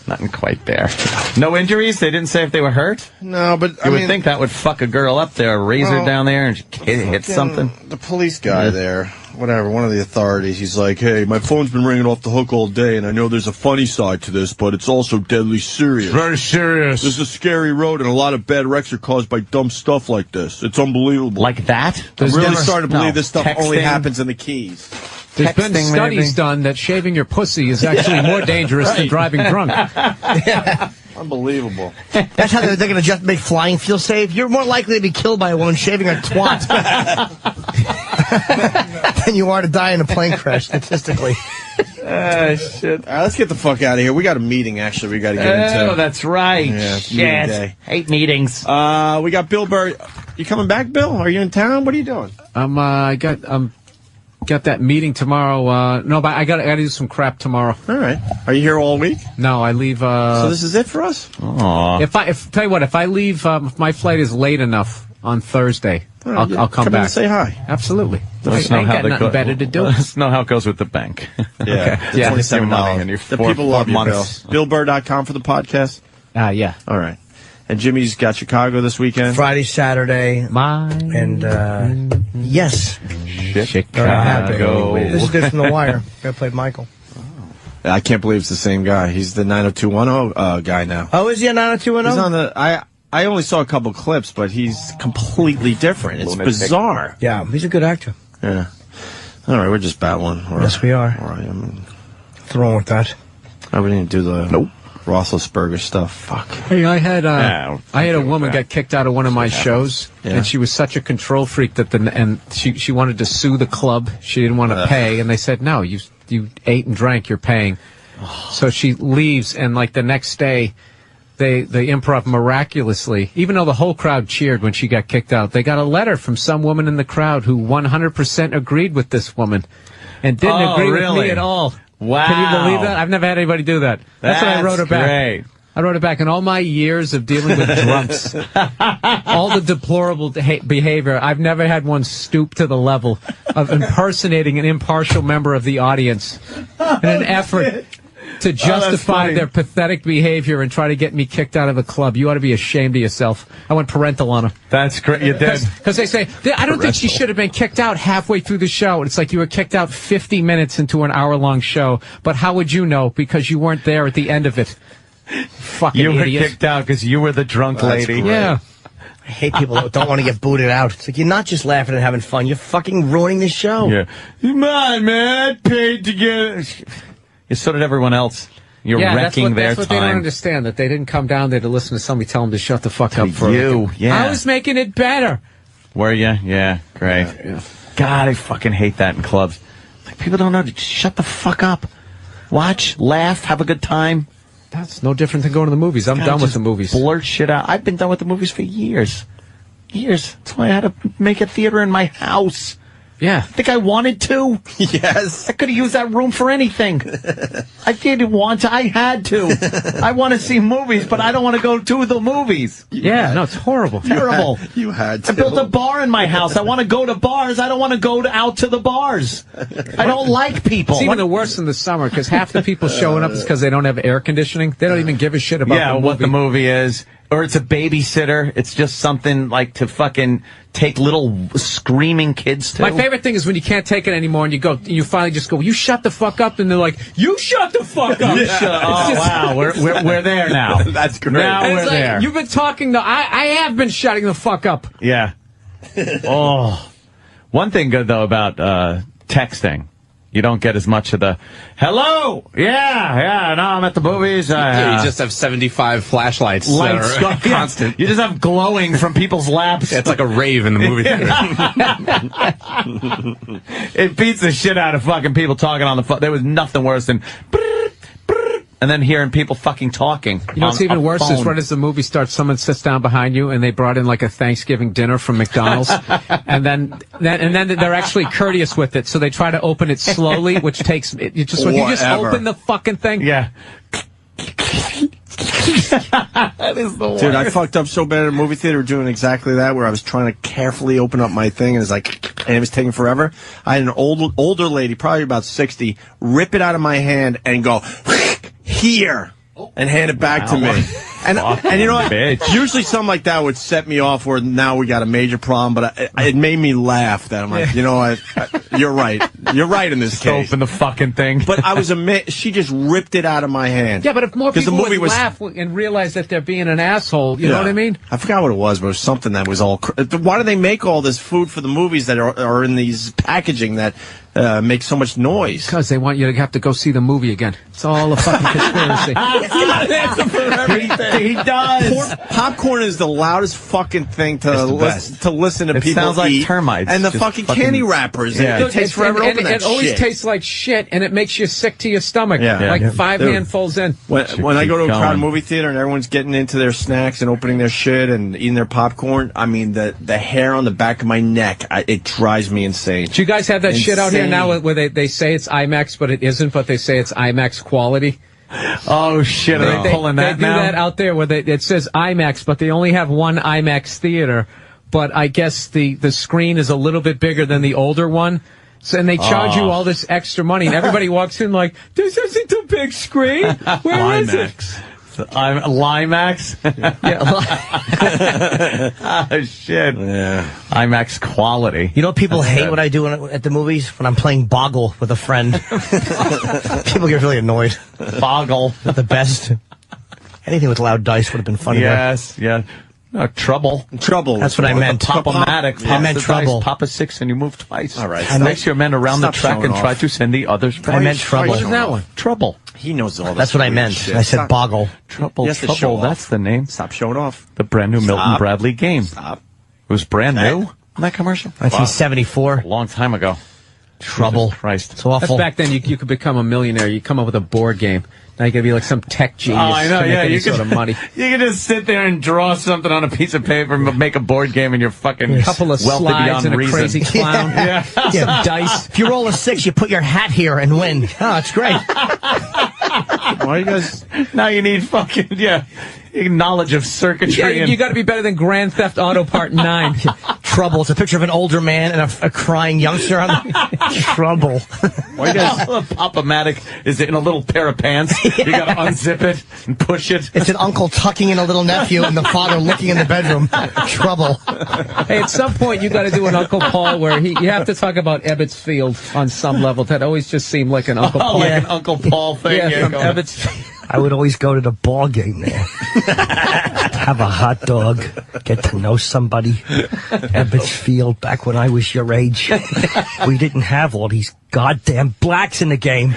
nothing quite there. No injuries? They didn't say if they were hurt? No, but you would think that would fuck a girl up there, a razor down there, and she hit something. The police guy there, whatever, one of the authorities, he's like, hey, my phone's been ringing off the hook all day, and I know there's a funny side to this, but it's also deadly serious. Very serious. This is a scary road, and a lot of bad wrecks are caused by dumb stuff like this. It's unbelievable. Like that? I'm really starting to believe this stuff only happens in the Keys. There's been studies done that shaving your pussy is actually more dangerous than driving drunk. Unbelievable. That's how they're going to just make flying feel safe. You're more likely to be killed by a woman shaving her twat than you are to die in a plane crash, statistically. Shit. All right, let's get the fuck out of here. We got a meeting, actually, we got to get into. Oh, that's right. Yeah, Shit. Hate meetings. We got Bill Burr. You coming back, Bill? Are you in town? What are you doing? Got that meeting tomorrow. No, but I got to do some crap tomorrow. All right. Are you here all week? No, I leave. So this is it for us? Aww. Tell you what, if I leave, if my flight is late enough on Thursday, right, I'll come in back. and say hi. Absolutely. Let us I know ain't how got nothing better to do. Let us know how it goes with the bank. Yeah. Okay. Yeah. $27. The people love you, Bill. BillBurr.com for the podcast? Yeah. All right. And Jimmy's got Chicago this weekend? Friday, Saturday. Mine. And, yes. Chicago. This is good from The Wire. I played Michael. I can't believe it's the same guy. He's the 90210 guy now. Oh, is he a 90210? He's on the... I only saw a couple clips, but he's completely different. It's bizarre. Yeah, he's a good actor. Yeah. All right, we're just battling. Yes, we are. All right, what's wrong with that? I didn't do the Roethlisberger stuff. Fuck. Hey, I had a woman got kicked out of one of my shows, and she was such a control freak that she wanted to sue the club. She didn't want to pay, and they said, no, you ate and drank, you're paying. So she leaves, and like the next day, the Improv miraculously, even though the whole crowd cheered when she got kicked out, they got a letter from some woman in the crowd who 100% agreed with this woman and didn't agree with me at all. Wow. Can you believe that? I've never had anybody do that. That's what I wrote her back. Great. I wrote it back in all my years of dealing with drunks. All the deplorable behavior. I've never had one stoop to the level of impersonating an impartial member of the audience in an effort to justify their pathetic behavior and try to get me kicked out of a club. You ought to be ashamed of yourself. I went parental on her. That's great. You did. Because they say, I don't think she should have been kicked out halfway through the show. It's like you were kicked out 50 minutes into an hour-long show. But how would you know? Because you weren't there at the end of it. Fucking idiot. You were kicked out because you were the drunk lady. Yeah. I hate people that don't want to get booted out. It's like, you're not just laughing and having fun. You're fucking ruining the show. Yeah. Come on, man. I paid to get... So did everyone else. You're wrecking their time. That's what they don't understand, that they didn't come down there to listen to somebody tell them to shut the fuck up for you. Yeah. I was making it better. Were you? Yeah, great. God, I fucking hate that in clubs. Like, people don't know to shut the fuck up. Watch, laugh, have a good time. That's no different than going to the movies. I'm done with the movies. Blurt shit out. I've been done with the movies for years. That's why I had to make a theater in my house. Yeah. I think I wanted to. Yes. I could have used that room for anything. I didn't want to. I had to. I want to see movies, but I don't want to go to the movies. No, it's horrible. Terrible. You had to. I built a bar in my house. I want to go to bars. I don't want to go out to the bars. I don't like people. It's even worse in the summer because half the people showing up is because they don't have air conditioning. They don't even give a shit about what the movie is. Or it's a babysitter. It's just something like to fucking take little screaming kids to. My favorite thing is when you can't take it anymore and you finally just go, you shut the fuck up, and they're like, you shut the fuck up. Wow, we're there now. That's great. Now and we're there. You've been talking I have been shutting the fuck up. Yeah. One thing good though about texting. You don't get as much of the, hello, no, I'm at the movies. You just have 75 flashlights. Lights constant. You just have glowing from people's laps. Yeah, it's like a rave in the movie theater. It beats the shit out of fucking people talking on the phone. There was nothing worse than, and then hearing people fucking talking. You know what's even worse is right as the movie starts, someone sits down behind you and they brought in like a Thanksgiving dinner from McDonald's, and then they're actually courteous with it, so they try to open it slowly, which takes you just open the fucking thing. Yeah. That is the worst. Dude, I fucked up so bad at a movie theater doing exactly that, where I was trying to carefully open up my thing, and it was taking forever. I had an older lady, probably about 60, rip it out of my hand and go, here, and hand it back to me. And you know what? Usually something like that would set me off where now we got a major problem, but it made me laugh that I'm like, you know what? You're right. You're right in this case. Open the fucking thing. But I was amazed. She just ripped it out of my hand. Yeah, but if more people would laugh and realize that they're being an asshole, you know what I mean? I forgot what it was, but it was something that was all... Why do they make all this food for the movies that are in these packaging that make so much noise? Because they want you to have to go see the movie again. It's all a fucking conspiracy. He does. Popcorn is the loudest fucking thing to listen to It people sounds like eat. termites. And the Just fucking candy wrappers. Yeah. It takes forever to open that It always shit. tastes like shit, and it makes you sick to your stomach. Like 5 Dude. handfuls in. When I go to a crowded movie theater and everyone's getting into their snacks and opening their shit and eating their popcorn, I mean, the hair on the back of my neck, it drives me insane. Do you guys have that shit out here now where they say it's IMAX, but it isn't, but they say it's IMAX quality? Oh, shit. Are they pulling that They do now? that out there where it says IMAX, but they only have one IMAX theater. But I guess the screen is a little bit bigger than the older one. So, and they charge you all this extra money, and everybody walks in like, this isn't a big screen. Where is it? I'm Limax. Oh, shit. Yeah. IMAX quality. You know, people hate what I do at the movies when I'm playing Boggle with a friend. People get really annoyed. Boggle. Not the best. Anything with loud dice would have been funny. Yes, yeah. Trouble. That's what I meant. Pop-o-matic. I meant trouble. Pop a 6 and you move twice. All right. Place your men around the track and try to send the others back. I meant trouble. What is that one? Trouble. He knows all this. That's what I weird meant. shit. I said Boggle. Trouble. He has to show Trouble. off. That's the name. Stop showing off. The brand new Milton Bradley game. Stop. It was brand new. That commercial? 1974. A long time ago. Trouble. Jesus Christ. It's awful. That's back then. You could become a millionaire. You come up with a board game. Now you got to be like some tech genius I know, to make any you sort of money. You can just sit there and draw something on a piece of paper and make a board game and you're fucking A couple of wealthy slides beyond and a reason. crazy clown. Yeah. Some dice. If you roll a 6, you put your hat here and win. Oh, it's great. Why you guys? Now you need fucking, knowledge of circuitry. Yeah, you got to be better than Grand Theft Auto Part 9. Trouble. It's a picture of an older man and a crying youngster on Trouble. Why you guys? Pop-o-matic is in a little pair of pants. You got to unzip it and push it. It's an uncle tucking in a little nephew and the father looking in the bedroom. Trouble. Hey, at some point you got to do an Uncle Paul where you have to talk about Ebbets Field on some level. That always just seemed like an Uncle Paul. Like an Uncle Paul thing. Yeah, from Ebbets Field. I would always go to the ball game there. Have a hot dog. Get to know somebody. Ebbets Field, back when I was your age. We didn't have all these goddamn blacks in the game.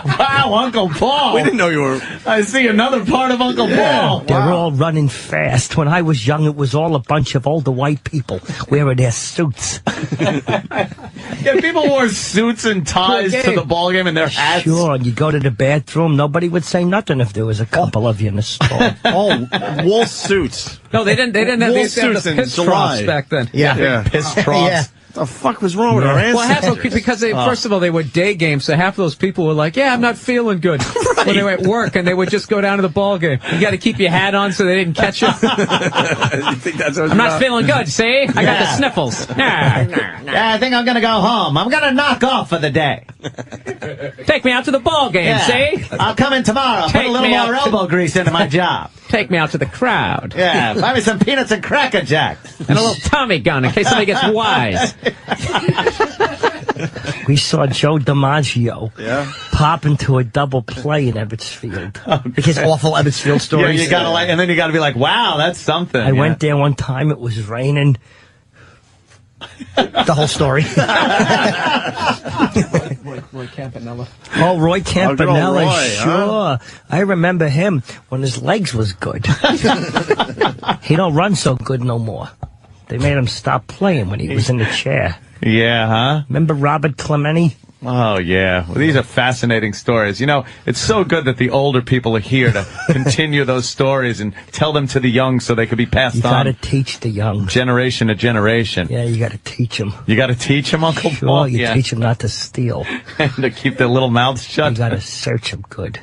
Wow, Uncle Paul. We didn't know you were. I see another part of Uncle Paul. They're all running fast. When I was young, it was all a bunch of older white people wearing their suits. Yeah, people wore suits and ties to the ball game and their hats. Sure, and you go to the bathroom, nobody would say nothing if there was a couple of you in the store. Oh, wool suits. No, they didn't have Wool these suits the in piss July. troughs back then. Yeah. Piss troughs. Yeah. The fuck was wrong with our ancestors? Well, because first of all, they were day games, so half of those people were like, yeah, I'm not feeling good when they were at work, and they would just go down to the ball game. You got to keep your hat on so they didn't catch you. You think that's what I'm not feeling good, see? I got the sniffles. Yeah, I think I'm going to go home. I'm going to knock off for the day. Take me out to the ball game, see? I'll come in tomorrow. Put a little more elbow grease into my job. Take me out to the crowd. Yeah, buy me some peanuts and Cracker Jacks. And a little Tommy gun in case somebody gets wise. We saw Joe DiMaggio pop into a double play in Ebbets Field. His awful Ebbets Field stories. Yeah, you gotta and then you gotta be like, wow, that's something. I went there one time, it was raining. The whole story. Roy Campanella. Oh, Roy Campanella, Roy, sure. I remember him when his legs was good. He don't run so good no more. They made him stop playing when he was in the chair. Yeah, huh? Remember Robert Clementi? Oh, yeah. Well, these are fascinating stories. You know, it's so good that the older people are here to continue those stories and tell them to the young so they could be passed You on. gotta teach the young. Generation to generation. Yeah, you gotta teach them. You gotta teach them, Uncle Sure, Paul? you teach them not to steal. And to keep their little mouths shut. You gotta search them good.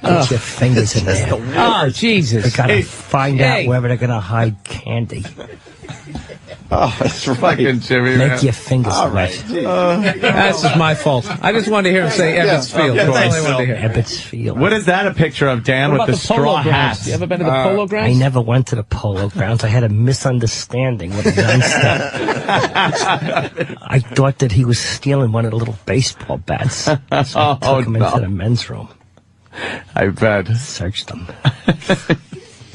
Get your fingers in there. Oh, Jesus. You gotta find out wherever they're gonna hide candy. Oh, that's right. Fucking Jimmy, Make your fingers right. That's just my fault. I just wanted to hear him say Ebbets Field. That's all I wanted to hear. Ebbets Field. What is that a picture of, Dan, What with about the straw polo grounds? hats? You ever been to the polo I grounds? never went to the polo grounds. I had a misunderstanding with a youngster. I thought that he was stealing one of the little baseball bats. So I took him into the men's room. I bet. Searched him.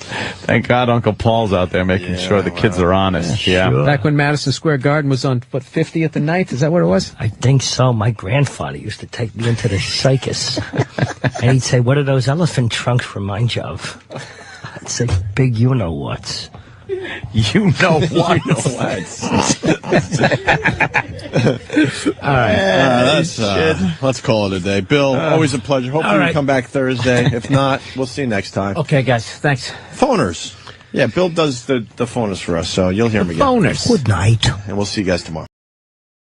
Thank God Uncle Paul's out there making sure the kids are honest. Yeah. Sure. Back when Madison Square Garden was on, 50th and 9th? Is that what it was? I think so. My grandfather used to take me into the circus. And he'd say, what do those elephant trunks remind you of? I'd say, big you-know-whats. You know what? All right. Let's call it a day. Bill, always a pleasure. Hopefully you come back Thursday. If not, we'll see you next time. Okay, guys. Thanks. Phoners. Yeah, Bill does the phoners for us, so you'll hear him again. Phoners. Good night. And we'll see you guys tomorrow.